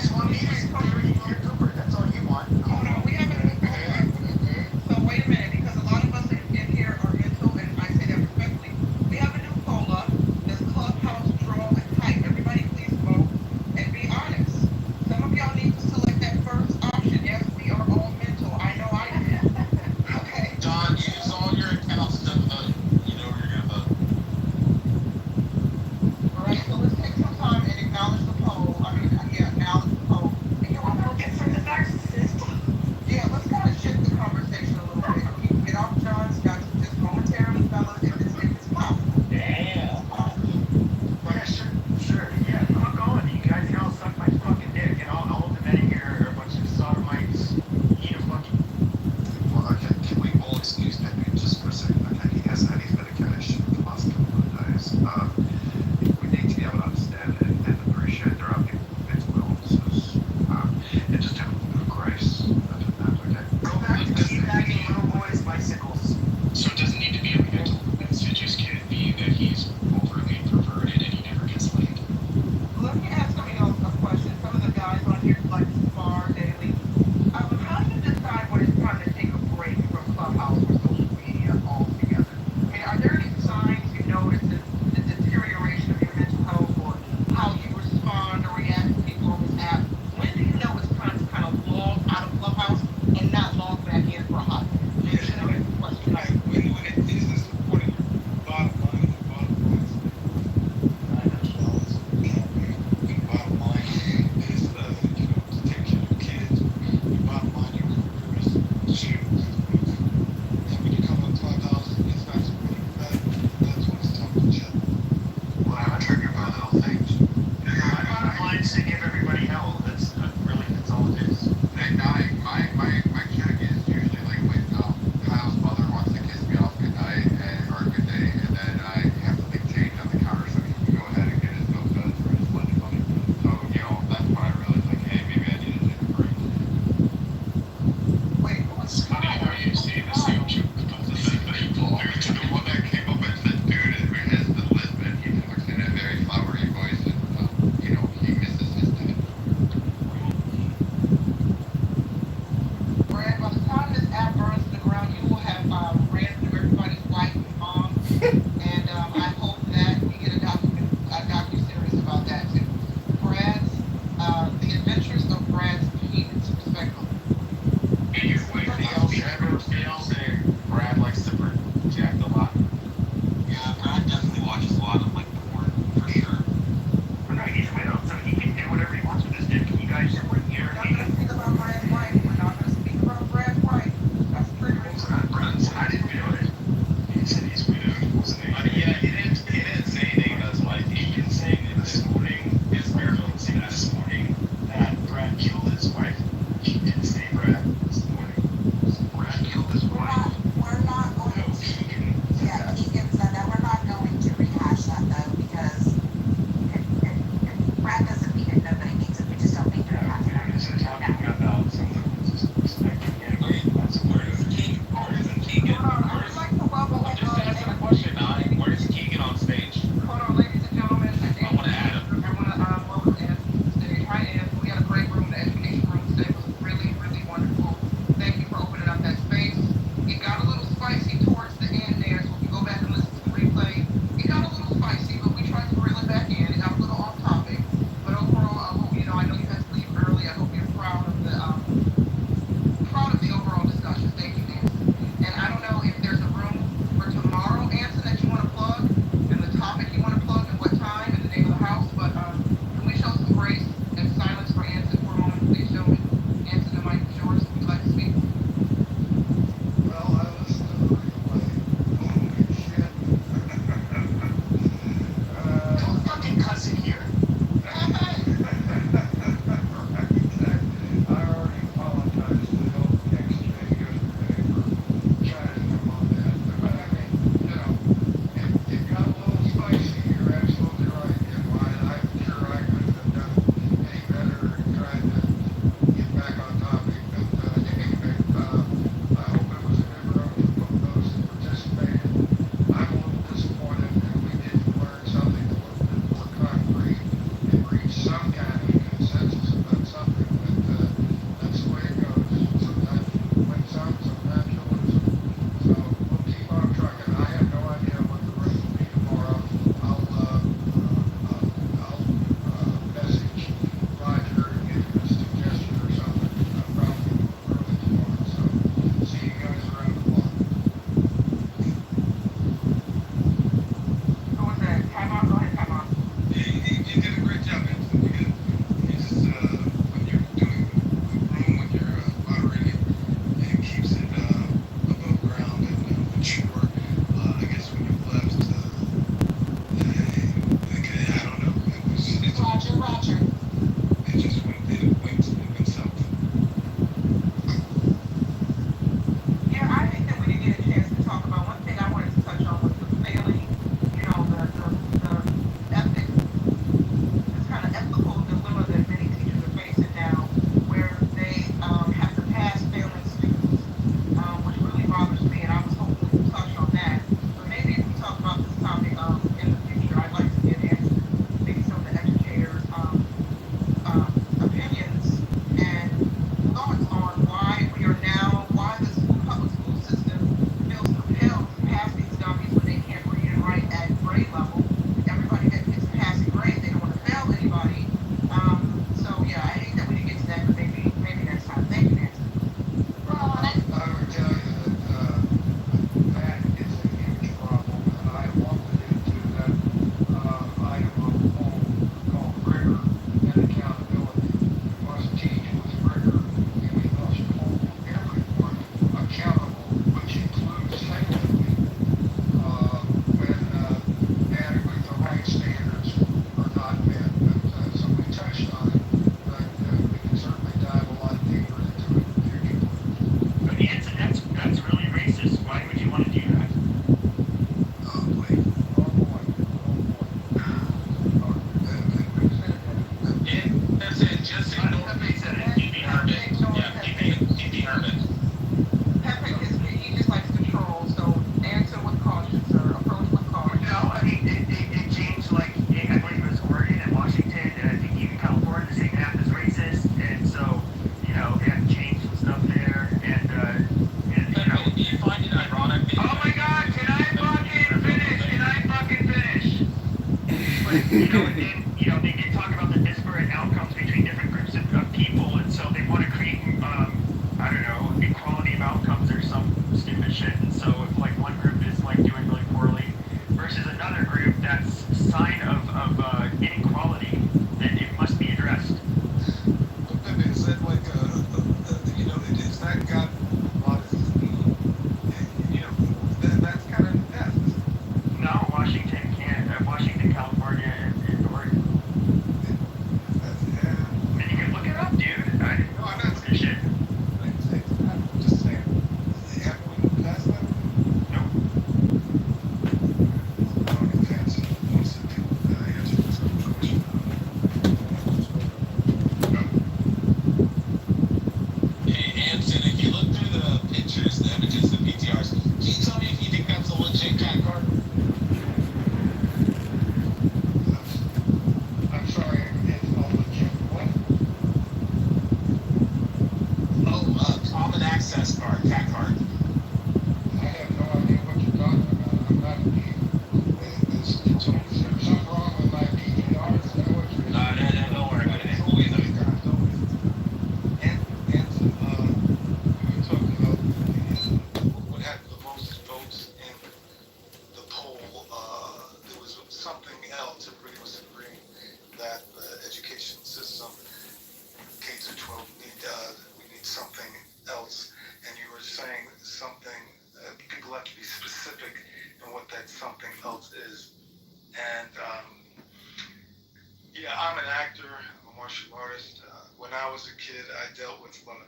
I was a kid, I dealt with a lot of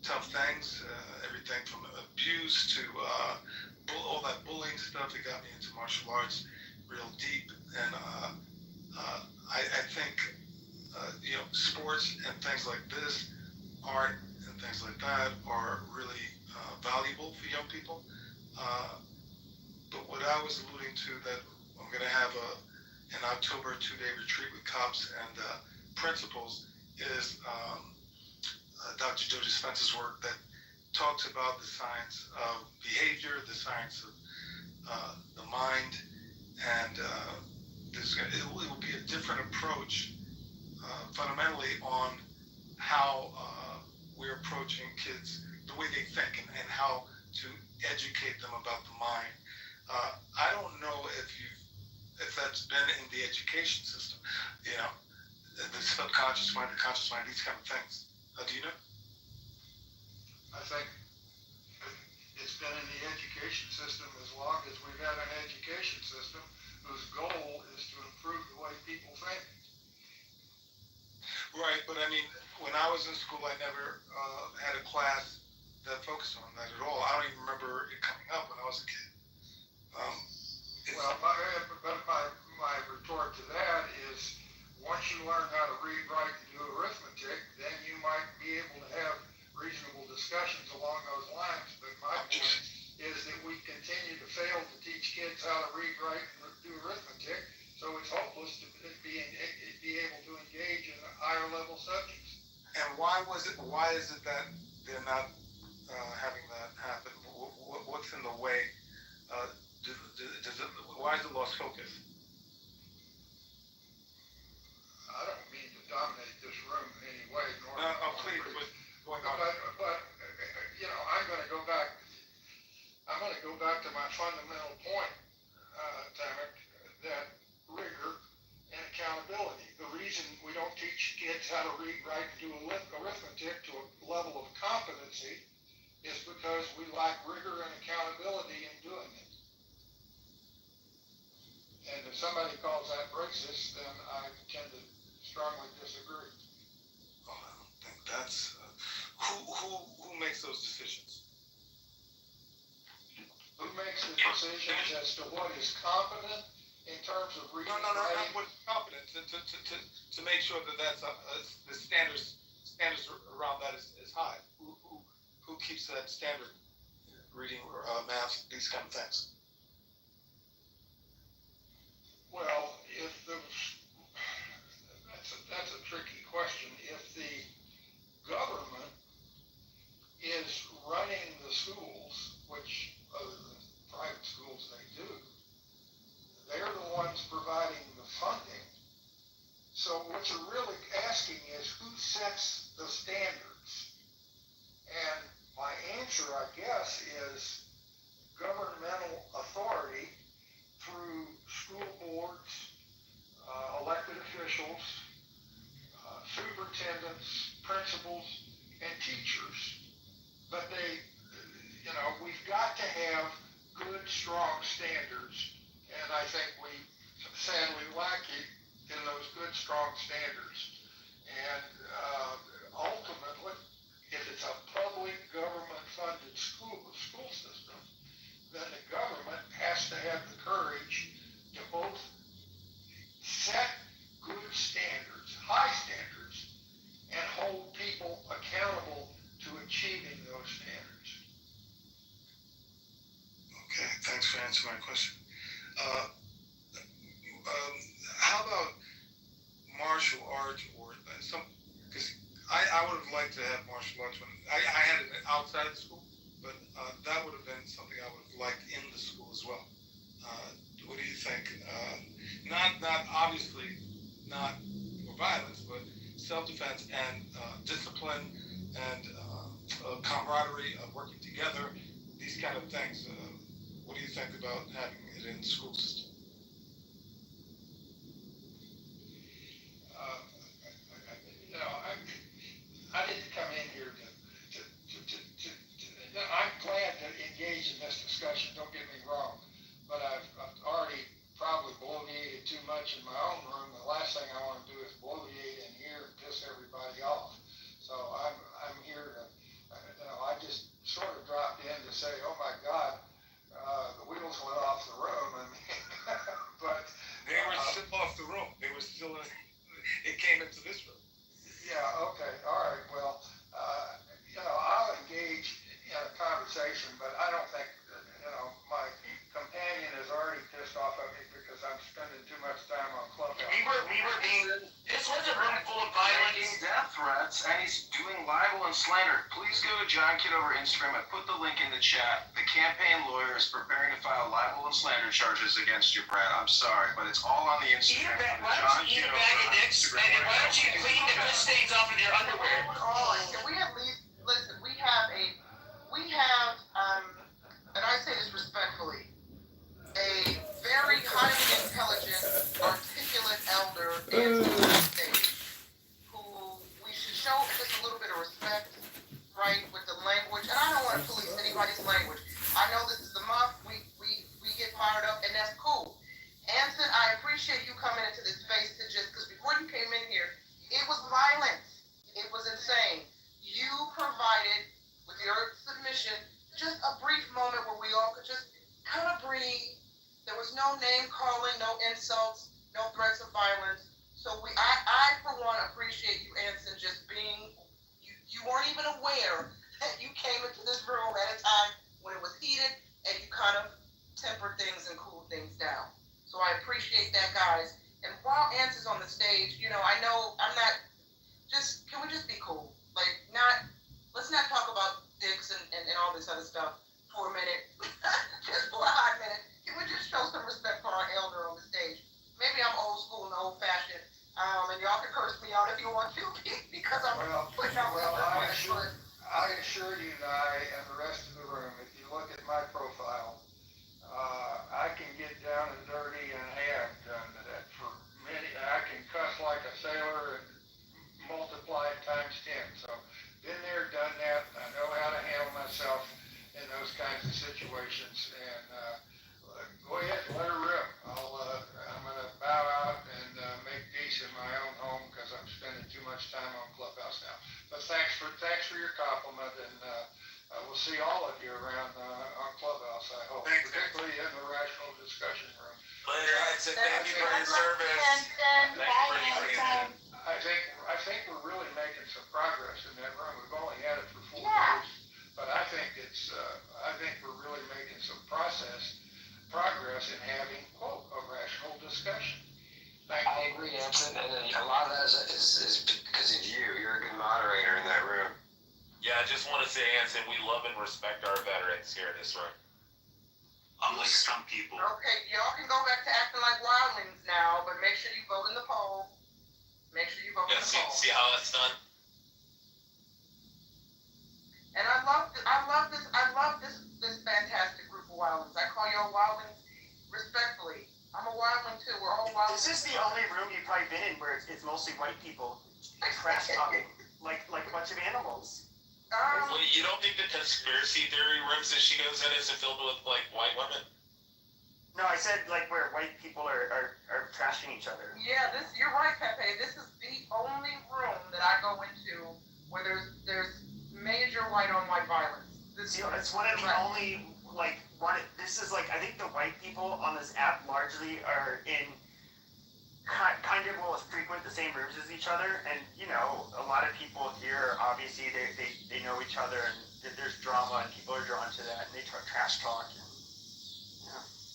tough things, everything from abuse to all that bullying stuff that got me into martial arts real deep. And I think sports and things like this, art and things like that, are really valuable for young people. But what I was alluding to, that I'm going to have in October, 2-day retreat with cops and principals, is Dr. Joe Dispenza's work that talks about the science of behavior, the science of the mind, and it will be a different approach fundamentally on how we're approaching kids, the way they think, and how to educate them about the mind. I don't know if that's been in the education system, the subconscious mind, the conscious mind, these kind of things. Do you know? I think it's been in the education system as long as we've had an education system whose goal is to improve the way people think. Right, but I mean, when I was in school, I never had a class that focused on that at all. I don't even remember it coming up when I was a kid. My retort to that is, once you learn how to read, write, and do arithmetic, then you might be able to have reasonable discussions along those lines. But my point is that we continue to fail to teach kids how to read, write, and do arithmetic, so it's hopeless to be able to engage in higher level subjects. And why is it that they're not having that happen? What's in the way? Why is it lost focus? I don't mean to dominate this room in any way, nor please, but I'm going to go back. I'm going to go back to my fundamental point, Tamik, that rigor and accountability. The reason we don't teach kids how to read, write, and do arithmetic to a level of competency is because we lack rigor and accountability in doing it. And if somebody calls that racist, then I tend to strongly disagree. Oh, I don't think that's who makes those decisions. Who makes the decisions as to what is competent in terms of reading? No, not what's competent. To make sure that that's the standards around that is high. Who keeps that standard? Reading, math, these kind of things. Well, that's a tricky question. If the government is running the schools, which other than private schools they do, they're the ones providing the funding. So what you're really asking is who sets the standards? And my answer, I guess, is governmental authority through school boards, elected officials, superintendents, principals, and teachers. But we've got to have good, strong standards, and I think we sadly lack it in those good, strong standards. And ultimately, if it's a public government-funded school system, then the government has to have the courage to both set good standards, high standards, and hold people accountable to achieving those standards. Okay, thanks for answering my question. How about martial arts or some? Because I would have liked to have martial arts when I had it outside of school, but that would have been something I would have liked in the school as well. What do you think? Not obviously not for violence, but self-defense and discipline and camaraderie of working together, these kind of things. What do you think about having it in the school system? I didn't come in here to I'm glad to engage in this discussion, don't get me wrong, but I've already probably bloviated too much in my own room. The last thing I want to do is bloviate in here and piss everybody off. came into this room. Yeah, okay, all right, well, I'll engage in a conversation, but I don't think, my companion is already pissed off at me because I'm spending too much time on Clubhouse. This was a room full of violence. Making death threats, and he's doing libel and slander. Please go to John Kitover Instagram. I put the link in the chat. The campaign lawyer is preparing to file libel and slander charges against you, Brad. I'm sorry, but it's all on the Instagram. Why don't you eat a bag of dicks, and why don't you clean the piss stains off of your underwear? Can we at least, listen, we have, and I say this respectfully, a very highly intelligent, articulate elder in the state who we should show just a little bit of respect, right, with the language. And I don't want to police anybody's language. I know this is the month, we get fired up, and that's cool. Anson, I appreciate you coming into this space to just, because before you came in here, it was violence. It was insane. You provided, with your submission, just a brief moment where we all could just kind of breathe. There was no name calling, no insults, no threats of violence. So I for one appreciate you, Anson, just being, you weren't even aware that you came into this room at a time when it was heated, and you kind of tempered things and cooled things down. So I appreciate that, guys. And while Anson's on the stage, I know I'm not, can we just be cool? Let's not talk about dicks and all this other stuff for a minute. Just for a hot minute. Can we just show some respect for our elder on the stage? Maybe I'm old school and old fashioned, and y'all can curse me out if you want to, because I'm putting out I assure you, Nye, and the rest of the room, if you look at my profile, I can get down and dirty and have done that for many. I can cuss like a sailor and multiply it times 10. So been there, done that. I know how to handle myself in those kinds of situations. And go ahead, let her rip. I'm gonna bow out and make peace in my own home because I'm spending too much time on Clubhouse now. But thanks for your compliment, and we'll see all of you around on Clubhouse, I hope, particularly in the rational discussion room. Later, Hudson. Thank you for your service. I think we're really making some progress in that room. We've only had it for 4 days, but I think we're really making some progress in having, quote, a rational discussion. I agree, Anson, and then a lot of that is because of you. You're a good moderator in that room. Yeah, I just want to say, Anson, we love and respect our veterans here in this room. Unlike some people. Okay, y'all can go back to acting like wildlings now, but make sure you vote in the poll. Make sure you vote in the poll. See how that's done? And I love this fantastic group of wildlings. I call y'all wildlings respectfully. I'm a wildling too. We're all wildlings. This is the only room you've probably been in where it's mostly white people trash talking like a bunch of animals. Well, you don't think the conspiracy theory rooms that she goes in is filled with white women? No, I said where white people are trashing each other. Yeah, you're right, Pepe. This is the only room that I go into where there's major white-on-white violence. It's one of the only this is I think the white people on this app largely are in kind of will frequent the same rooms as each other, and a lot of people here obviously they know each other, and there's drama and people are drawn to that, and they trash talk.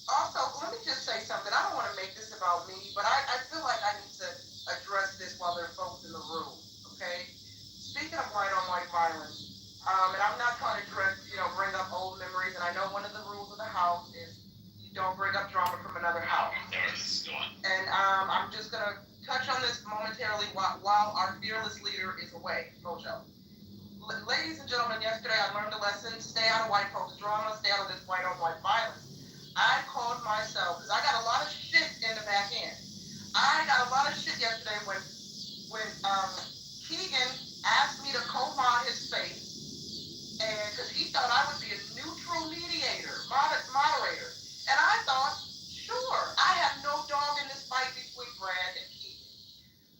Also, let me just say something. I don't want to make this about me, but I feel like I need to address this while there are folks in the room. Okay, speaking of white-on-white violence, and I'm not trying to bring up old memories, and I know one of the rules of the house is you don't bring up drama from another house. And I'm just going to touch on this momentarily while our fearless leader is away, Mojo. Ladies and gentlemen, yesterday I learned a lesson. Stay out of white folks' drama. Stay out of this white-on-white violence. I called myself, because I got a lot of shit in the back end. I got a lot of shit yesterday when Keegan asked me to co-mod his space, and because he thought I would be a neutral mediator, moderator. And I thought, sure, I have no dog in this fight between Brad and Keegan.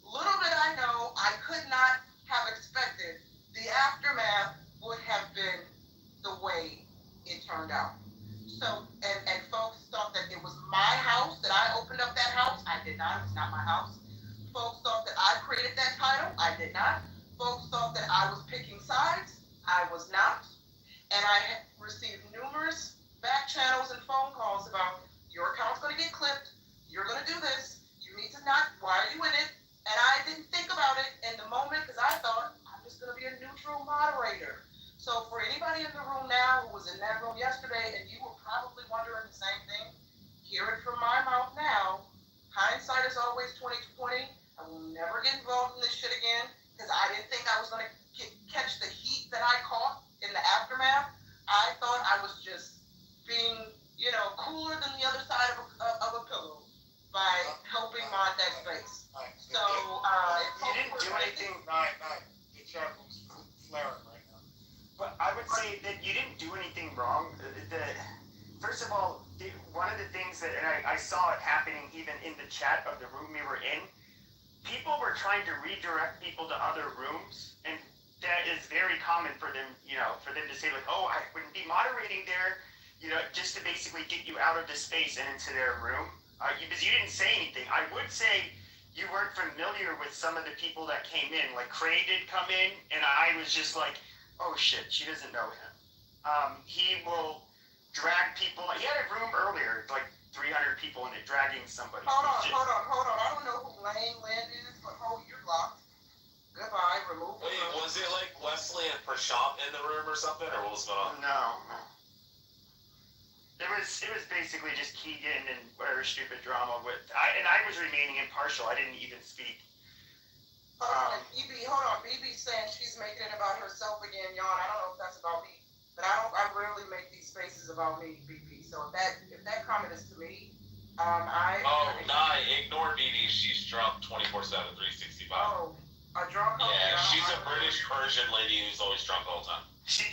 Little did I know, I could not have expected the aftermath would have been the way it turned out. So, and folks thought that it was my house, that I opened up that house. I did not. It's not my house. Folks thought that I created title. I did not. Folks thought that I was picking sides. I was not. And I had received numerous back channels and phone calls about your account's going to get clipped. You're going to do this. You need to not. Why are you in it? And I didn't think about it in the moment because I thought I'm just going to be a neutral moderator. So for anybody in the room now who was in that room yesterday and you were probably wondering the same thing, hear it from my mouth now. Hindsight is always 20/20. I will never get involved in this shit again because I didn't think I was going to catch the heat that I caught in the aftermath. I thought I was just being, cooler than the other side of a pillow by helping mod that space. So, you didn't do anything. The chat room's flaring right now. But I would say that you didn't do anything wrong. First of all, one of the things that, and I saw it happening even in the chat of the room we were in, people were trying to redirect people to other rooms, and that is very common for them, for them to say like, oh, I wouldn't be moderating there, just to basically get you out of the space and into their room. Because you didn't say anything. I would say you weren't familiar with some of the people that came in. Like Cray did come in, and I was just like, oh shit, she doesn't know him. He will drag people. He had a room earlier, like 300 people in it, dragging somebody. Hold on. I don't know who Lynn is, but you're locked. Goodbye, remove. Wait, was it like Wesley and Prashant in the room or something, or what was going on? No. It was basically just Keegan and whatever stupid drama with. I was remaining impartial. I didn't even speak. Hold on. BB's saying she's making it about herself again, y'all. I don't know if that's about me, but I rarely make these spaces about me, BB. So if that comment is to me, ignore BB. She's drunk 24/7, 365. Oh, a drunk. Yeah, she's a British Persian lady who's always drunk all the time.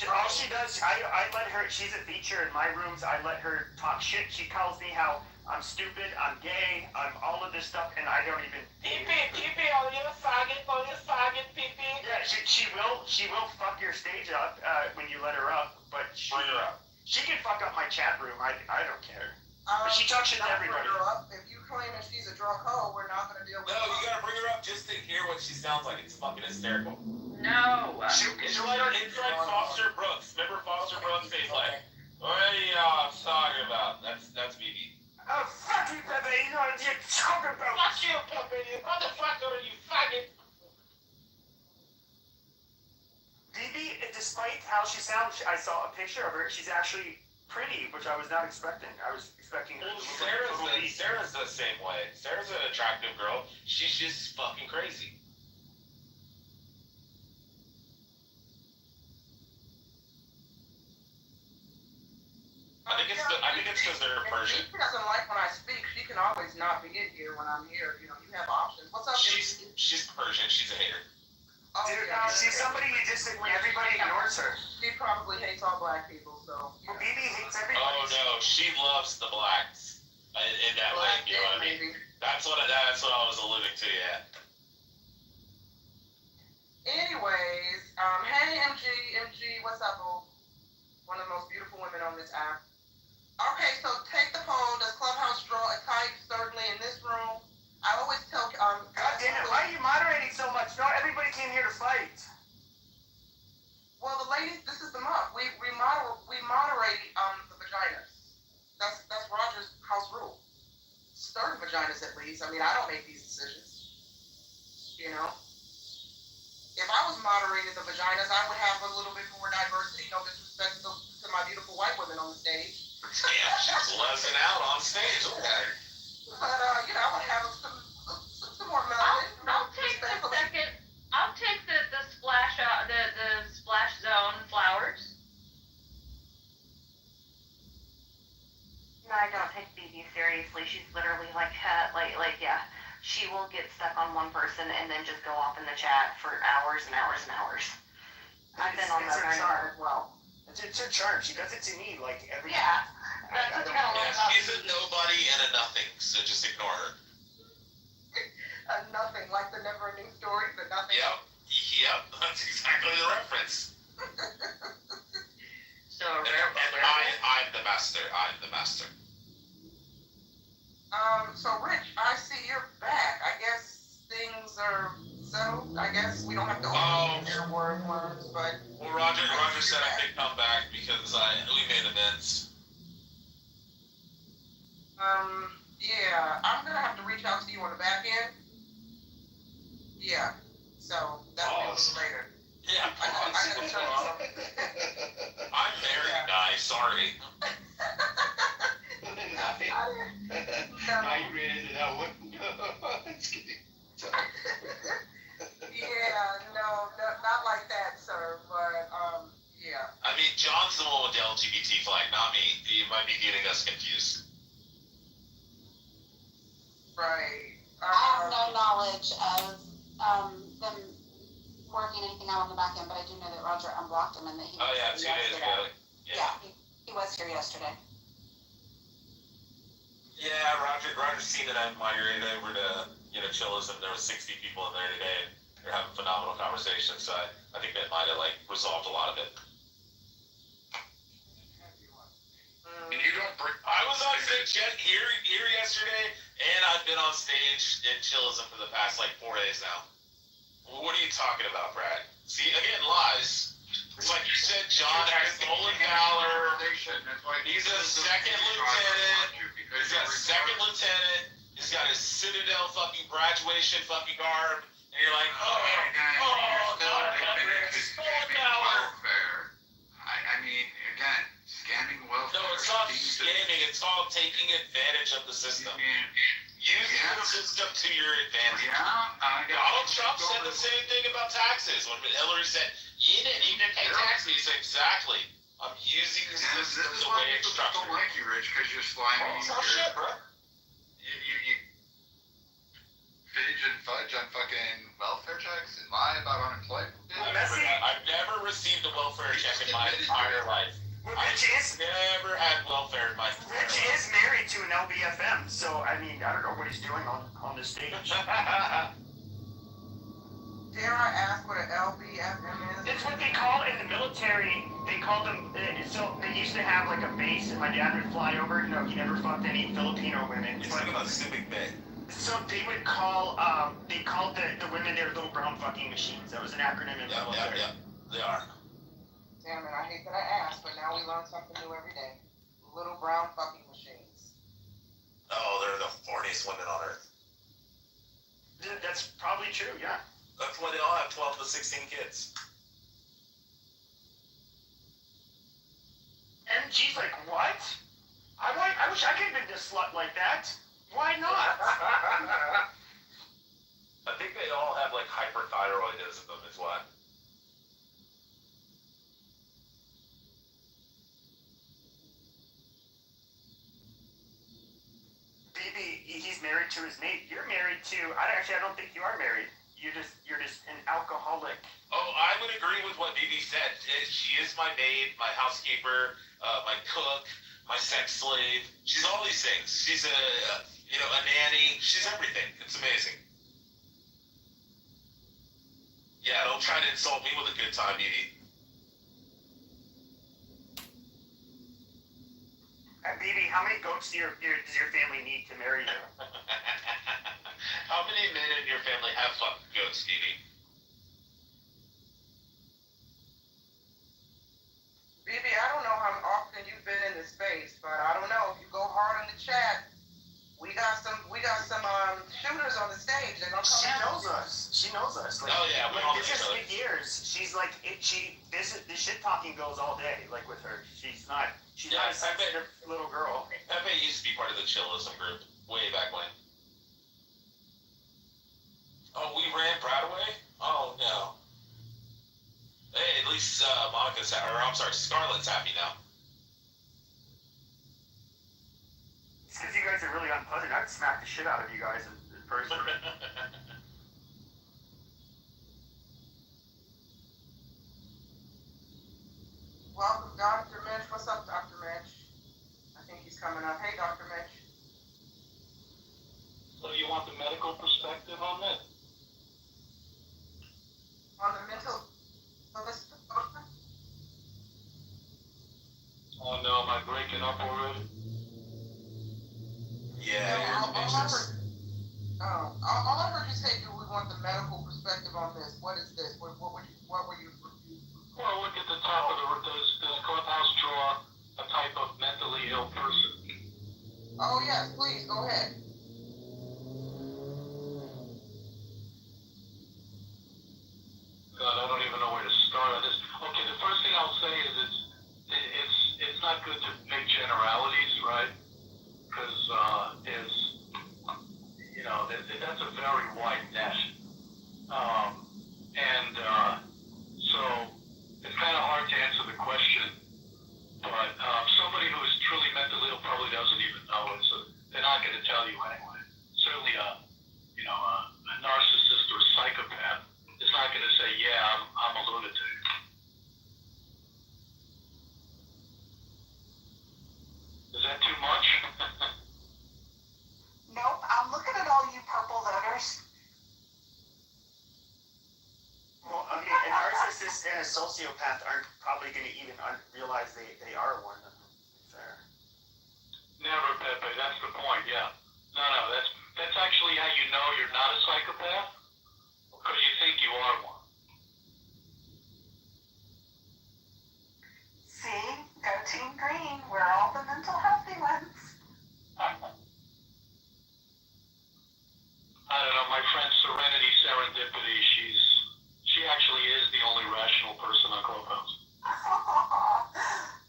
All she does, I let her, she's a feature in my rooms, I let her talk shit. She tells me how I'm stupid, I'm gay, I'm all of this stuff, and I don't even... Pee-pee, on your faggot, pee-pee. Yeah, she will fuck your stage up when you let her up, but bring her up. She can fuck up my chat room, I don't care. But she talks shit to everybody. Bring her up. If you claim that she's a drunk hoe, we're not going to deal with No, you gotta bring her up just to hear what she sounds like. It's fucking hysterical. No. It's like Foster Brooks. Remember Foster Brooks? He's like, what are you talking about? That's BB. Oh, fuck you, Pepe. You know what you're talking about. Fuck you, Pepe. You motherfucker, you faggot. BB, despite how she sounds, I saw a picture of her. She's actually pretty, which I was not expecting. I was expecting her to look like Sarah's the same way. Sarah's an attractive girl. She's just fucking crazy. I think it's because they're Persian. She doesn't like when I speak. She can always not be in here when I'm here. You have options. What's up? She's Persian. She's a hater. Oh, dude, she's somebody you just everybody ignores her. She probably hates all black people, so. Well, BB hates everybody. Oh no, she loves the blacks in that way. You know what I mean? That's what I was alluding to. Yeah. Anyways, hey MG, what's up, boo? One of the most beautiful women on this app. Okay, so take the poll. Does Clubhouse draw a type? Certainly in this room. I always tell God damn it! Why are you moderating so much? No, everybody came here to fight. Well, the ladies, this is the month. We moderate the vaginas. That's Roger's house rule. Certain vaginas, at least. I mean, I don't make these decisions. If I was moderating the vaginas, I would have a little bit more diversity. No disrespect to my beautiful white women on the stage. Yeah, she's lesson out on stage. Okay. But I would have some more melanin. I'll take the second. I'll take the splash the splash zone flowers. No, I don't take BB seriously. She's literally like yeah. She will get stuck on one person and then just go off in the chat for hours and hours and hours. I've been on that as well. It's her charm. She does it to me like every. Yeah. That's what's kind of about she's a nobody and a nothing, so just ignore her. A nothing, like the never-ending story, but nothing. Yep, that's exactly the reference. So I'm the master. So Rich, I see you're back. I guess things are So I guess we don't have to Oh. open their words, but Well, Roger said I could come back because we made amends. Yeah, I'm gonna have to reach out to you on the back end. Yeah, so that'll be a little later. Yeah, I gotta tell you something. I'm married, guys. Sorry. Now you ran into that one. It's kidding. Yeah, no, not like that, sir, but, yeah. I mean, John's the one with the LGBT flag, not me. You might be getting us confused. Right. I have no knowledge of them working anything out on the back end, but I do know that Roger unblocked him and that he was here 2 days ago. Yeah, he was here yesterday. Yeah, Roger's seen that I migrated over to, Chillism. There were 60 people in there today, and they're having phenomenal conversations, so I think that might have, resolved a lot of it. And you don't bring. I was on stage here yesterday, and I've been on stage in Chillism for the past, 4 days now. What are you talking about, Brad? See, again, lies. It's like you said, John has stolen valor. He's a second lieutenant. He's got a second lieutenant. He's got his Citadel fucking graduation fucking garb. And you're like, no, stolen valor. I mean, again, scamming welfare. No, it's not scamming. It's called taking advantage of the system. Using the system to your advantage. Donald Trump said the same thing about taxes. When Hillary said, you didn't even pay taxes. He said, exactly. I'm using the system the way it's structured. Don't like you, Rich, because you're slimy. Oh, shit, bro. You fidge and fudge on fucking welfare checks and lie about unemployment. I've never received a welfare check in my entire life. I've never had welfare in my entire life. Rich is married to an LBFM, so I mean, I don't know what he's doing on the stage. Dare I ask what an LBFM is? It's what they call in the military. They call them. So they used to have a base, and my dad would fly over. He never fucked any Filipino women. It's like about Civic Bay. So they would call. They called the women their little brown fucking machines. That was an acronym in the military. Yeah, they are. Damn it! I hate that I asked, but now we learn something new every day. Little brown fucking machines. Oh, they're the horniest women on earth. That's probably true. Yeah. That's why they all have 12 to 16 kids. And she's like, what? I wish I could have been this slut like that. Why not? I think they all have hyperthyroidism is what. BB, he's married to his mate. You're married to. I don't think you are married. You're just an alcoholic. Oh, I would agree with what BB said. She is my maid, my housekeeper, my cook, my sex slave. She's all these things. She's a nanny. She's everything. It's amazing. Yeah, don't try to insult me with a good time, BB. BB, how many goats does your family need to marry you? How many men in your family have fucking goats, BB? BB, I don't know how often you've been in this space, but I don't know. If you go hard on the chat, we got some shooters on the stage. They're gonna come. She knows us. She knows us. Oh yeah, we all know this each is other. years. She's this shit talking goes all day. With her, she's not a sensitive little girl. Pepe used to be part of the Chillism group way back when. Oh, we ran Brad away? Oh no. Hey, at least Scarlett's happy now. It's because you guys are really unpleasant. I'd smack the shit out of you guys in person. Welcome, Dr. Mitch. What's up, Dr. Mitch? I think he's coming up. Hey, Dr. Mitch. So you want the medical perspective on this? On the mental illness? Oh no, am I breaking up already? Yeah, all I heard you say, do we want the medical perspective look at the top of does Clubhouse draw a type of mentally ill person? Oh, yes, please, go ahead. God, I don't even know where to start on this. Okay, the first thing I'll say is it's not good to make generalities, right? Because that's a very wide net. So it's kind of hard to answer the question. But somebody who is truly mentally ill probably doesn't even know it, so they're not going to tell you anyway. Certainly a narcissist or a psychopath is not going to say, yeah, I'm a lunatic. Is that too much? Nope, I'm looking at all you purple voters. Well, I mean, a narcissist and a sociopath aren't probably going to even realize they are one. Fair. Never, Pepe. That's the point. Yeah. No. That's actually how you know you're not a psychopath, because you think you are one. See, go Team Green. We're all the mental healthy ones. I don't know. My friend Serenity Serendipity. She actually is the only rational person on Clubhouse.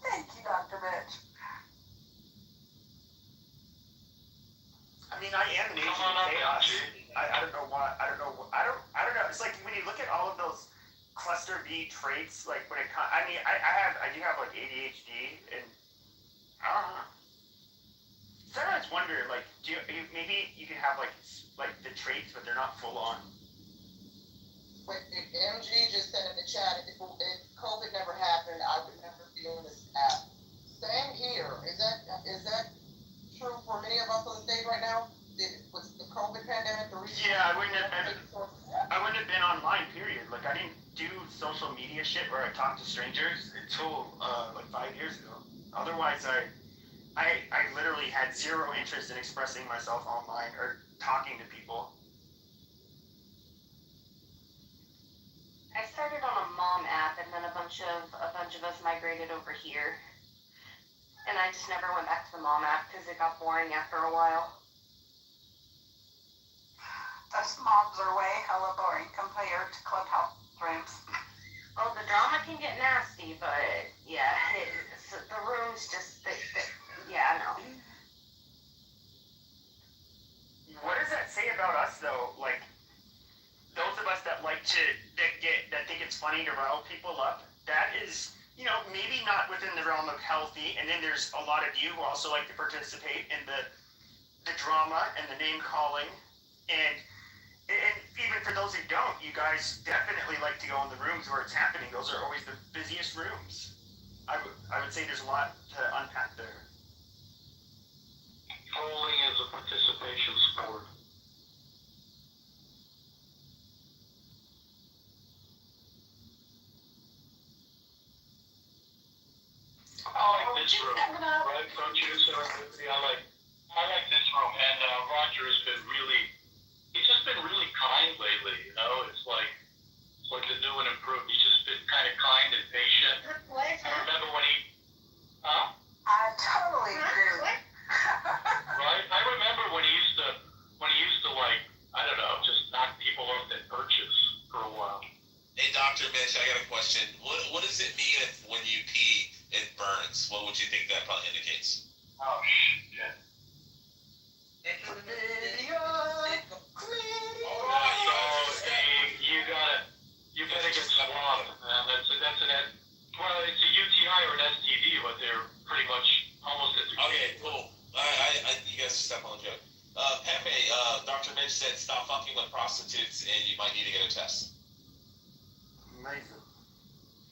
Thank you, Dr. Mitch. I mean, I am an agent of chaos. I don't know why. I don't know. It's like when you look at all of those cluster B traits, like when it comes. I mean, I do have like ADHD, and I don't know. Sometimes wonder, like, maybe you can have like the traits, but they're not full on. Wait, MG just said in the chat, if COVID never happened, I would never be on this app. Same here. Is that true for many of us on the stage right now? Was the COVID pandemic the reason? Yeah, I wouldn't have been online, period. Like, I didn't do social media shit where I talked to strangers until like 5 years ago. Otherwise, I literally had zero interest in expressing myself online or talking to people. I started on a mom app, and then a bunch of us migrated over here. And I just never went back to the mom app because it got boring after a while. Those mobs are way hella boring compared to Clubhouse rooms. Oh, the drama can get nasty, but yeah, the rooms just, yeah, no. What does that say about us, though? Like, those of us that that think it's funny to rile people up, that is, maybe not within the realm of healthy. And then there's a lot of you who also like to participate in the drama and the name calling. And even for those who don't, you guys definitely like to go in the rooms where it's happening. Those are always the busiest rooms. I would say there's a lot to unpack there. Trolling is a participation sport. I like this room, right? Don't you, Serendipity? I like this room, and Roger has been he's just been really kind lately, It's like the new and improved. He's just been kind of kind and patient. I remember when I totally agree. Right? I remember when he used to like, I don't know, just knock people off their perches for a while. Hey, Dr. Mitch, I got a question. What does it mean if when you pee, it burns? What would you think that probably indicates? Oh, shit. You better get swabbed, man. Well, it's a UTI or an STD, but they're pretty much almost at the Okay, cool. You guys step on the joke. Pepe, Dr. Mitch said stop fucking with prostitutes and you might need to get a test. Amazing.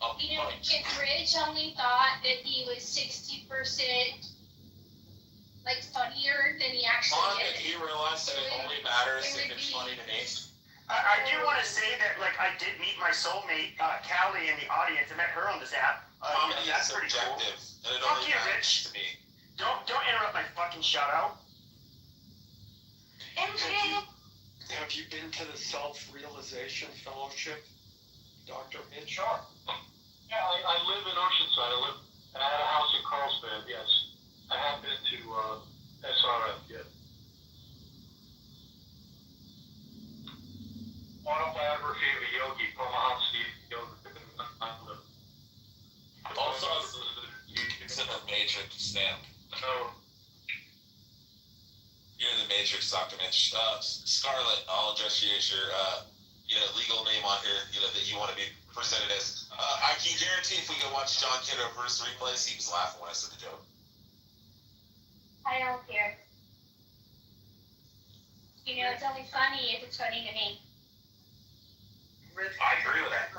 Oh, If Rich only thought that he was 60% funnier than he actually is. Do you realize that it only matters if it's funny to me? I do want to say that, I did meet my soulmate, Callie, in the audience. I met her on this app. Comedy that's is pretty subjective, cool. and it Fuck only you, matters Rich. to me. Don't interrupt my fucking shout out. Have you been to the Self-Realization Fellowship, Dr. Mitch? Sure. Yeah, I Matrix stamp. Oh, You're in the Matrix, Dr. Mitch. Scarlett, I'll address you as your legal name on here, that you want to be presented as. I can guarantee if we go watch John Kitover's replays, he was laughing when I said the joke. I don't care. It's only funny if it's funny to me. I agree with that.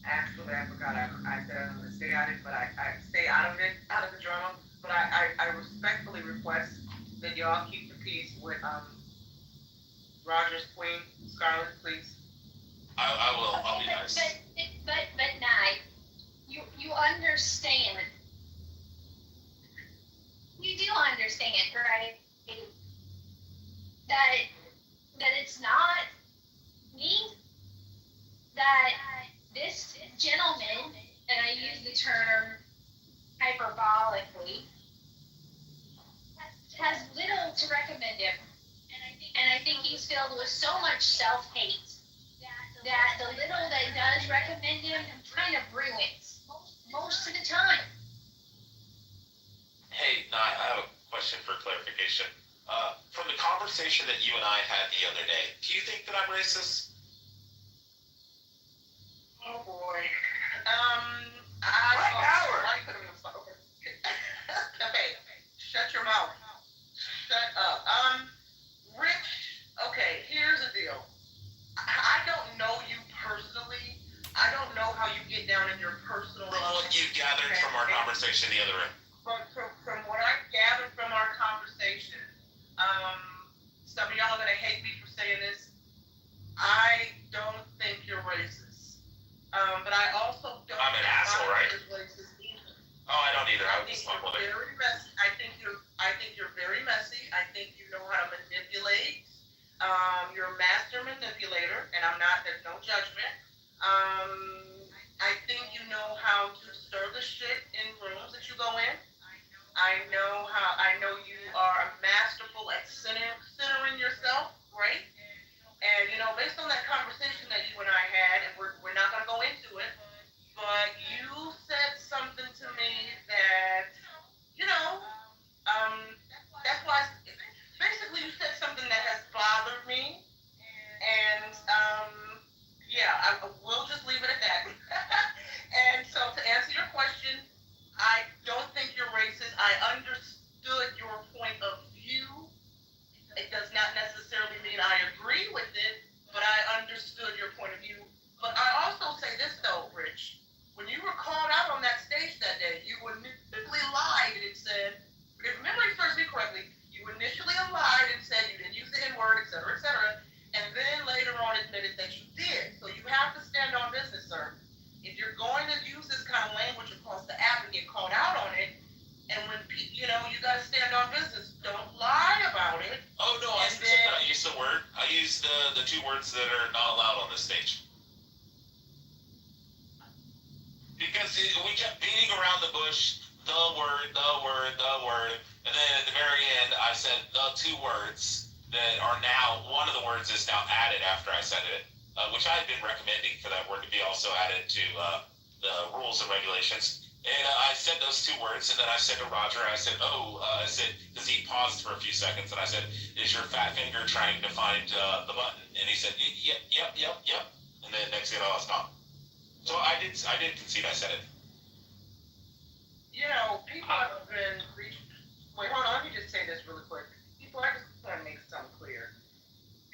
Actually, I forgot. I said I'm going to stay out of it, but I stay out of it, out of the drama. But I respectfully request that y'all keep the peace with Roger's queen, Scarlett, please. I will. I'll be nice. But Nye, you understand. You do understand, right? That it's not me. That this gentleman, and I use the term hyperbolically, has little to recommend him. And I think he's filled with so much self-hate that the little that does recommend him kind of ruins most of the time. Hey, Nye, I have a question for clarification. From the conversation that you and I had the other day, do you think that I'm racist? Oh boy. Okay. Shut your mouth. Shut up. Rich. Okay. Here's the deal. I don't know you personally. I don't know how you get down in your personal. From what you gathered from our conversation the other room. From what I gathered from our conversation, some of y'all are gonna hate me for saying this. I don't think you're racist. But I also don't. I'm an asshole, right? Racist either. Oh, I don't either. I think was not you're very messy. I think you're very messy. I think you know how to manipulate. You're a master manipulator, and I'm not. There's no judgment. I think you know how to stir the shit in rooms that you go in. I know you are masterful at centering yourself, right? And based on that conversation that you and I had, and we're not gonna go into it, but you said something to me that, that's why basically you said something that has bothered me, and yeah, we'll just leave it at that. And so to answer your question, I don't think you're racist. I understood your point of view. It does not necessarily mean I agree with it, but I understood your point of view. But I also say this though, Rich, when you were called out on that stage that day, you initially lied and said, if memory serves me correctly, you initially lied and said you didn't use the N-word, et cetera, and then later on admitted that you did. So you have to stand on business, sir. If you're going to use this kind of language across the app and get called out on it, and when you gotta stand on business, don't lie about it. Oh no, I used the word. I used the two words that are not allowed on this stage. Because we kept beating around the bush, the word, and then at the very end, I said the two words that are now, one of the words is now added after I said it, which I had been recommending for that word to be also added to the rules and regulations. And I said those two words, and then I said to Roger, I said, because he paused for a few seconds, and I said, is your fat finger trying to find the button? And he said, yep. And then next thing I was gone. So I did concede I said it. People have been reaching. Wait, hold on. Let me just say this really quick. I just want to make something clear.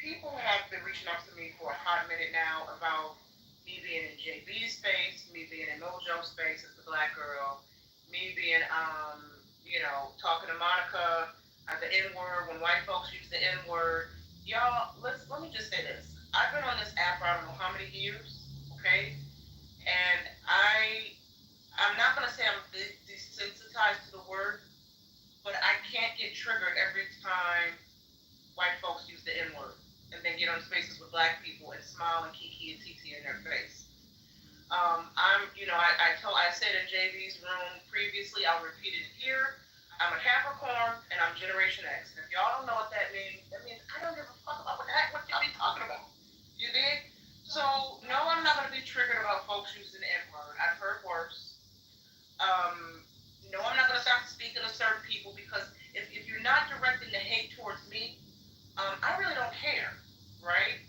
People have been reaching out to me for a hot minute now about me being in JB's space, me being in Mojo's space as the black girl, me being, talking to Monica, the N-word, when white folks use the N-word. Y'all, let me just say this. I've been on this app for I don't know how many years, okay? And I'm not going to say I'm desensitized to the word, but I can't get triggered every time white folks use the N-word and then get on spaces with black people and smile and kiki and titi in their face. I said in JV's room previously, I'll repeat it here. I'm a Capricorn and I'm Generation X. And if y'all don't know what that means I don't give a fuck about what you be talking about. You dig? So no, I'm not going to be triggered about people because if you're not directing the hate towards me, I really don't care, right?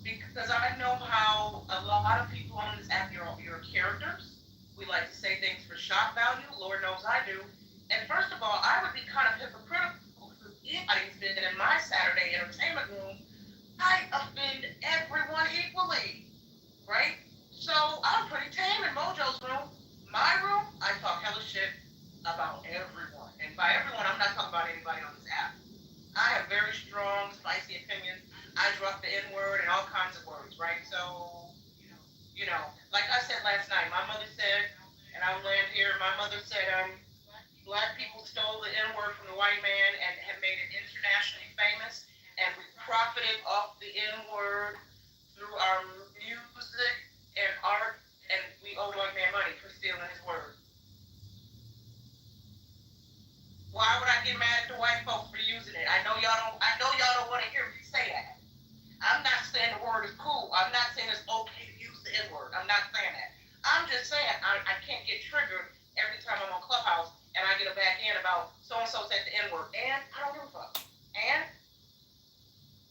Because I know how a lot of people on this app, you're characters. We like to say things for shock value. Lord knows I do. And first of all, I would be kind of hypocritical because anybody's been in my Saturday entertainment room, I offend everyone equally, right? So I'm pretty tame in Mojo's room. My room, I talk hella shit about everyone. And by everyone, I'm not talking about anybody on this app. I have very strong, spicy opinions. I drop the N-word and all kinds of words, right? So, like I said last night, my mother said, and I'll land here, my mother said, black people stole the N-word from the white man and have made it internationally famous, and we profited off the N-word through our music and art, and we owe white man money for stealing his word. Why would I get mad at the white folks for using it? I know y'all don't want to hear me say that. I'm not saying the word is cool. I'm not saying it's okay to use the N-word. I'm not saying that. I'm just saying I can't get triggered every time I'm on Clubhouse and I get a back end about so-and-so said the N-word. And I don't give a fuck. And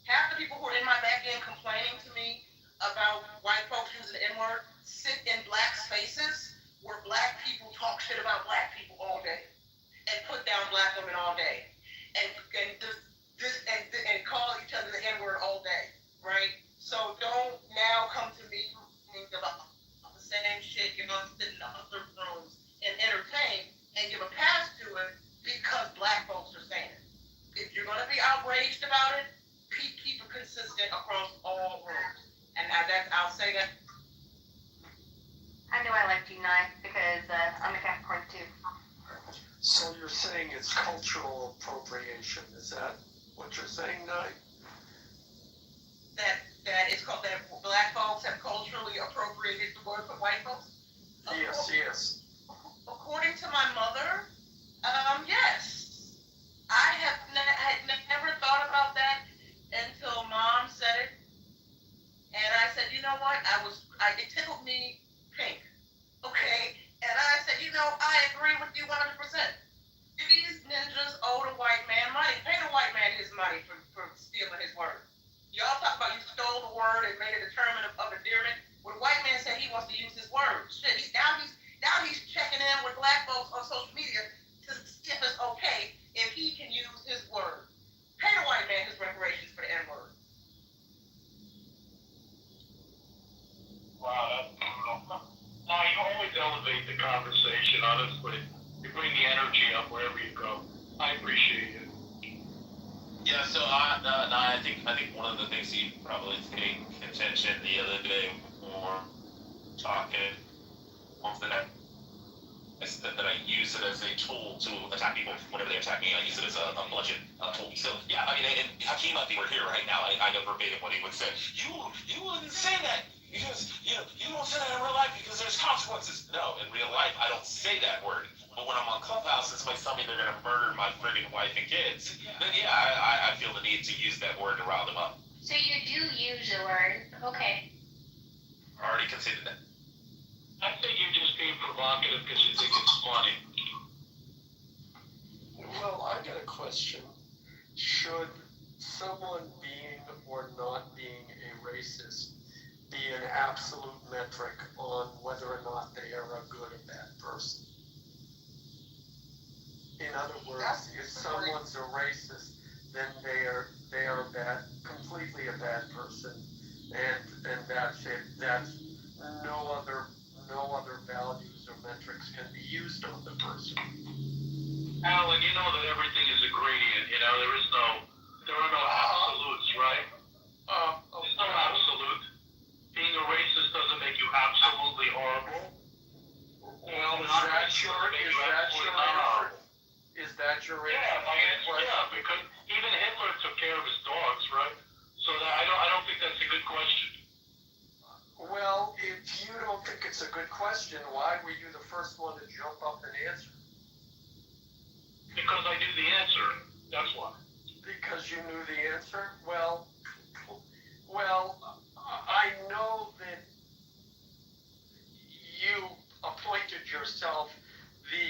half the people who are in my back end complaining to me about white folks using the N-word sit in black spaces where black people talk shit about black people all day and put down black women all day and call each other the N-word all day, right? So don't now come to me about the same shit you're gonna sit in other rooms and entertain and give a pass to it because black folks are saying it. If you're gonna be outraged about it, keep it consistent across all rooms. And I'll say that. I knew I liked you, Nye, because I'm a Capricorn too. So you're saying it's cultural appropriation? Is that what you're saying, Nye? That it's called that black folks have culturally appropriated the word for white folks? Yes. According to my mother, yes. I had never thought about that until Mom said it. And I said, you know what? It tickled me pink. Okay? And I said, I agree with you 100%. These ninjas owe the white man money. Pay the white man his money for stealing his word. Y'all talk about you stole the word and made it a term of endearment. Well, the white man said he wants to use his word. Shit, now he's checking in with black folks on social media to see if it's okay if he can use his word. Pay the white man his reparations for the N-word. Wow, that's brutal. No, you always elevate the conversation, honestly. You bring the energy up wherever you go. I appreciate it. Yeah, so I think one of the things you probably take contention the other day or talking was that I use it as a tool to attack people whenever they attack me. I use it as a bludgeon tool. So yeah, I mean, and Hakeem, if he were here right now, I know verbatim what he would say. You wouldn't say that because you don't say that in real life because there's consequences. No, in real life, I don't say that word. But when I'm on Clubhouse and somebody tell me they're gonna murder my friggin' wife and kids, then yeah, I feel the need to use that word to rile them up. So you do use the word, okay. I already considered that. I think you're just being provocative because you think it's funny. Well, I got a question. Should someone being or not being a racist be an absolute metric on whether or not they are a good or bad person? In other words, if someone's a racist, then they are completely a bad person, and that's it. That's no other values or metrics can be used on the person. Alan, you know that everything is a gradient. There are no absolutes, right? There's no absolute. Being a racist doesn't make you absolutely horrible. Well, is that your answer? Yeah, my answer, yeah, because even Hitler took care of his dogs, right? So I don't think that's a good question. Well, if you don't think it's a good question, why were you the first one to jump up and answer? Because I knew the answer. That's why. Because you knew the answer? Well, I know that you appointed yourself the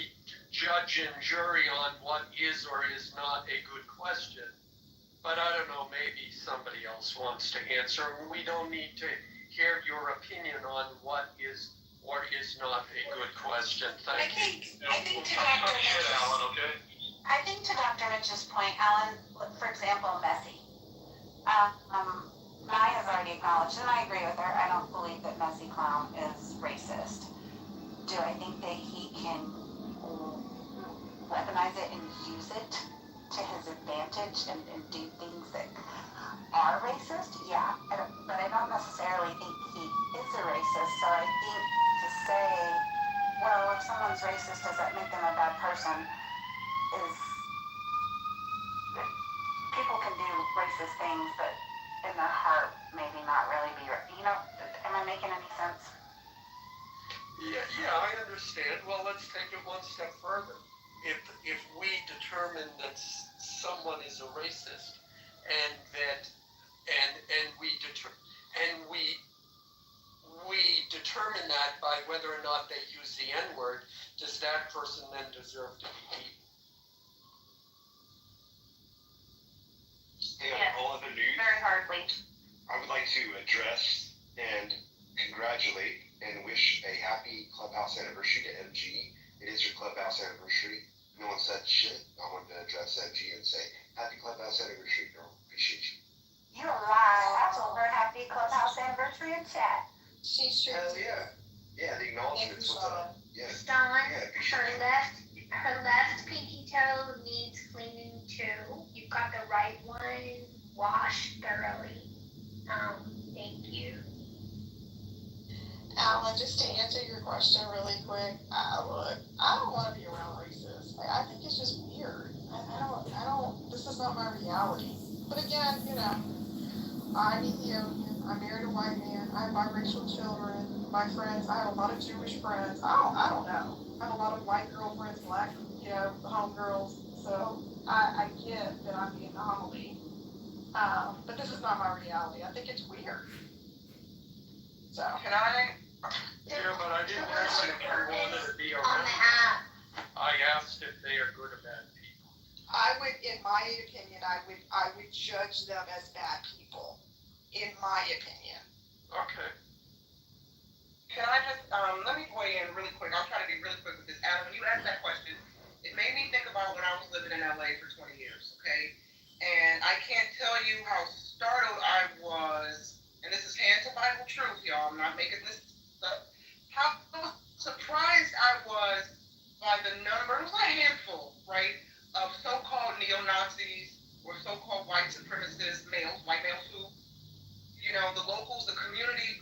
judge judge and jury on what is or is not a good question. But I don't know, maybe somebody else wants to answer. We don't need to hear your opinion on what is or is not a good question. Thank you. I think to Talk Dr. shit, Mitch's, Alan, okay? I think to Dr. Mitch's point, Alan, for example, Messi. Mai has already acknowledged, and I agree with her, I don't believe that Messi Clown is racist. Do I think that he can weaponize it and use it to his advantage and do things that are racist? Yeah, but I don't necessarily think he is a racist. So I think to say, well, if someone's racist, does that make them a bad person? Is people can do racist things, but in their heart, maybe not really be. Am I making any sense? Yeah, I understand. Well, let's take it one step further. If we determine that someone is a racist, and we determine that by whether or not they use the N-word, does that person then deserve to be beaten? And all other news, Very hardly. I would like to address and congratulate and wish a happy clubhouse anniversary to MG. It is your clubhouse anniversary. No one said shit. I wanted to address MG and say, happy clubhouse anniversary, girl. Appreciate you. You a liar. I told her happy clubhouse anniversary in chat. She sure Hell did. yeah. Yeah, the acknowledgements, what's up? Yeah. Dawn, Yeah, appreciate her left pinky toe needs cleaning too. You've got the right one. Wash thoroughly. Thank you. Alan, just to answer your question really quick, look, I don't want to be around racists. I think it's just weird. I don't, this is not my reality. But again, I'm Ethiopian, I'm married to a white man, I have biracial children, my friends, I have a lot of Jewish friends. I don't know. I have a lot of white girlfriends, black, homegirls. So I get that I'm the anomaly. But this is not my reality. I think it's weird. So. Can I? Yeah, but I didn't ask if you wanted to be On around. the app. I asked if they are good or bad people. I would, in my opinion, I would judge them as bad people. In my opinion. Okay. Can I just let me weigh in really quick. I'll try to be really quick with this. Adam, when you asked that question, it made me think about when I was living in LA for 20 years. Okay, and I can't tell you how startled I was, and this is hand to Bible truth, y'all. I'm not making this up. How surprised I was by the number. It was a handful, right, of so-called neo-Nazis or so-called white supremacist males, white males who, the locals, the community,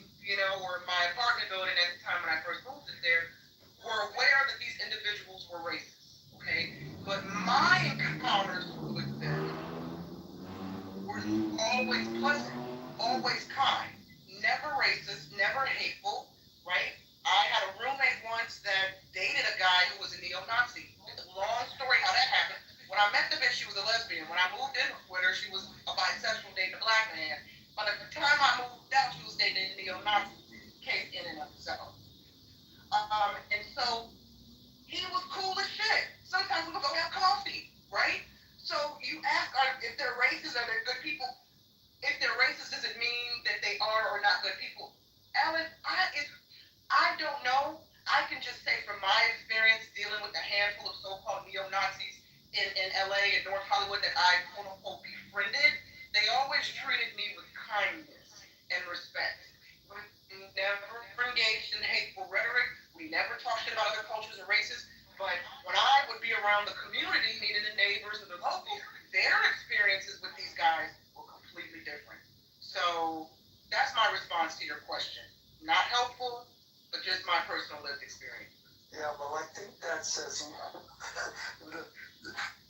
or my apartment building at the time when I first moved in there, were aware that these individuals were racist, okay? But my encounters with them were always pleasant, always kind, never racist, never hateful, right? I had a roommate once that dated a guy who was a neo-Nazi. Long story how that happened. When I met the bitch, she was a lesbian. When I moved in with her, she was a bisexual dating a black man. By the time I moved out, she was dating a neo-Nazi. Case in and of itself. And so he was cool as shit. Sometimes we would go have coffee, right? So you ask if they're racist, are they good people? If they're racist, does it mean that they are or not good people? Alan, I don't know. I can just say from my experience dealing with a handful of so-called neo-Nazis in LA and North Hollywood that I quote-unquote befriended, they always treated me with kindness and respect. We never engaged in hateful rhetoric. We never talked shit about other cultures or races. But when I would be around the community, meaning the neighbors and the locals, their experiences with these guys were completely different. So that's my response to your question. Not helpful, but just my personal lived experience. Yeah, well, I think that says,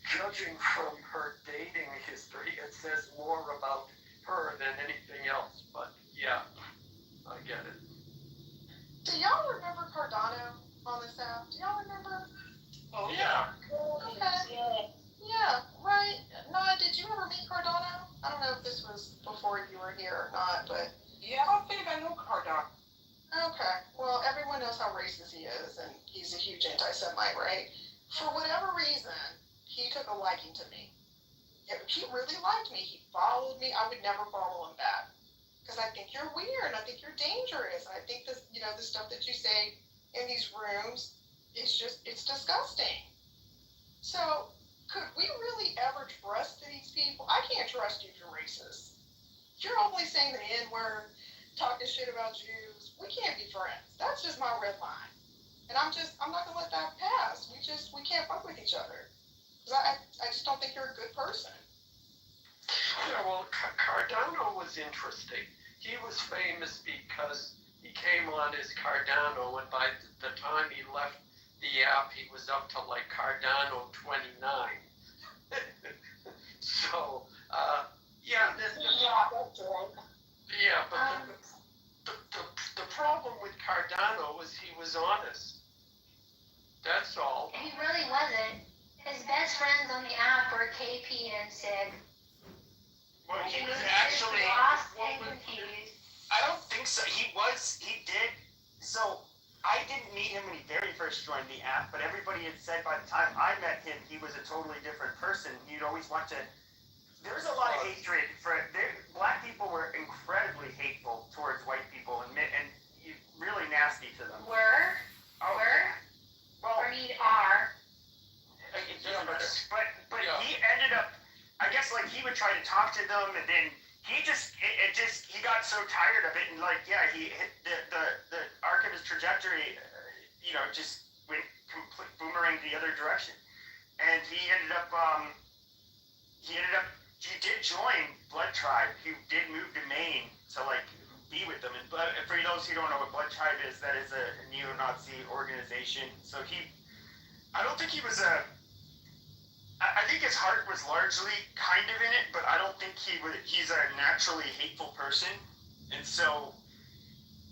judging from her dating history, it says more about her than anything else. But yeah, I get it. Do y'all remember Cardano on this app? Do y'all remember? Oh, yeah. Okay. Yeah, right. Noah, did you ever meet Cardano? I don't know if this was before you were here or not, but. Yeah, I don't think I know Cardano. Okay. Well, everyone knows how racist he is, and he's a huge anti-Semite, right? For whatever reason, he took a liking to me. He really liked me. He followed me. I would never follow him back because I think you're weird. I think you're dangerous. I think this, the stuff that you say in these rooms is it's disgusting. So, could we really ever trust these people? I can't trust you if you're racist. If you're only saying the N-word, talking shit about Jews, we can't be friends. That's just my red line. And I'm not gonna let that pass. We can't fuck with each other. Because I just don't think you're a good person. Yeah, well, Cardano was interesting. He was famous because he came on as Cardano, and by the time he left the app, he was up to like Cardano 29. So, yeah, but the problem with Cardano was he was honest. That's all. He really wasn't. His best friends on the app were KP and Sid. Well, he was Just actually. lost and confused. I don't think so. He did. So I didn't meet him when he very first joined the app, but everybody had said by the time I met him, he was a totally different person. He'd always want to. There was a lot of hatred for black people were incredibly hateful towards white people and really nasty to them. Were? Oh, Were? well, Or need are? But he ended up. I guess like he would try to talk to them, and then he he got so tired of it, and like he hit the arc of his trajectory, just went complete boomerang the other direction, and he did join Blood Tribe. He did move to Maine to like be with them, and for those who don't know what Blood Tribe is, that is a neo-Nazi organization. So I don't think he was I think his heart was largely kind of in it, but I don't think he's a naturally hateful person. And so,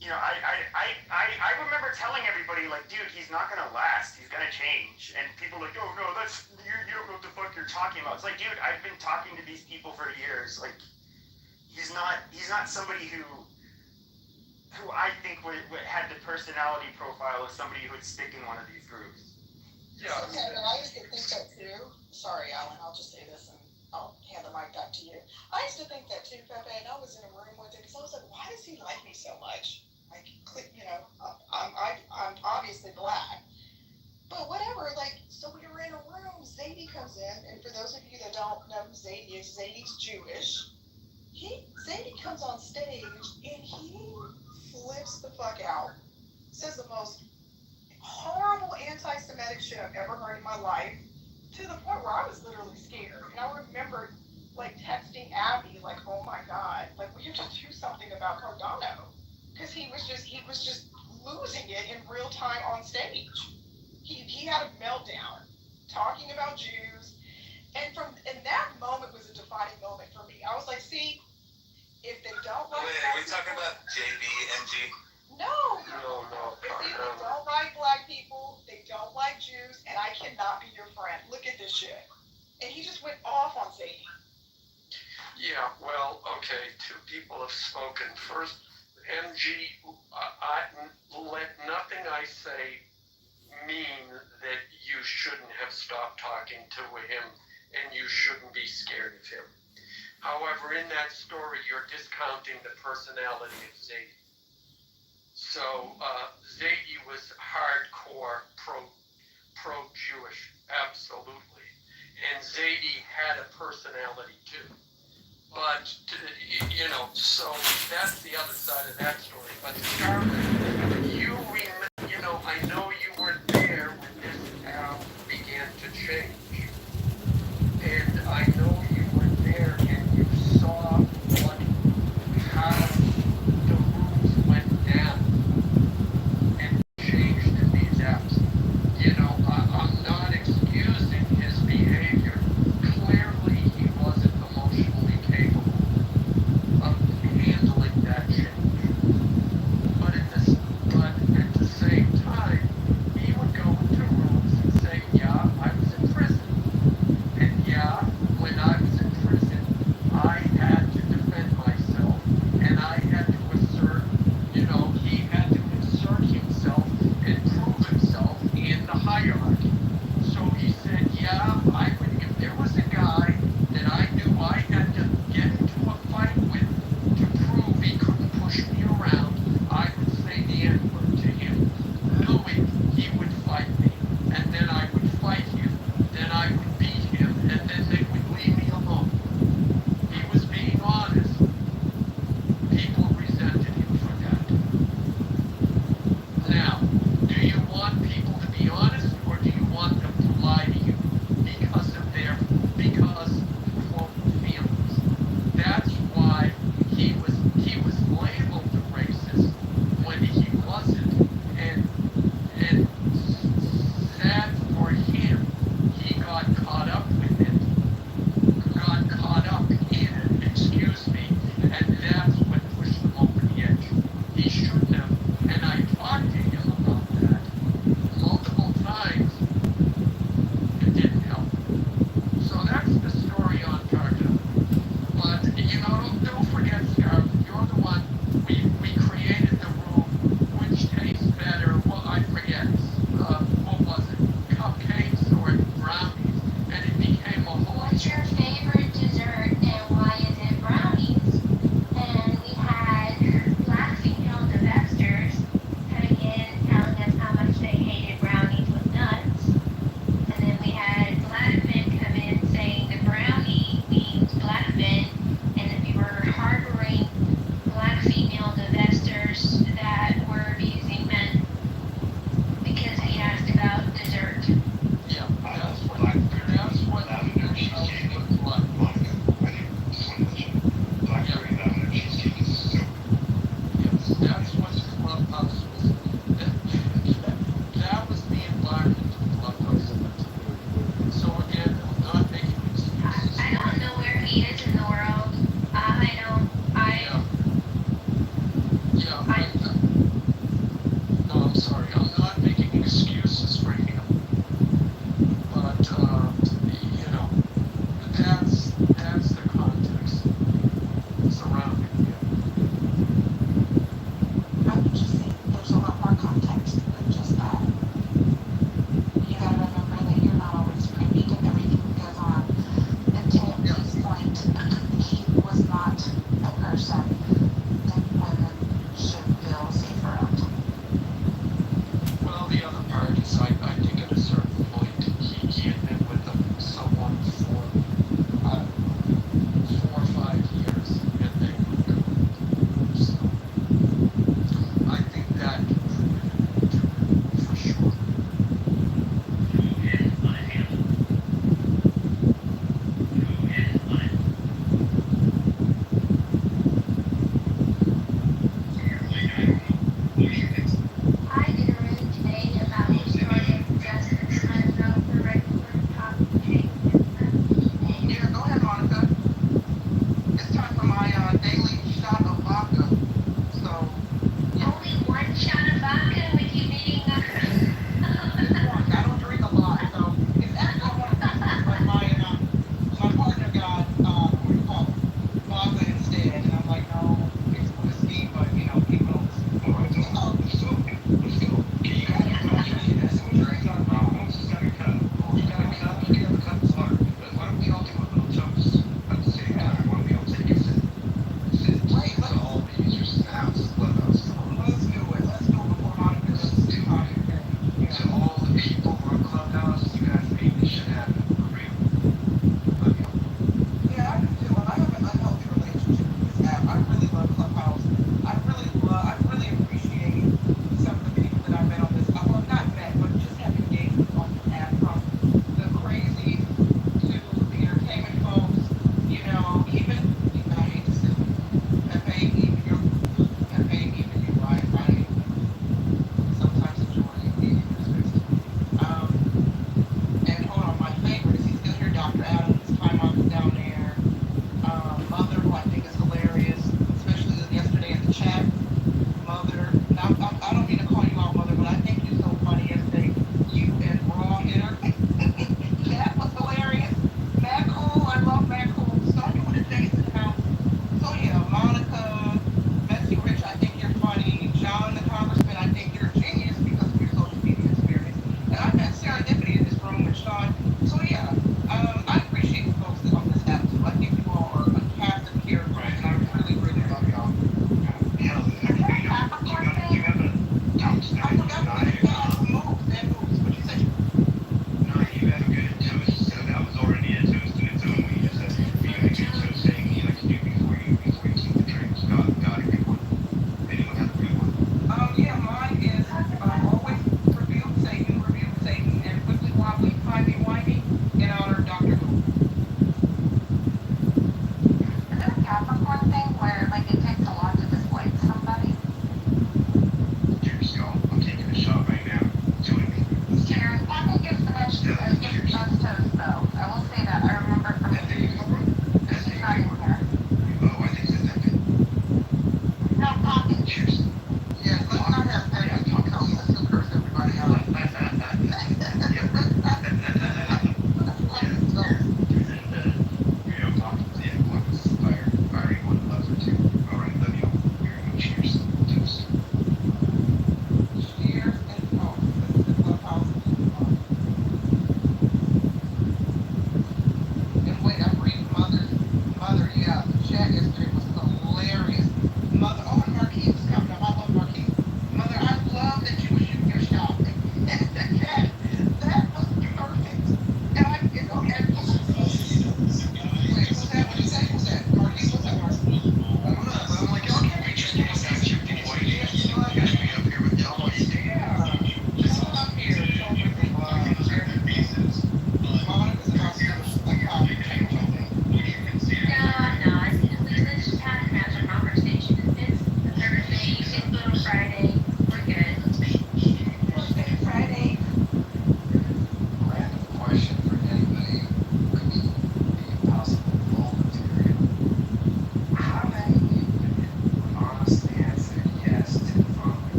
I remember telling everybody, like, dude, he's not going to last. He's going to change. And people are like, oh, no, you don't know what the fuck you're talking about. It's like, dude, I've been talking to these people for years. Like, he's not somebody who I think had the personality profile of somebody who would stick in one of these groups. Yeah. I used to think that too. Sorry, Alan, I'll just say this and I'll hand the mic back to you. I used to think that too, Pepe, and I was in a room one day because I was like, why does he like me so much? Like, I'm obviously black. But whatever, like, so we were in a room, Zadie comes in, and for those of you that don't know who Zadie is, Zadie's Jewish. Zadie comes on stage and he flips the fuck out. Says the most horrible anti-Semitic shit I've ever heard in my life, to the point where I was literally scared. And I remember like texting Abby, like, oh my god, like, will you just do something about Cardano? Because he was just losing it in real time on stage. He had a meltdown talking about Jews, and that moment was a defining moment for me. I was like, see, if they don't like Wait, are we talking about JBMG? No. No. If they don't like black people, they don't like Jews, and I cannot be your friend. Look at this shit. And he just went off on Zadie. Yeah, well, okay, two people have spoken. First, MG, let nothing I say mean that you shouldn't have stopped talking to him and you shouldn't be scared of him. However, in that story, you're discounting the personality of Zadie. So, Zadie was hardcore pro-Jewish, absolutely. And Zadie had a personality too. But, so that's the other side of that story. But Scarlett, I know you were there when this app began to change. And I know you were there and you saw how the rules went down and changed in these apps. I'm not excusing his behavior. Clearly, he wasn't emotionally capable of handling that change. But at the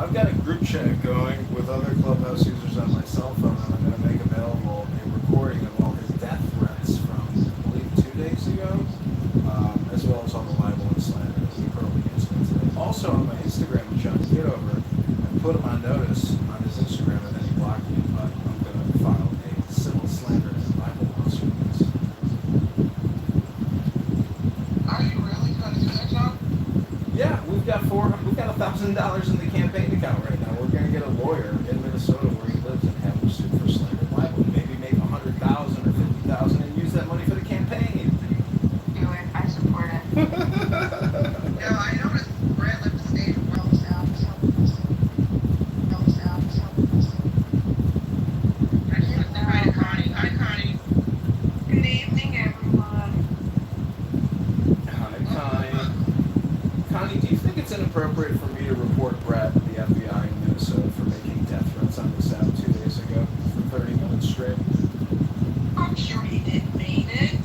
I've got a group chat going with other Clubhouse users on my cell phone, and I'm going to make available a recording of all his death threats from, I believe, 2 days ago, as well as all the libel and slander that he hurled against me today. Also on my Instagram, John Kitover, I put him on notice on his Instagram, and then he blocked me, but I'm going to file a civil slander and libel lawsuit against him. Are you really going to do that, John? Yeah, we've got $1,000 in the campaign account right now. We're gonna get a lawyer in Minnesota where he lives and have him sued for slander and libel. Maybe make $100,000 or $50,000 and use that money for the campaign. Do it. I support it. Yeah, I noticed Brad left the stage well. I can't say hi to Connie. Hi, Connie. Good evening, everyone. Hi, Connie. Connie, do you think it's inappropriate for me to report Brad to the FBI in Minnesota for making death threats on this app 2 days ago for 30 minutes straight? I'm sure he didn't mean it.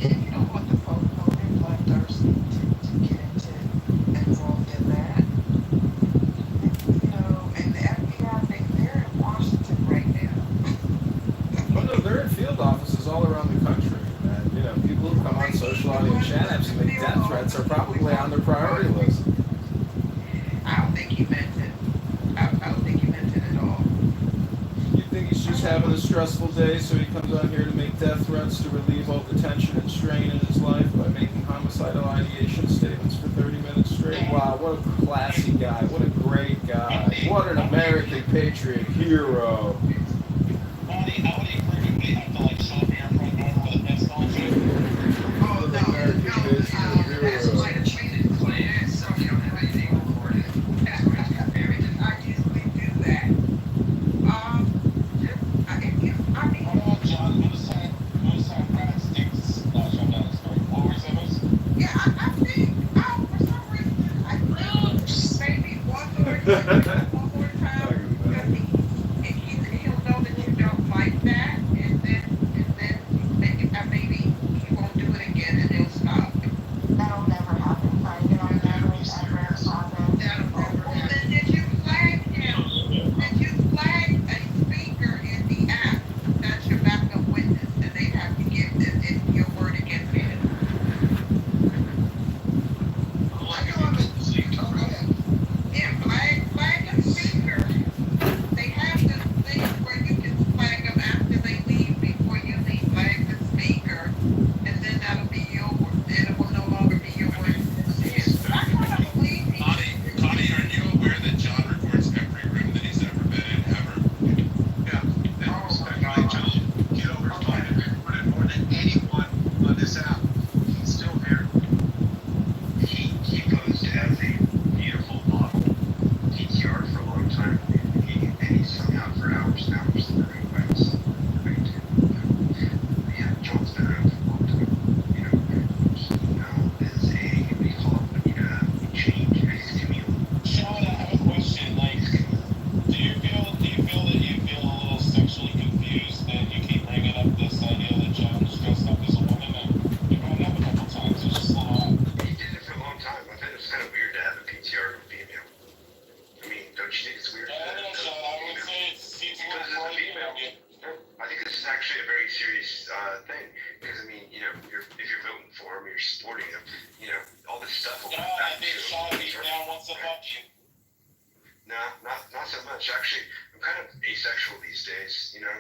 You don't want the folk know they're bloodthirsty to get involved in that. You know, and the FBI, they're in Washington right now. Oh no, they're in field offices all around the country. And, you know, people who come on social audio chat apps and make death threats are probably on their priority list. I don't think he meant it. I don't think he meant it at all. You think he's just having a stressful day, so he comes on here to make death threats to relieve all the tension and strain in his life by making homicidal ideation statements for 30 minutes straight? Wow, what a classy guy. What a great guy. What an American patriot hero. Bonnie, how would you agree with me? Have to like show up at your front door with a pistol and shoot? Oh, no, that's why the treated clear, so we don't have anything recorded. That's why I usually do that. I mean, John, who's on Brad Sticks? No, shut down the story. What were you saying, Miss? yeah, I think, for some reason, I think maybe one more time, he'll know that you don't like that, and then maybe he won't do it again, and he'll stop. That'll never happen. Like, it'll never, ever happen. Well, then did you flag him? Did you flag a speaker in the app? That's your backup witness, and they have to give your word against it. Yeah, flag a speaker. They have this thing where you can flag them after they leave, before you leave. Flag the speaker, and then that'll be your word. Then it will no longer be your word. But I kind of believe he. Connie, are you aware that John records every room that he's ever been in, ever? Yeah, and respectfully, John Kitover's probably recorded more than anyone on this app. He's still here. He posed as a beautiful model PTR for a long time, and he's hung out for hours and hours in the room by himself. Yeah, John's been around for a long time. You know, he is a, what do you call it when you change? He's a chameleon. Sean, I have a question. Like, do you feel that you feel a little sexually confused that you keep bringing up this idea that John's dressed up as a woman? And you brought it up a couple times. It's just a little. He did it for a long time. I think it's kind of weird to have a PTR of a female. I mean, don't you think it's weird? I don't know, Sean. I would say it seems a little frightening of you. I think this is actually a very serious thing because I mean, you know, if you're voting for him, you're supporting him. You know, all this stuff will come back to Sean, he's down once above you. No, not so much. Actually, I'm kind of asexual these days. You know,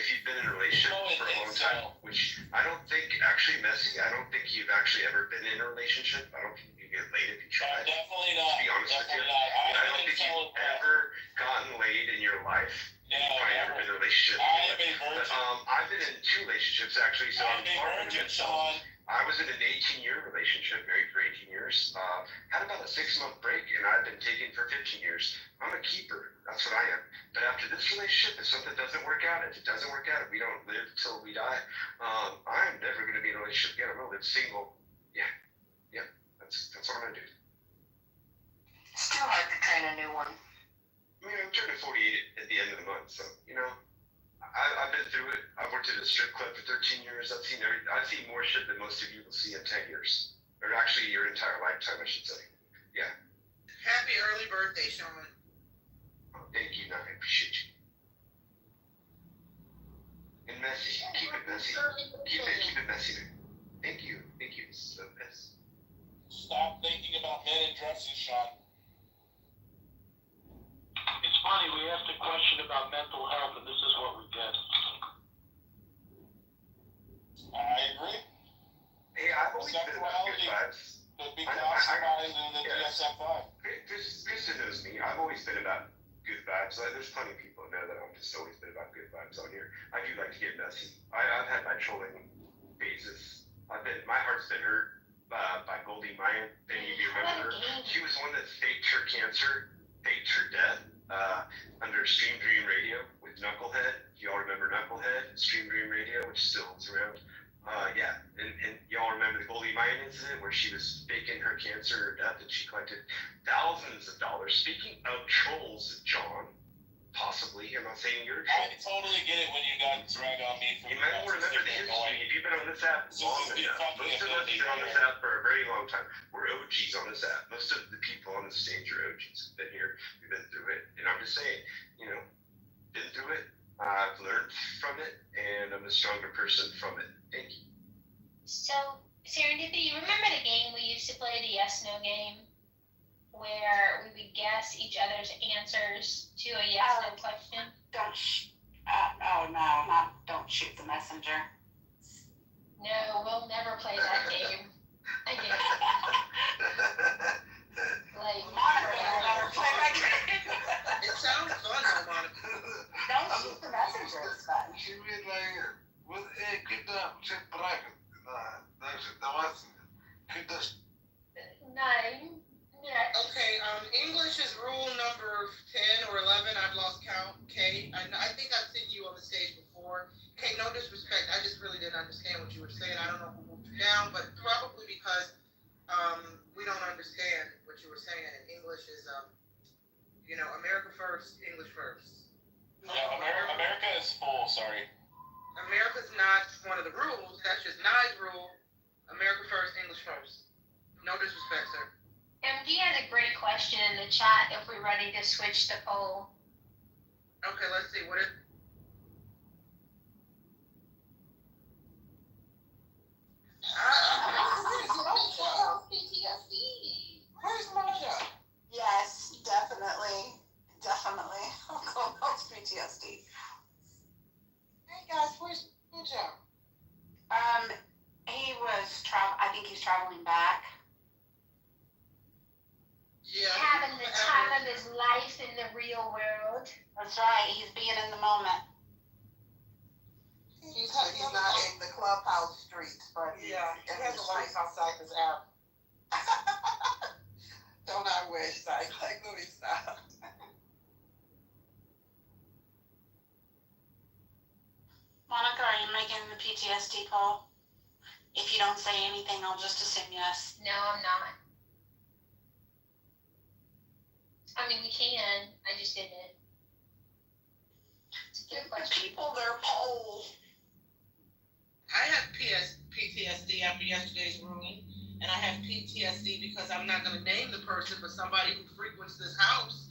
if you've been in a relationship for a long time, which I don't think actually, Messi, I don't think you've actually ever been in a relationship. I don't think you get laid if you try. Definitely not. To be honest with you, Not. I don't think you've ever gotten laid in your life. No, You've probably never been in a relationship. I've been virgin. I've been in 2 relationships actually, so I'm virgin, Sean. I was in an 18-year relationship, married for 18 years. Had about a 6-month break, and I've been taken for 15 years. I'm a keeper. That's what I am. But after this relationship, if something doesn't work out, if it doesn't work out, if we don't live till we die, I'm never going to be in a relationship again. I'm going to live single. Yeah. That's what I'm going to do. Still hard to train a new one. I mean, I'm turning 48 at the end of the month, so, you know, I've been through it. I've worked at a strip club for 13 years. I've seen more shit than most of you will see in 10 years. or actually your entire lifetime, I should say. Yeah. Happy early birthday, Sean. Oh, thank you, I appreciate you. And messy, keep it messy. Keep it messy. Thank you, it's the best. Stop thinking about men in dresses, Sean. It's funny, we asked a question about mental health, and this is what we get. I agree. Hey, I've always been about good vibes. Would be classified in the DSM-5. Krista knows me. I've always been about good vibes. There's plenty of people that know that I've just always been about good vibes on here. I do like to get messy. I've had my trolling phases. My heart's been hurt by Goldie Mayan. Any of you remember her? She was the one that faked her cancer, faked her death under Stream Dream Radio with Knucklehead. Y'all remember Knucklehead, Stream Dream Radio, which still is around. Yeah, and y'all remember the Goldie Mayan incident where she was faking her cancer or death and she collected thousands of dollars. Speaking of trolls, John, possibly, I'm not saying you're a troll. I totally get it when you got drag on me for you might remember the history. If you've been on this app long enough, most of us have been on this app for a very long time. We're OGs on this app. Most of the people on the stage are OGs. Been here, we've been through it, and I'm just saying, been through it. I've learned from it, and I'm a stronger person from it. Thank you. So, Serendipity, you remember the game we used to play, the yes-no game? Where we would guess each other's answers to a yes-no question? Don't shoot the messenger. No, we'll never play that game again. Monica will never play that game. It sounds fun, though, Monica. Don't shoot the messenger, it's fun. She be like, with a good shit bracket. The Nine. Yeah. Okay, English is rule number 10 or 11. I've lost count. Kay, I think I've seen you on the stage before. Kay, no disrespect. I just really didn't understand what you were saying. I don't know who moved you down, but probably because we don't understand what you were saying. And English is, America first, English first. Yeah, America is full, sorry. America's not one of the rules. That's just Nye's rule. America first, English first. No disrespect, sir. MD has a great question in the chat if we're ready to switch the poll. Okay, let's see. What it? PTSD. Where's Mojo? Yes, definitely. Clubhouse PTSD. Hey guys, where's Mojo? He was I think he's traveling back. Yeah. Having the time of his life in the real world. That's right. He's being in the moment. He's not in the clubhouse streets, but he has a life outside this app. Don't I wish? Like, let me stop. Monica, are you making the PTSD poll? If you don't say anything, I'll just assume yes. No, I'm not. I mean, we can. I just didn't. Give the people their poll. I have PTSD after yesterday's room, and I have PTSD because I'm not going to name the person, but somebody who frequents this house,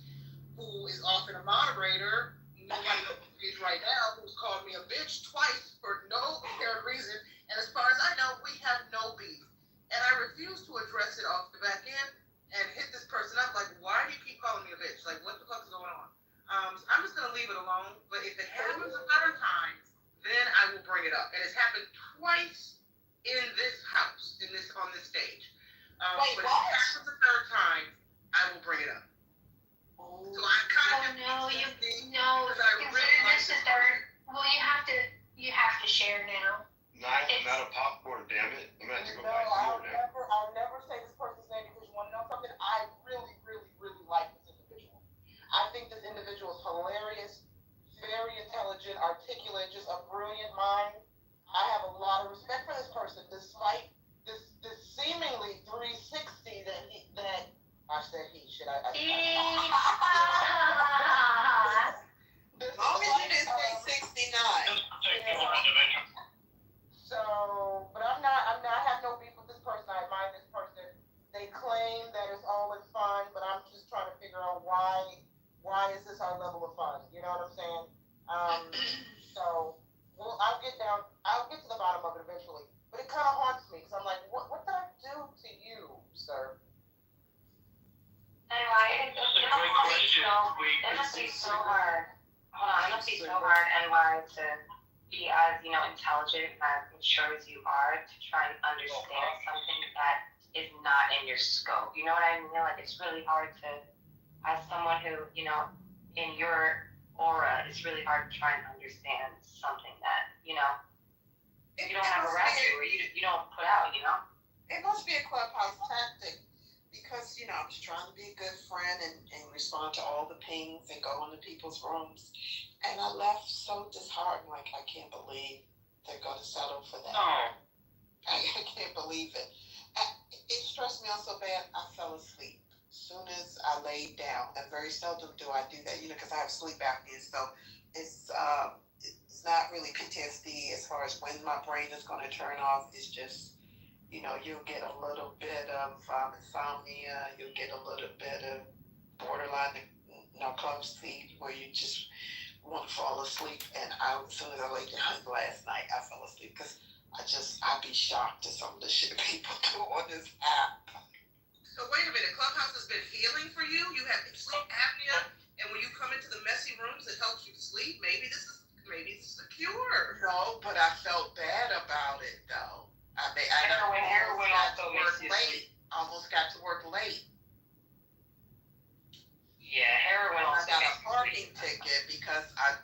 who is often a moderator, nobody knows who he is right now, who's called me a bitch twice for no apparent reason, and as far as I know, we have no beef. And I refuse to address it off the back end and hit this person up like, why do you keep calling me a bitch? Like, what the fuck is going on? I'm just going to leave it alone, but if it happens another time, then I will bring it up. And it's happened twice in this house, on this stage. Wait, but what? if it happens a third time, I will bring it up. So I kind of This is third. Well, you have to share now. I'm not a popcorn, damn it. I'm going to have to go buy food now. I'll never say this person's name because you want to know something. I really, really, really like this individual. I think this individual is hilarious, very intelligent, articulate, just a brilliant mind. I have a lot of respect for this person, despite this seemingly 360 that I said he should. As long as you didn't say 69. So, but I'm not as intelligent and as mature as you are to try and understand something that is not in your scope. You know what I mean? Like, it's really hard to, as someone who, in your aura, it's really hard to try and understand something that, you don't have a rap to, or you don't put out, It must be a clubhouse tactic because, I'm just trying to be a good friend and respond to all the pings and go into people's rooms. And I left so disheartened, like, I can't believe they're going to settle for that. No. I can't believe it. It stressed me out so bad, I fell asleep. As soon as I laid down, and very seldom do I do that, because I have sleep apnea, so it's not really PTSD as far as when my brain is going to turn off. It's just, you'll get a little bit of insomnia, you'll get a little bit of borderline narcolepsy, where you just want to fall asleep. And as soon as I laid down last night, I fell asleep because I'd be shocked at some of the shit people do on this app. So wait a minute, Clubhouse has been healing for you? You have sleep apnea, and when you come into the messy rooms, it helps you sleep? Maybe this is a cure. No, but I felt bad about it, though. I Heroin also makes you late. Almost got to work late. Yeah, heroin I also got makes a parking ticket because I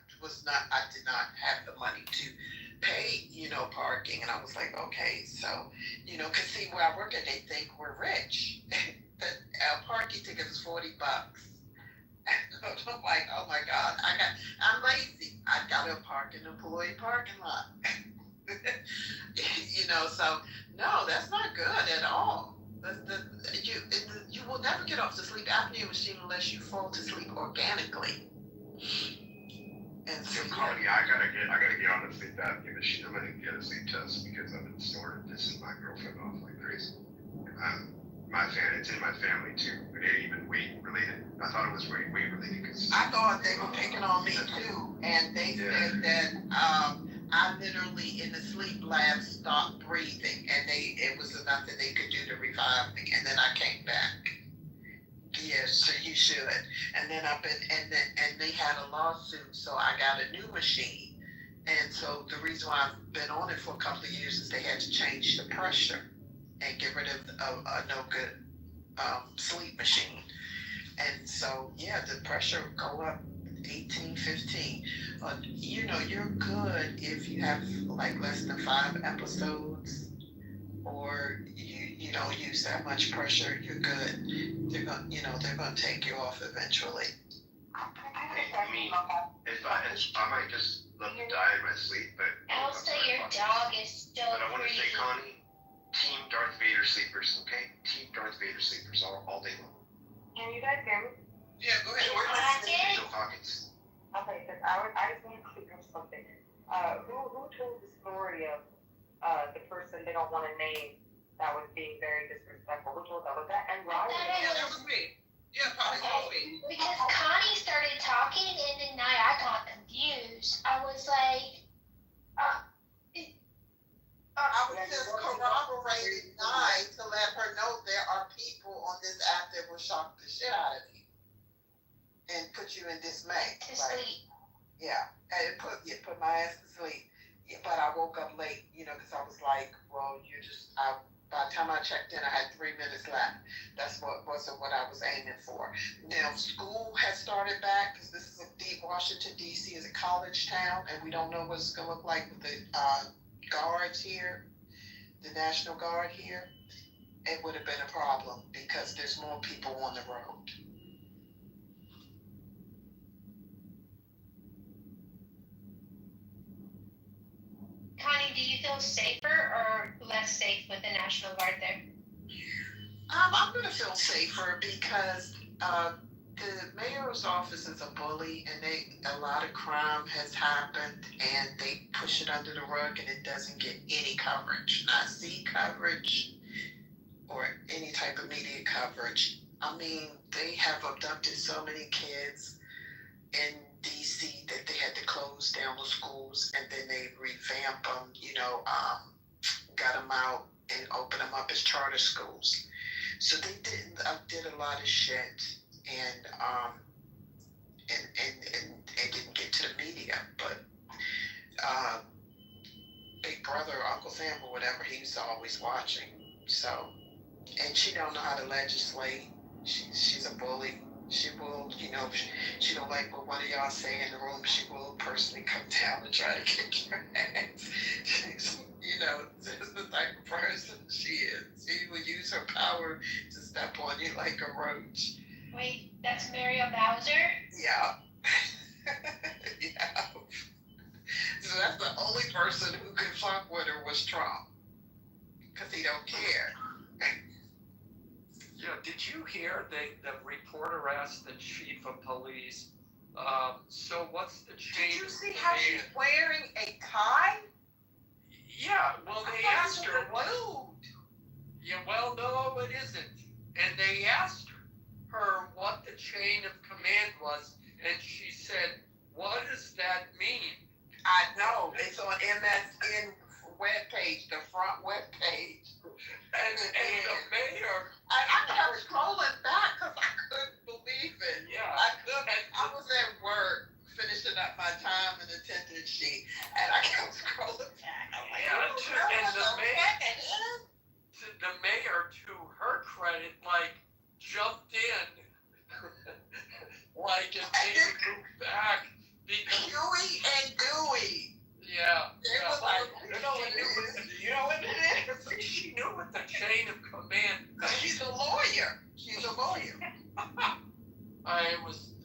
did not have the money to pay, parking. And I was like, okay, so, cause see where I work at, they think we're rich. The parking ticket is $40. I'm like, oh my God, I'm lazy. I gotta park in the employee parking lot. So no, that's not good at all. You will never get off the sleep apnea machine unless you fall to sleep organically. And so, Connie, I gotta get on the sleep apnea machine. I'm gonna get a sleep test because I've been snoring, pissing my girlfriend off like crazy. It's in my family too. It ain't even weight related. I thought it was weight related because I thought they were picking on me too, and they said that I literally in the sleep lab stopped breathing, and it was nothing they could do to revive me, and then I came back. Yes, so you should. And then and they had a lawsuit, so I got a new machine. And so the reason why I've been on it for a couple of years is they had to change the pressure and get rid of a no good sleep machine. And so, the pressure would go up 18, 15. You're good if you have like less than 5 episodes, or you don't use that much pressure, you're good. They're gonna take you off eventually. I mean, if I might just love to die in my sleep, but Also, your dog is so But I want to say, pretty. Connie, Team Darth Vader sleepers, okay? Team Darth Vader sleepers all day long. Can you guys hear me? Yeah, go ahead. Joe Hawkins. Okay, because I just wanted to know something. Who told the story of the person they don't want to name that was being very disrespectful? Who told that? Was that and Ryan? Yeah, that was me. Yeah, probably told me. Because Connie started talking, and then I got confused. I was like, I was just corroborating Nye to let her know there are people on this app that will shock the shit out of you and put you in dismay. to sleep. Yeah, and it put my ass to sleep. Yeah, but I woke up late, because I was like, well, by the time I checked in, I had 3 minutes left. That's wasn't what I was aiming for. Now, school has started back, because this is Washington, D.C. is a college town, and we don't know what it's going to look like with the guards here, the National Guard here. It would have been a problem, because there's more people on the road. Connie, do you feel safer or less safe with the National Guard there? I'm going to feel safer because the mayor's office is a bully, and a lot of crime has happened, and they push it under the rug, and it doesn't get any coverage, not C coverage or any type of media coverage. I mean, they have abducted so many kids in DC that they had to close down the schools, and then they revamped them, got them out and opened them up as charter schools. So they did a lot of shit, and didn't get to the media. But Big Brother or Uncle Sam or whatever, he was always watching. So, and she don't know how to legislate. She's a bully. She will, she don't like what one of y'all say in the room. She will personally come down and try to kick your ass. She's, that's the type of person she is. She will use her power to step on you like a roach. Wait, that's Mario Bowser? Yeah. Yeah. So that's the only person who could fuck with her was Trump. Because he don't care. Yeah, did you hear the reporter asked the chief of police, so what's the change? Did you see how she's wearing a tie? Yeah, well, they asked her what. Yeah, well, no, it isn't. And they asked her what the chain of command was, and she said, "What does that mean?" I know, it's on MSN webpage, the front webpage. And the mayor. I kept scrolling back because I couldn't believe it. Yeah. I couldn't. I was at work finishing up my time and attendance sheet, and I kept scrolling back. I'm like, the mayor, to her credit, jumped in, and maybe moved back. Huey and Dewey. Yeah. It was you know what it is? She knew what the chain of command. She's a lawyer.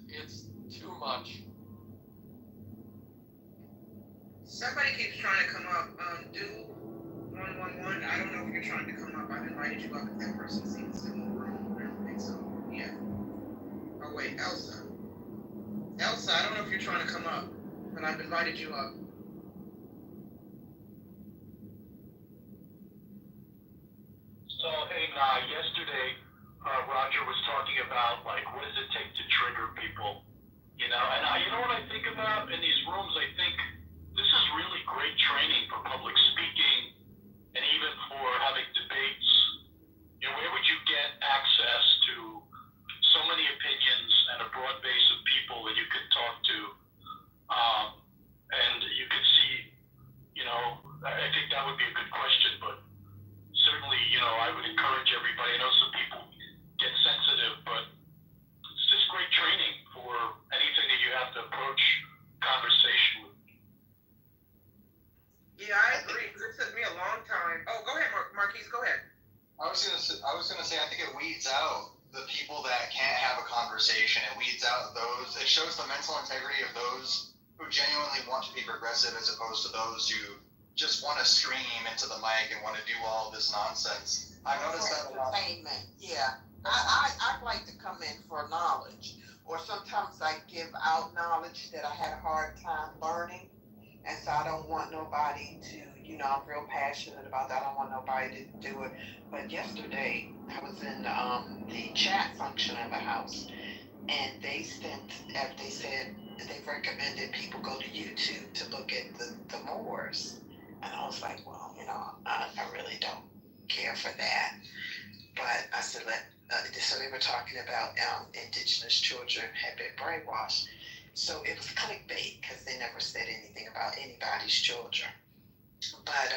It's too much. Somebody keeps trying to come up. Do 111. I don't know if you're trying to come up. I've invited you up if that person seems in the room. I don't think so. Yeah. Oh wait, Elsa. Elsa, I don't know if you're trying to come up, but I've invited you up. So, hey, yesterday, Roger was talking about, what does it take to trigger people? And you know what I think about in these rooms? I think this is really great training for public speaking and even for having debates. Where would you get access to so many opinions and a broad base of people that you could talk to? And you could see, I think that would be a good question, but certainly, I would encourage everybody. I know some people get sensitive, but it's just great training for anything that you have to approach conversation with. Yeah, I agree. It took me a long time. Oh, go ahead, Marquise. Go ahead. I was gonna say I think it weeds out the people that can't have a conversation. It weeds out those. It shows the mental integrity of those who genuinely want to be progressive, as opposed to those who just want to scream into the mic and want to do all this nonsense. I've noticed that a lot. Entertainment, yeah. I like to come in for knowledge, or sometimes I give out knowledge that I had a hard time learning, and so I don't want nobody to, I'm real passionate about that. I don't want nobody to do it. But yesterday, I was in the chat function of the house, and they said they recommended people go to YouTube to look at the Moors. And I was like, well, I really don't care for that. But I said, so they were talking about indigenous children had been brainwashed. So it was clickbait because they never said anything about anybody's children. But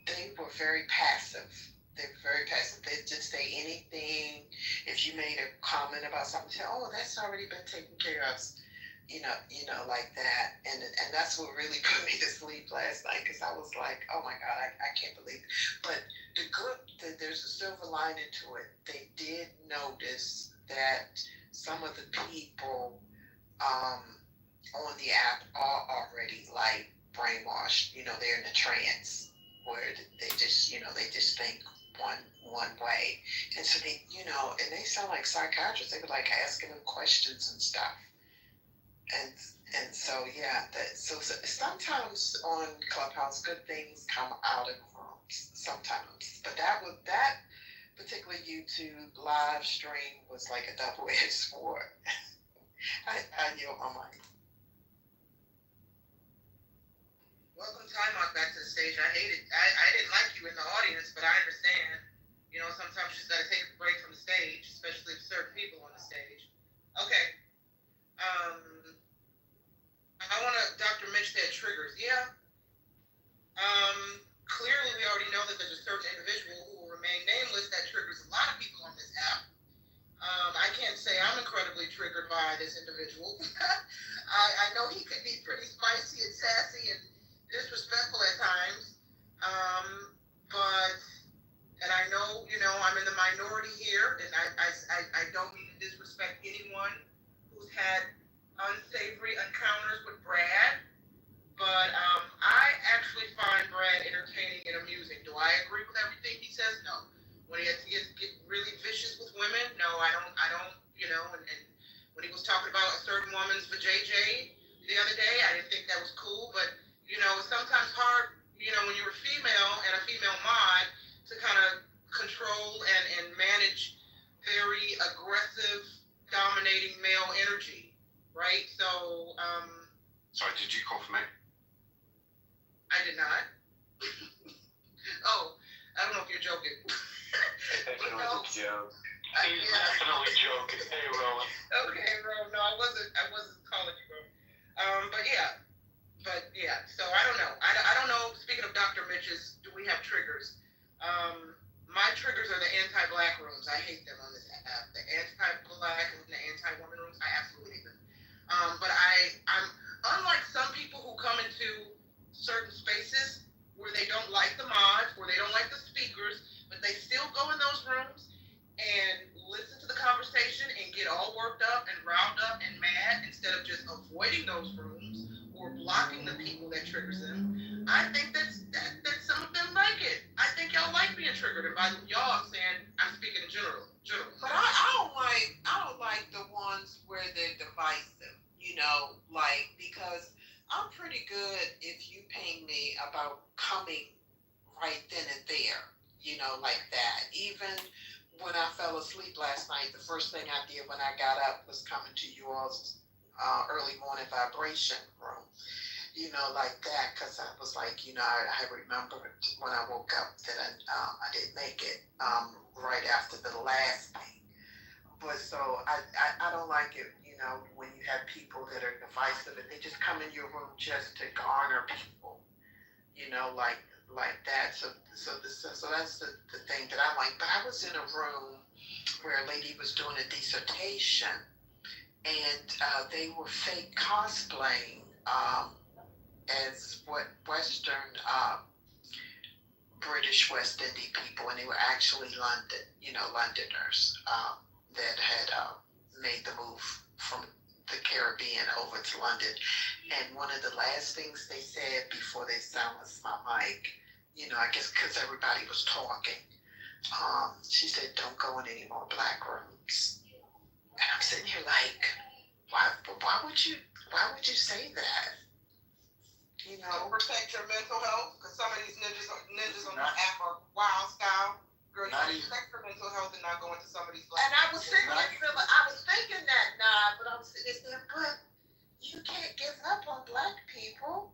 they were very passive. They were very passive. They'd just say anything. If you made a comment about something, say, oh, that's already been taken care of. Like that. And that's what really put me to sleep last night, because I was like, oh my God, I can't believe it. But there's a silver lining to it. They did notice that some of the people on the app are already brainwashed. They're in a trance where they just think one way. And so they, and they sound like psychiatrists. They were asking them questions and stuff. And so so sometimes on Clubhouse good things come out of rooms sometimes, but that particular YouTube live stream was like a double-edged sword. I yield my mic. Welcome, Timeout, back to the stage. I didn't like you in the audience, but I understand. Sometimes you just got to take a break from the stage, especially with certain people on the stage. Okay. I want to, Dr. Mitch said triggers. Yeah. by this individual. I know he could be pretty spicy and sassy and disrespectful at times. But, and I know, I'm in the minority here, and I don't mean to disrespect anyone who's had unsavory encounters with Brad, but I actually find Brad entertaining and amusing. Do I agree with everything he says? No. When he get really vicious with women, no, I don't, and when he was talking about a certain woman's vajayjay the other day, I didn't think that was cool, but, it's sometimes hard, when you're a female and a female mod to kind of control and manage very aggressive, dominating male energy, right? So, Sorry, did you call for me? I did not. Oh, I don't know if you're joking. Definitely a joke. He's definitely joking. Hey, Roland. Okay, Roland. No, I wasn't calling you, bro. But yeah. So I don't know. I don't know. Speaking of Dr. Mitch's, do we have triggers? My triggers are the anti-black rooms. I hate them on this app. The anti-black and the anti-woman rooms. I absolutely hate them. But I'm unlike some people who come into certain spaces where they don't like the mods, where they don't like the speakers, but they still go in those rooms and listen to the conversation and get all worked up and riled up and mad instead of just avoiding those rooms or blocking the people that triggers them. I think that some of them like it. I think y'all like being triggered, and by y'all I'm saying I'm speaking in general. But I don't like the ones where they're divisive, because I'm pretty good if you ping me about coming right then and there, like that. Even when I fell asleep last night, the first thing I did when I got up was coming to you all's early morning vibration room, like that, because I was like, I remembered when I woke up that I didn't make it right after the last thing. But so I don't like it, when you have people that are divisive and they just come in your room just to garner people, like that. So that's the thing that I like. But I was in a room where a lady was doing a dissertation, and they were fake cosplaying as what Western British West Indian people, and they were actually Londoners that had made the move from the Caribbean over to London. And one of the last things they said before they silenced my mic, I guess because everybody was talking, she said, "Don't go in any more black rooms." And I'm sitting here like, why would you say that? Protect your mental health, because some of these ninjas on the app are wild style. Girl, you gotta protect your mental health and not go into some of these black. And I was thinking that, but I was sitting there, but you can't give up on black people.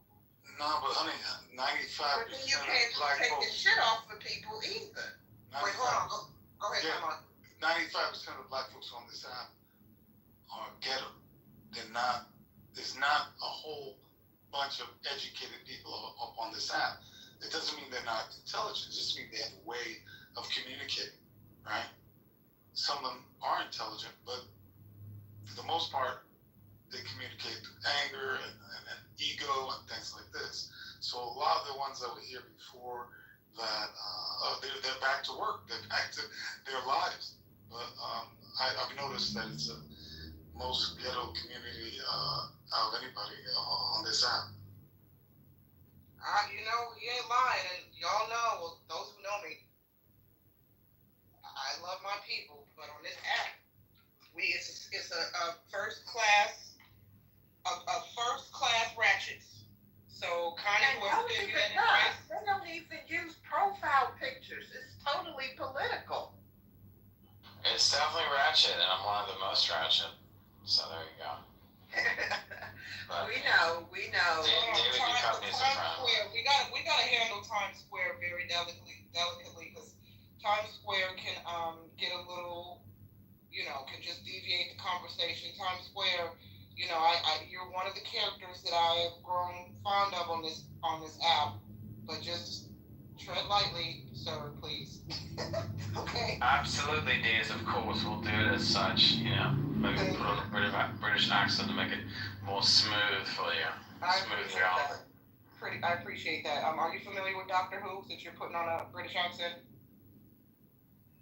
No, but honey, 95% but then you can't of black take folks. the shit off of people either. Wait, hold on. Go ahead, Yeah. come on. 95% of black folks on this app are ghetto. There's not a whole bunch of educated people up on this app. It doesn't mean they're not intelligent. It just means they have a way of communicating, right? Some of them are intelligent, but for the most part, they communicate through anger and ego and things like this. So a lot of the ones that were here before that, they're back to work. They're back to their lives. But I've noticed that it's the most ghetto community out of anybody on this app. You ain't lying, and y'all know, well, those who know me, I love my people, but on this app, it's a first class ratchets. So Connie, whoever gave you that advice, they don't even use profile pictures. It's totally political. It's definitely ratchet, and I'm one of the most ratchet. So there you go. But, we know. David Duchovny's a friend. We gotta handle Times Square very delicately, because Times Square can get a little, can just deviate the conversation. Times Square, you're one of the characters that I have grown fond of on this app, but just Tread lightly, sir, please. Okay. Absolutely, Diaz. Of course, we'll do it as such. You know, maybe put on a British accent to make it more smooth for you. I appreciate that. Are you familiar with Doctor Who, since you're putting on a British accent?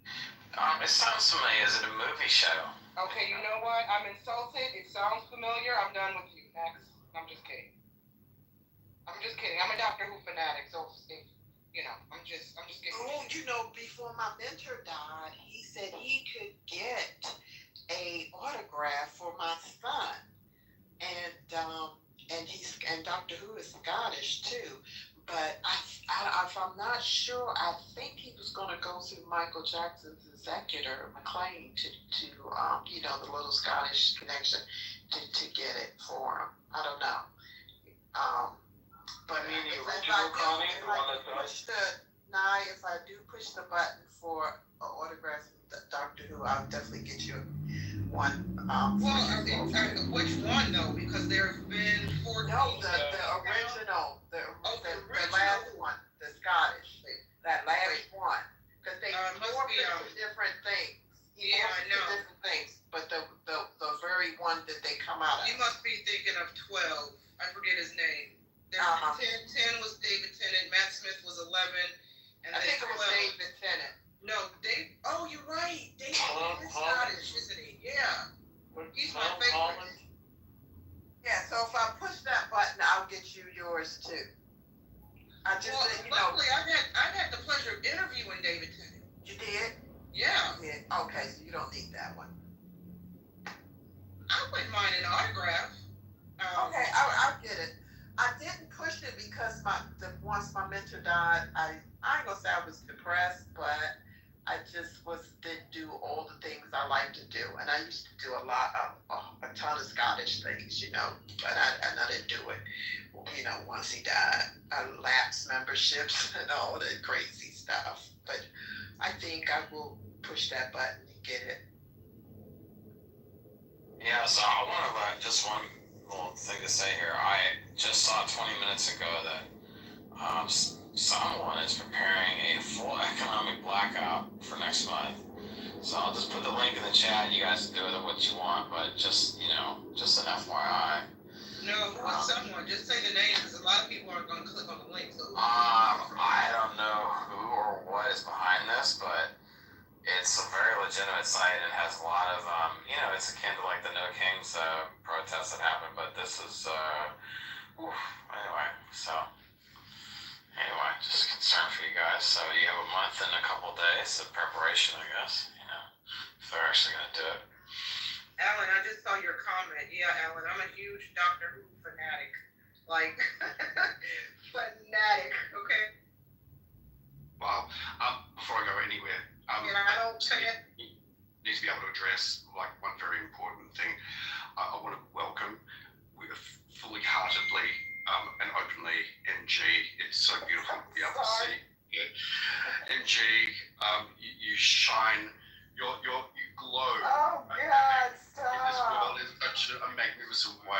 It sounds familiar. Is it a movie show? Okay, you know what? I'm insulted. It sounds familiar. I'm done with you. Next. I'm just kidding. I'm a Doctor Who fanatic, so if I'm just kidding. Oh, before my mentor died, he said he could get a autograph for my son, and Doctor Who is Scottish too. But if I'm not sure, I think he was going to go through Michael Jackson's executor, McLean, to the little Scottish connection, to get it for him. I don't know. But you mean the original Connie, the one that died? If I do push the button for an autograph from Doctor Who, I'll definitely get you one. Which one though? Because there's been 14. No, the original, the last one, the Scottish, that last one, because they morphed into different things. Yeah, I know. Different things, but the very one that they come out of. You must be thinking of 12. I forget his name. 10 was David Tennant. Matt Smith was 11, and I think it was David Tennant. No, Dave. Oh, you're right. David is Scottish, isn't he? Yeah. He's my favorite. Yeah. So if I push that button, I'll get you yours too. Luckily, I've had the pleasure of interviewing David Tennant. You did? Yeah. Okay, so you don't need that one. I wouldn't mind an autograph. Okay, I'll get it. I didn't push it because once my mentor died, I ain't gonna say I was depressed, but I just didn't do all the things I like to do, and I used to do a ton of Scottish things, but I didn't do it. Once he died, I lapsed memberships and all that crazy stuff. But I think I will push that button and get it. Yeah, so I want to just one little thing to say here. I just saw 20 minutes ago that someone is preparing a full economic blackout for next month. So I'll just put the link in the chat. You guys can do with it what you want, but just an FYI. No, who is someone? Just say the name, because a lot of people aren't going to click on the link. So I don't know who or what is behind this, but it's a very legitimate site and has a lot of, it's akin to like the No Kings protests that happened, but this is, anyway, just concerned for you guys. So you have a month and a couple of days of preparation, I guess, if they're actually going to do it. Alan, I just saw your comment. Yeah, Alan, I'm a huge Doctor Who fanatic. Fanatic, okay? Wow. Before I go anywhere, I don't need to be able to address one very important thing. I want to welcome fully heartedly and openly MG. It's so beautiful to be able to see. Yeah. MG, you shine. You glow. Oh God! Stop. In this world in such a magnificent way.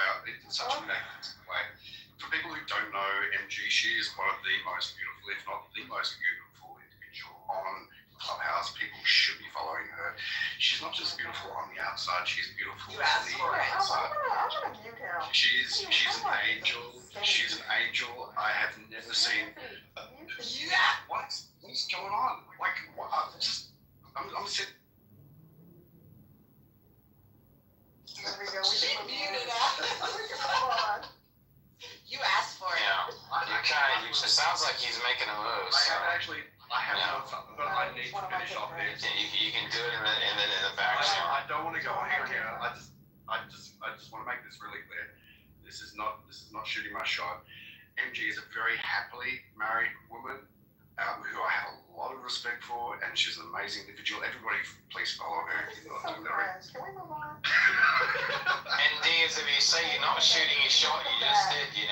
For people who don't know MG, she is one of the most beautiful, if not the most beautiful individual on Clubhouse. People should be following her. She's not just beautiful on the outside; she's beautiful on the inside. I'm gonna mute him. She's an angel. She's an angel. I have never seen. What's going on? I'm sitting. There we go. We can mute it out. You asked for it. Yeah. It sounds like he's making a move. So. I have something, but I need to finish off this. You can do it in the back. I don't want to go on here. I just want to make this really clear. This is not shooting my shot. MG is a very happily married woman who I have a lot of respect for, and she's an amazing individual. Everybody, please follow her. Can we move on? And Diaz, if you say you're not shooting your shot, you just did,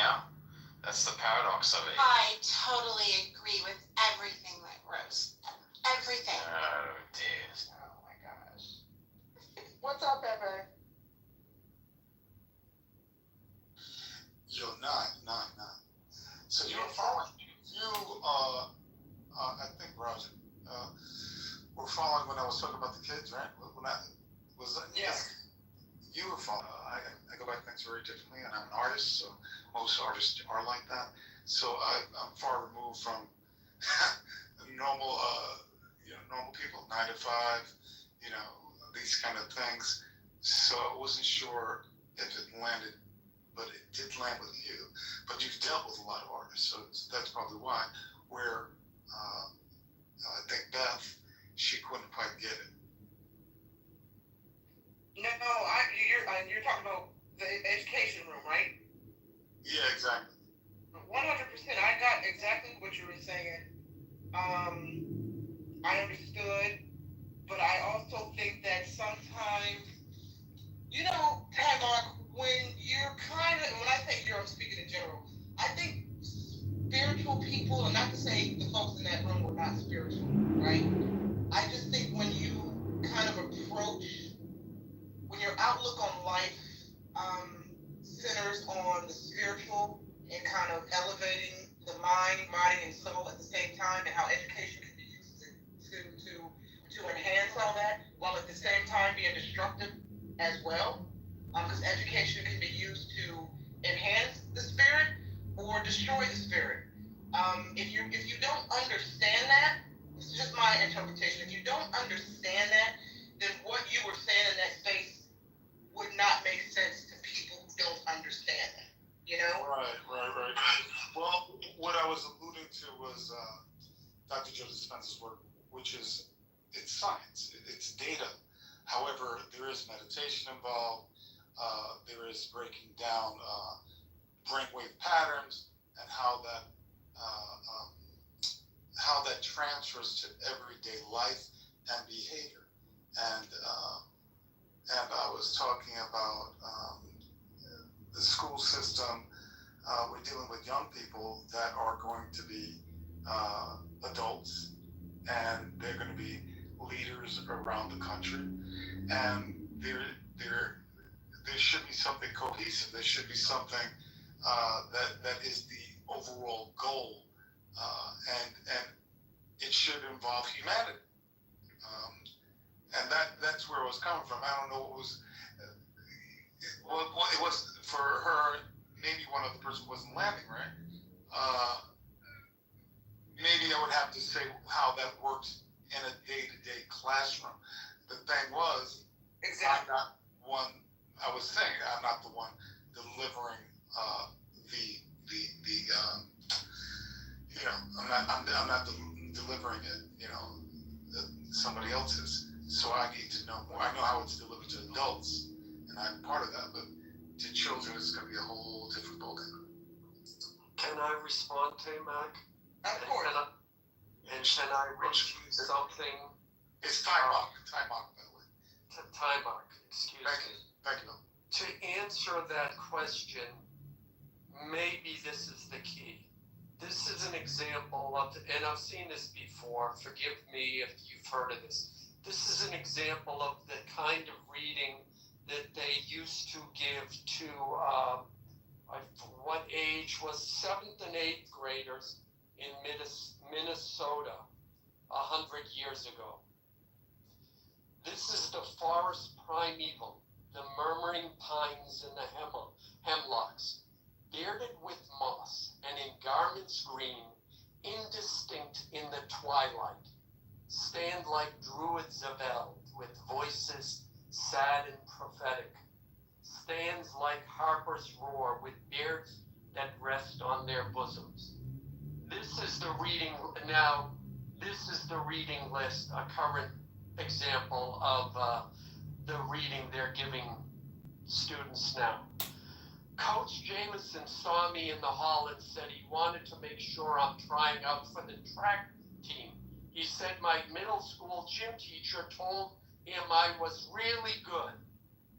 That's the paradox of it. I totally agree with everything that Rose. Everything. Oh, Diaz. Oh my gosh. What's up, Ever? Yo, not. So following when I was talking about the kids, right? When I was Yes. You were following. I go back things very differently, and I'm an artist, so most artists are like that. So I'm far removed from normal, normal people, 9 to 5, these kind of things. So I wasn't sure if it landed, but it did land with you. But you've dealt with a lot of artists, so that's probably why. Where I think Beth, she couldn't quite get it. No, you're talking about the education room, right? Yeah, exactly. 100%. I got exactly what you were saying. I understood, but I also think that sometimes, Tamar, when you're when I say you're, I'm speaking in general, I think spiritual people, and not to say the folks in that room were not spiritual, right? I just think when you kind of approach, when your outlook on life centers on the spiritual and kind of elevating the mind, body, and soul at the same time, and how education can be used to enhance all that, while at the same time being destructive as well, because education can be used to enhance the spirit or destroy the spirit. If you don't understand that, this is just my interpretation. If you don't understand that, then what you were saying in that space would not make sense to people who don't understand that. Right. Well, what I was alluding to was Dr. Joe Dispenza's work, which is, it's science, it's data. However, there is meditation involved. There is breaking down brainwave patterns and how that transfers to everyday life and behavior. And I was talking about the school system. We're dealing with young people that are going to be adults, and they're going to be leaders around the country. And there should be something cohesive. There should be something that is the overall goal, and it should involve humanity. And that's where it was coming from. I don't know what was. Well, it was for her. Maybe one other person wasn't landing right. Maybe I would have to say how that works in a day-to-day classroom. The thing was, exactly. I'm not one. I was saying I'm not the one delivering I'm not delivering it. Somebody else is. So I need to know more. I know how it's delivered to adults, and I'm part of that. But to children, it's going to be a whole different ballgame. Can I respond to Mac? Of course. And can I reach something? It's time mark, by the way. Time mark, excuse me. Thank you. To answer that question, maybe this is the key. This is an example of, and I've seen this before, forgive me if you've heard of this. This is an example of the kind of reading that they used to give to, what age was 7th and 8th graders in Minnesota 100 years ago. This is the forest primeval, the murmuring pines and the hemlocks, bearded with moss and in garments green, indistinct in the twilight, stand like druids of eld, with voices sad and prophetic, stands like harpers roar, with beards that rest on their bosoms. This is the reading list, a current example of the reading they're giving students now. Coach Jameson saw me in the hall and said he wanted to make sure I'm trying out for the track team. He said my middle school gym teacher told him I was really good.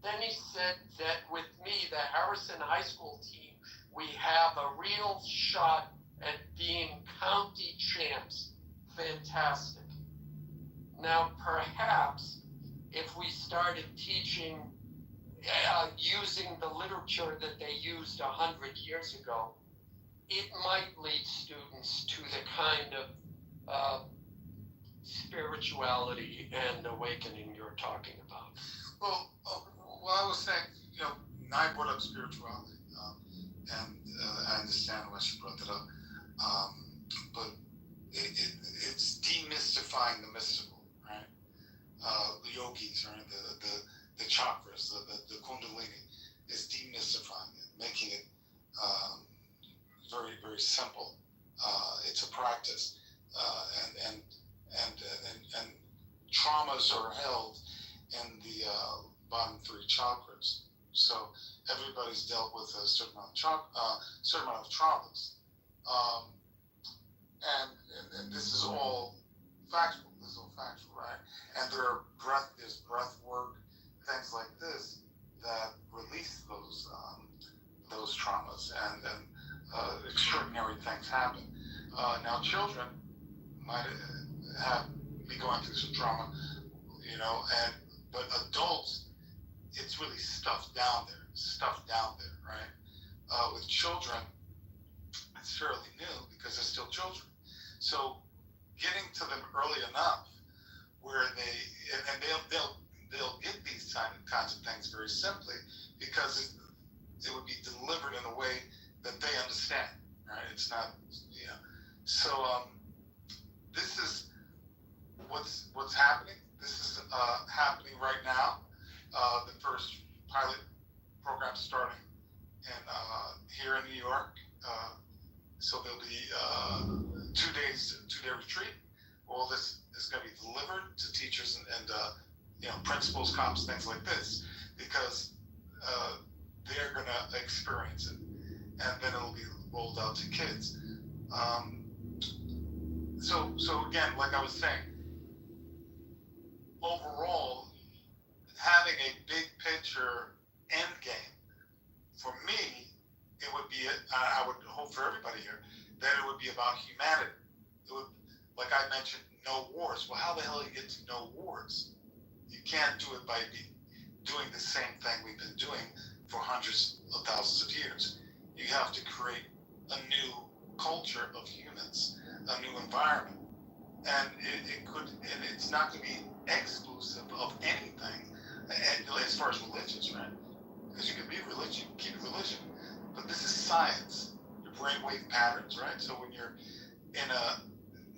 Then he said that with me, the Harrison High School team, we have a real shot at being county champs. Fantastic. Now, perhaps if we started teaching, using the literature that they used 100 years ago, it might lead students to the kind of spirituality and awakening you're talking about? Well, I was saying, Nye brought up spirituality, and I understand why she brought that up, but it's demystifying the mystical, right? The yogis, right? The chakras, the kundalini, is demystifying it, making it very, very simple. It's a practice, and traumas are held in the bottom three chakras. So everybody's dealt with a certain amount of traumas, and this is all factual. Right? And there's breath work, things like this that release those traumas, and extraordinary things happen. Now, children might be going through some trauma, but adults, it's really stuffed down there, right? With children, it's fairly new because they're still children. So getting to them early enough where they'll get these kinds of things very simply because it would be delivered in a way that they understand, right? It's not, So this is what's happening. This is happening right now. The first pilot program starting here in New York. So there'll be 2-day retreat. All this is going to be delivered to teachers and principals, cops, things like this, because they're going to experience it, and then it'll be rolled out to kids. So again, like I was saying, overall, having a big picture end game, for me, it would be, I would hope for everybody here, that it would be about humanity. It would, like I mentioned, no wars. Well, how the hell do you get to no wars? You can't do it by doing the same thing we've been doing for hundreds of thousands of years. You have to create a new culture of humans, a new environment. And it's not going to be exclusive of anything, as far as religions, right? Because you can be religion, keep religion, but this is science, your brainwave patterns, right? So when you're in a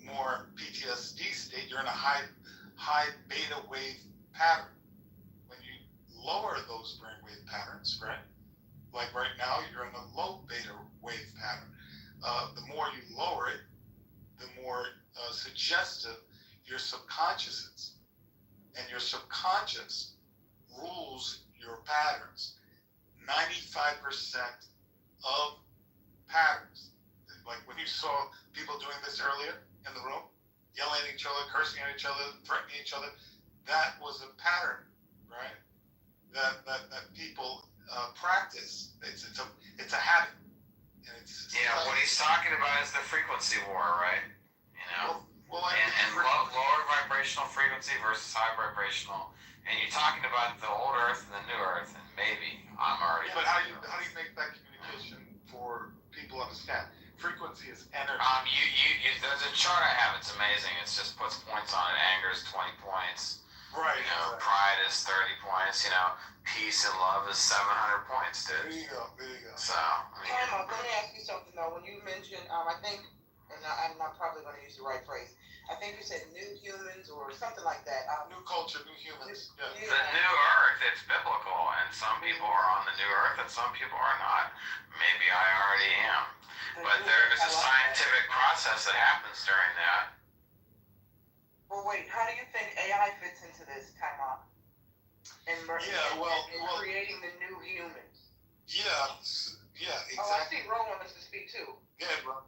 more PTSD state, you're in a high beta wave pattern. When you lower those brainwave patterns, right? Like right now, you're in a low beta wave pattern. The more you lower it, the more suggestive your subconscious is. And your subconscious rules your patterns. 95% of patterns, like when you saw people doing this earlier in the room, yelling at each other, cursing at each other, threatening each other, that was a pattern, right? That people practice. It's a habit. And what he's talking about is the frequency war, right? And lower vibrational frequency versus high vibrational. And you're talking about the old Earth and the new Earth, and maybe I'm already. But how do you make that communication for people to understand? Frequency is energy. There's a chart I have. It's amazing. It just puts points on it. Anger is 20 points. Right. Pride is 30 points. Peace and love is 700 points, dude. There you go. So. Let me ask you something though. When you mentioned, I think, and I'm not probably going to use the right phrase. I think you said new humans or something like that. New culture, new humans. Yeah. The new Earth, it's biblical, and some people are on the new Earth, and some people are not. Maybe I already am. But there's a scientific process that happens during that. Well, wait. How do you think AI fits into this time out? And creating the new humans. Yeah, exactly. Oh, I see Ro wants to speak too. Yeah, bro.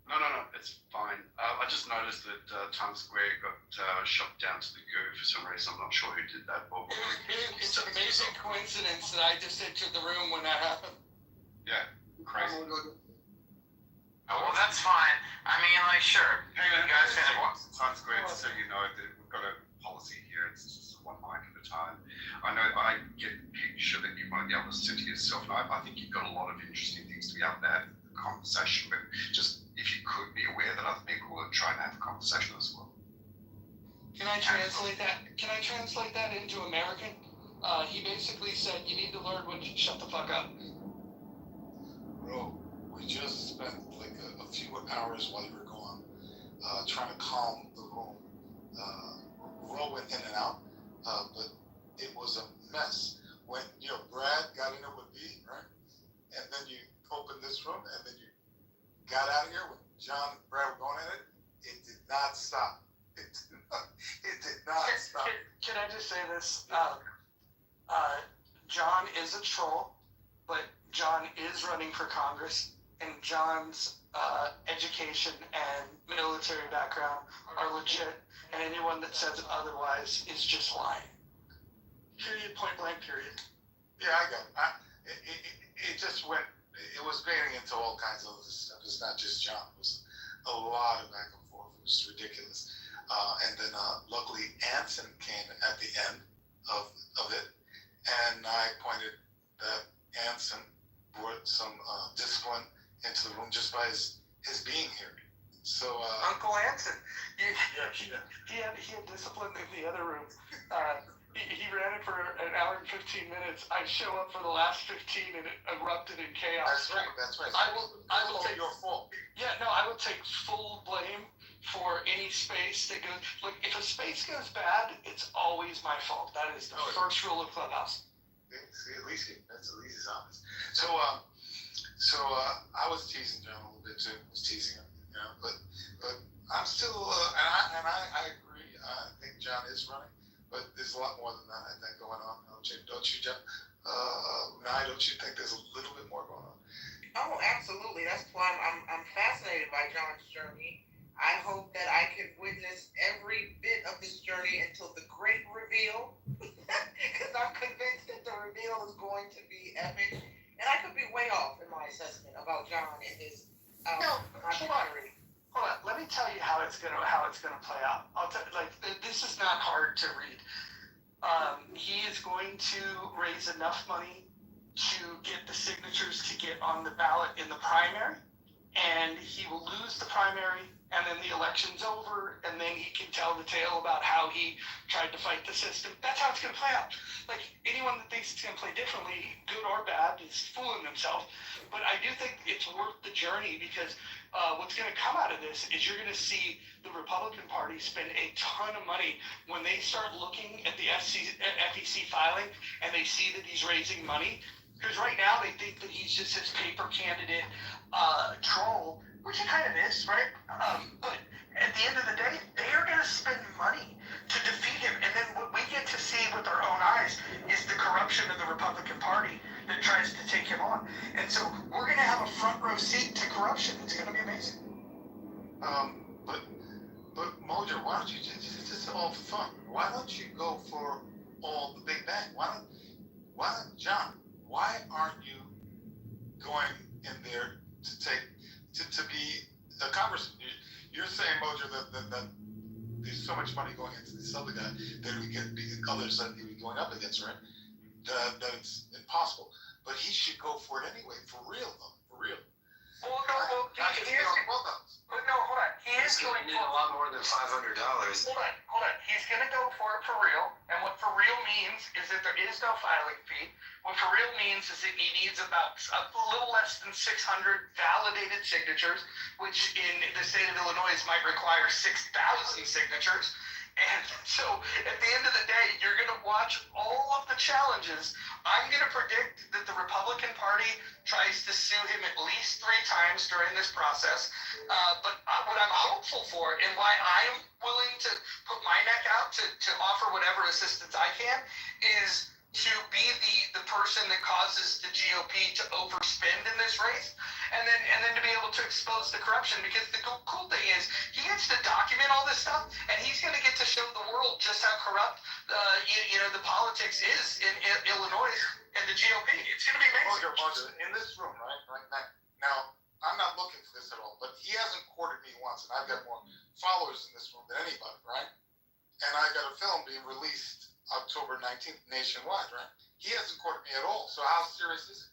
No, it's fine. I just noticed that Times Square got shot down to the goo for some reason. I'm not sure who did that. But It's an amazing coincidence that I just entered the room when that happened. Yeah, crazy. Well, that's fine. I mean, sure. Hang on, you guys can watch Times Square, just so you know that we've got a policy here. It's just one mic at a time. I know I get a picture that you might be able to sit to yourself, and I think you've got a lot of interesting things to be able to have a conversation with. Just if you could be aware that other people will try and have a conversation as well. Can I translate that? Can I translate that into American? He basically said you need to learn when to shut the fuck up. Bro, we just spent like a few hours while you were gone, trying to calm the room. Ro went in and out, but it was a mess. When Brad got in it with me, right? And then you opened this room, and then you got out of here when John and Brad were going at it. It did not stop. It did not stop. Can I just say this? John is a troll, but John is running for Congress, and John's education and military background are legit, and anyone that says otherwise is just lying. Period, point blank, period. Yeah, I got it. It just went, it was getting into all kinds of other stuff. It's not just John. It was a lot of back and forth. It was ridiculous. And then luckily Anson came at the end of it, and I pointed that Anson brought some discipline into the room just by his being here. So Uncle Anson, he had discipline in the other room. He ran it for an hour and 15 minutes. I show up for the last 15 and it erupted in chaos. That's right. I will take your fault. Yeah, no, I would take full blame for any space that goes. Look, if a space goes bad, it's always my fault. That is the first rule of Clubhouse. See, at least he's honest. So I was teasing John a little bit too. I was teasing him, but I'm still and I agree. I think John is running. But there's a lot more than that, I think, going on. Don't you, John? Nye, don't you think there's a little bit more going on? Oh, absolutely. That's why I'm fascinated by John's journey. I hope that I can witness every bit of this journey until the great reveal, because I'm convinced that the reveal is going to be epic. And I could be way off in my assessment about John and his popularity. Hold on, let me tell you how it's gonna play out. I'll tell you, this is not hard to read. He is going to raise enough money to get the signatures to get on the ballot in the primary, and he will lose the primary, and then the election's over, and then he can tell the tale about how he tried to fight the system. That's how it's gonna play out. Like, anyone that thinks it's gonna play differently, good or bad, is fooling themselves. But I do think it's worth the journey, because what's going to come out of this is you're going to see the Republican Party spend a ton of money when they start looking at the FEC filing and they see that he's raising money. Because right now they think that he's just this paper candidate troll, which he kind of is, right? But at the end of the day, they are going to spend money to defeat him. And then what we get to see with our own eyes is the corruption of the Republican Party that tries to take him on. And so we're going to have a front row seat to corruption. It's going to be amazing. But Mojo, why don't you just all for fun? Why don't you go for all the big bang? Why don't John? Why aren't you going in there to be a congressman? You're saying, Mojo, that there's so much money going into this other guy that we get others that he would be going up against, right? That it's impossible. But he should go for it anyway, for real though, for real. Well, hold on. He is going to need a lot more than $500. Hold on. He's going to go for it for real. And what for real means is that there is no filing fee. What for real means is that he needs about a little less than 600 validated signatures, which in the state of Illinois might require 6,000 signatures. And so at the end of the day, you're going to watch all of the challenges. I'm going to predict that the Republican Party tries to sue him at least 3 times during this process. But what I'm hopeful for, and why I'm willing to put my neck out to offer whatever assistance I can, is to be the person that causes the GOP to overspend in this race, and then to be able to expose the corruption. Because the cool thing is, he gets to document all this stuff, and he's going to get to show the world just how corrupt the politics is in Illinois and the GOP. It's going to be amazing. Roger, in this room, right now, I'm not looking for this at all, but he hasn't courted me once, and I've got more followers in this room than anybody, right? And I got a film being released October 19th nationwide, right? He hasn't courted me at all. So how serious is it?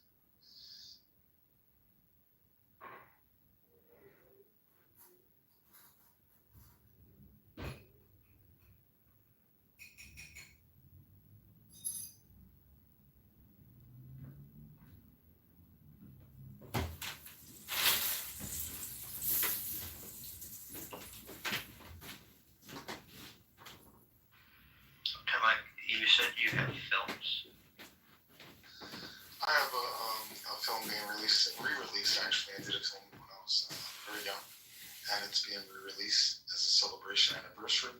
re-release, actually. I did it when I was very young. And it's being re-released as a celebration anniversary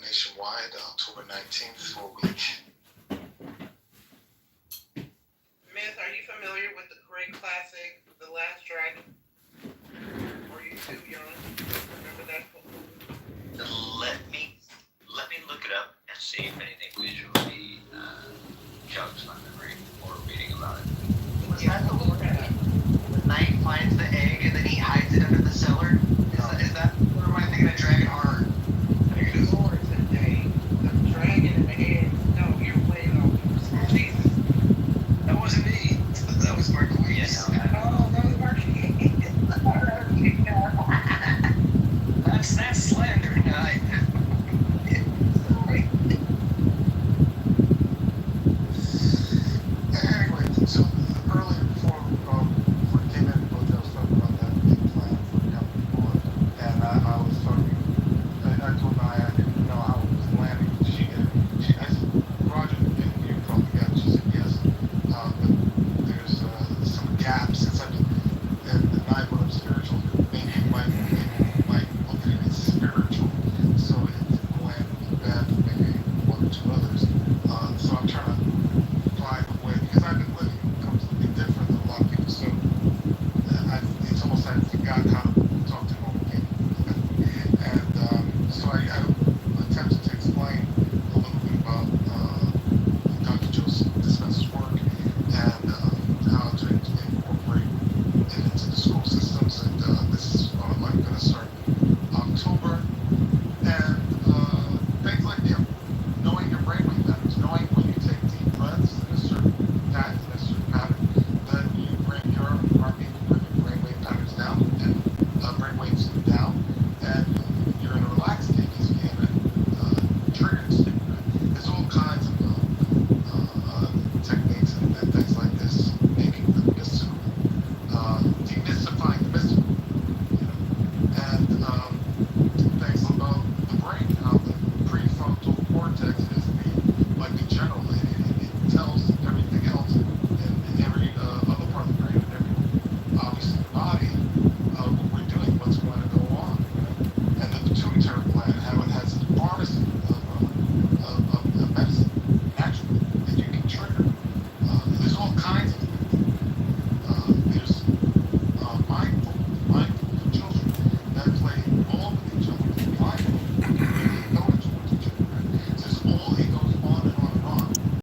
nationwide, October 19th for a week. Myth, are you familiar with the great classic, The Last Dragon? Or are you too young? Remember that book? Let me look it up and see if anything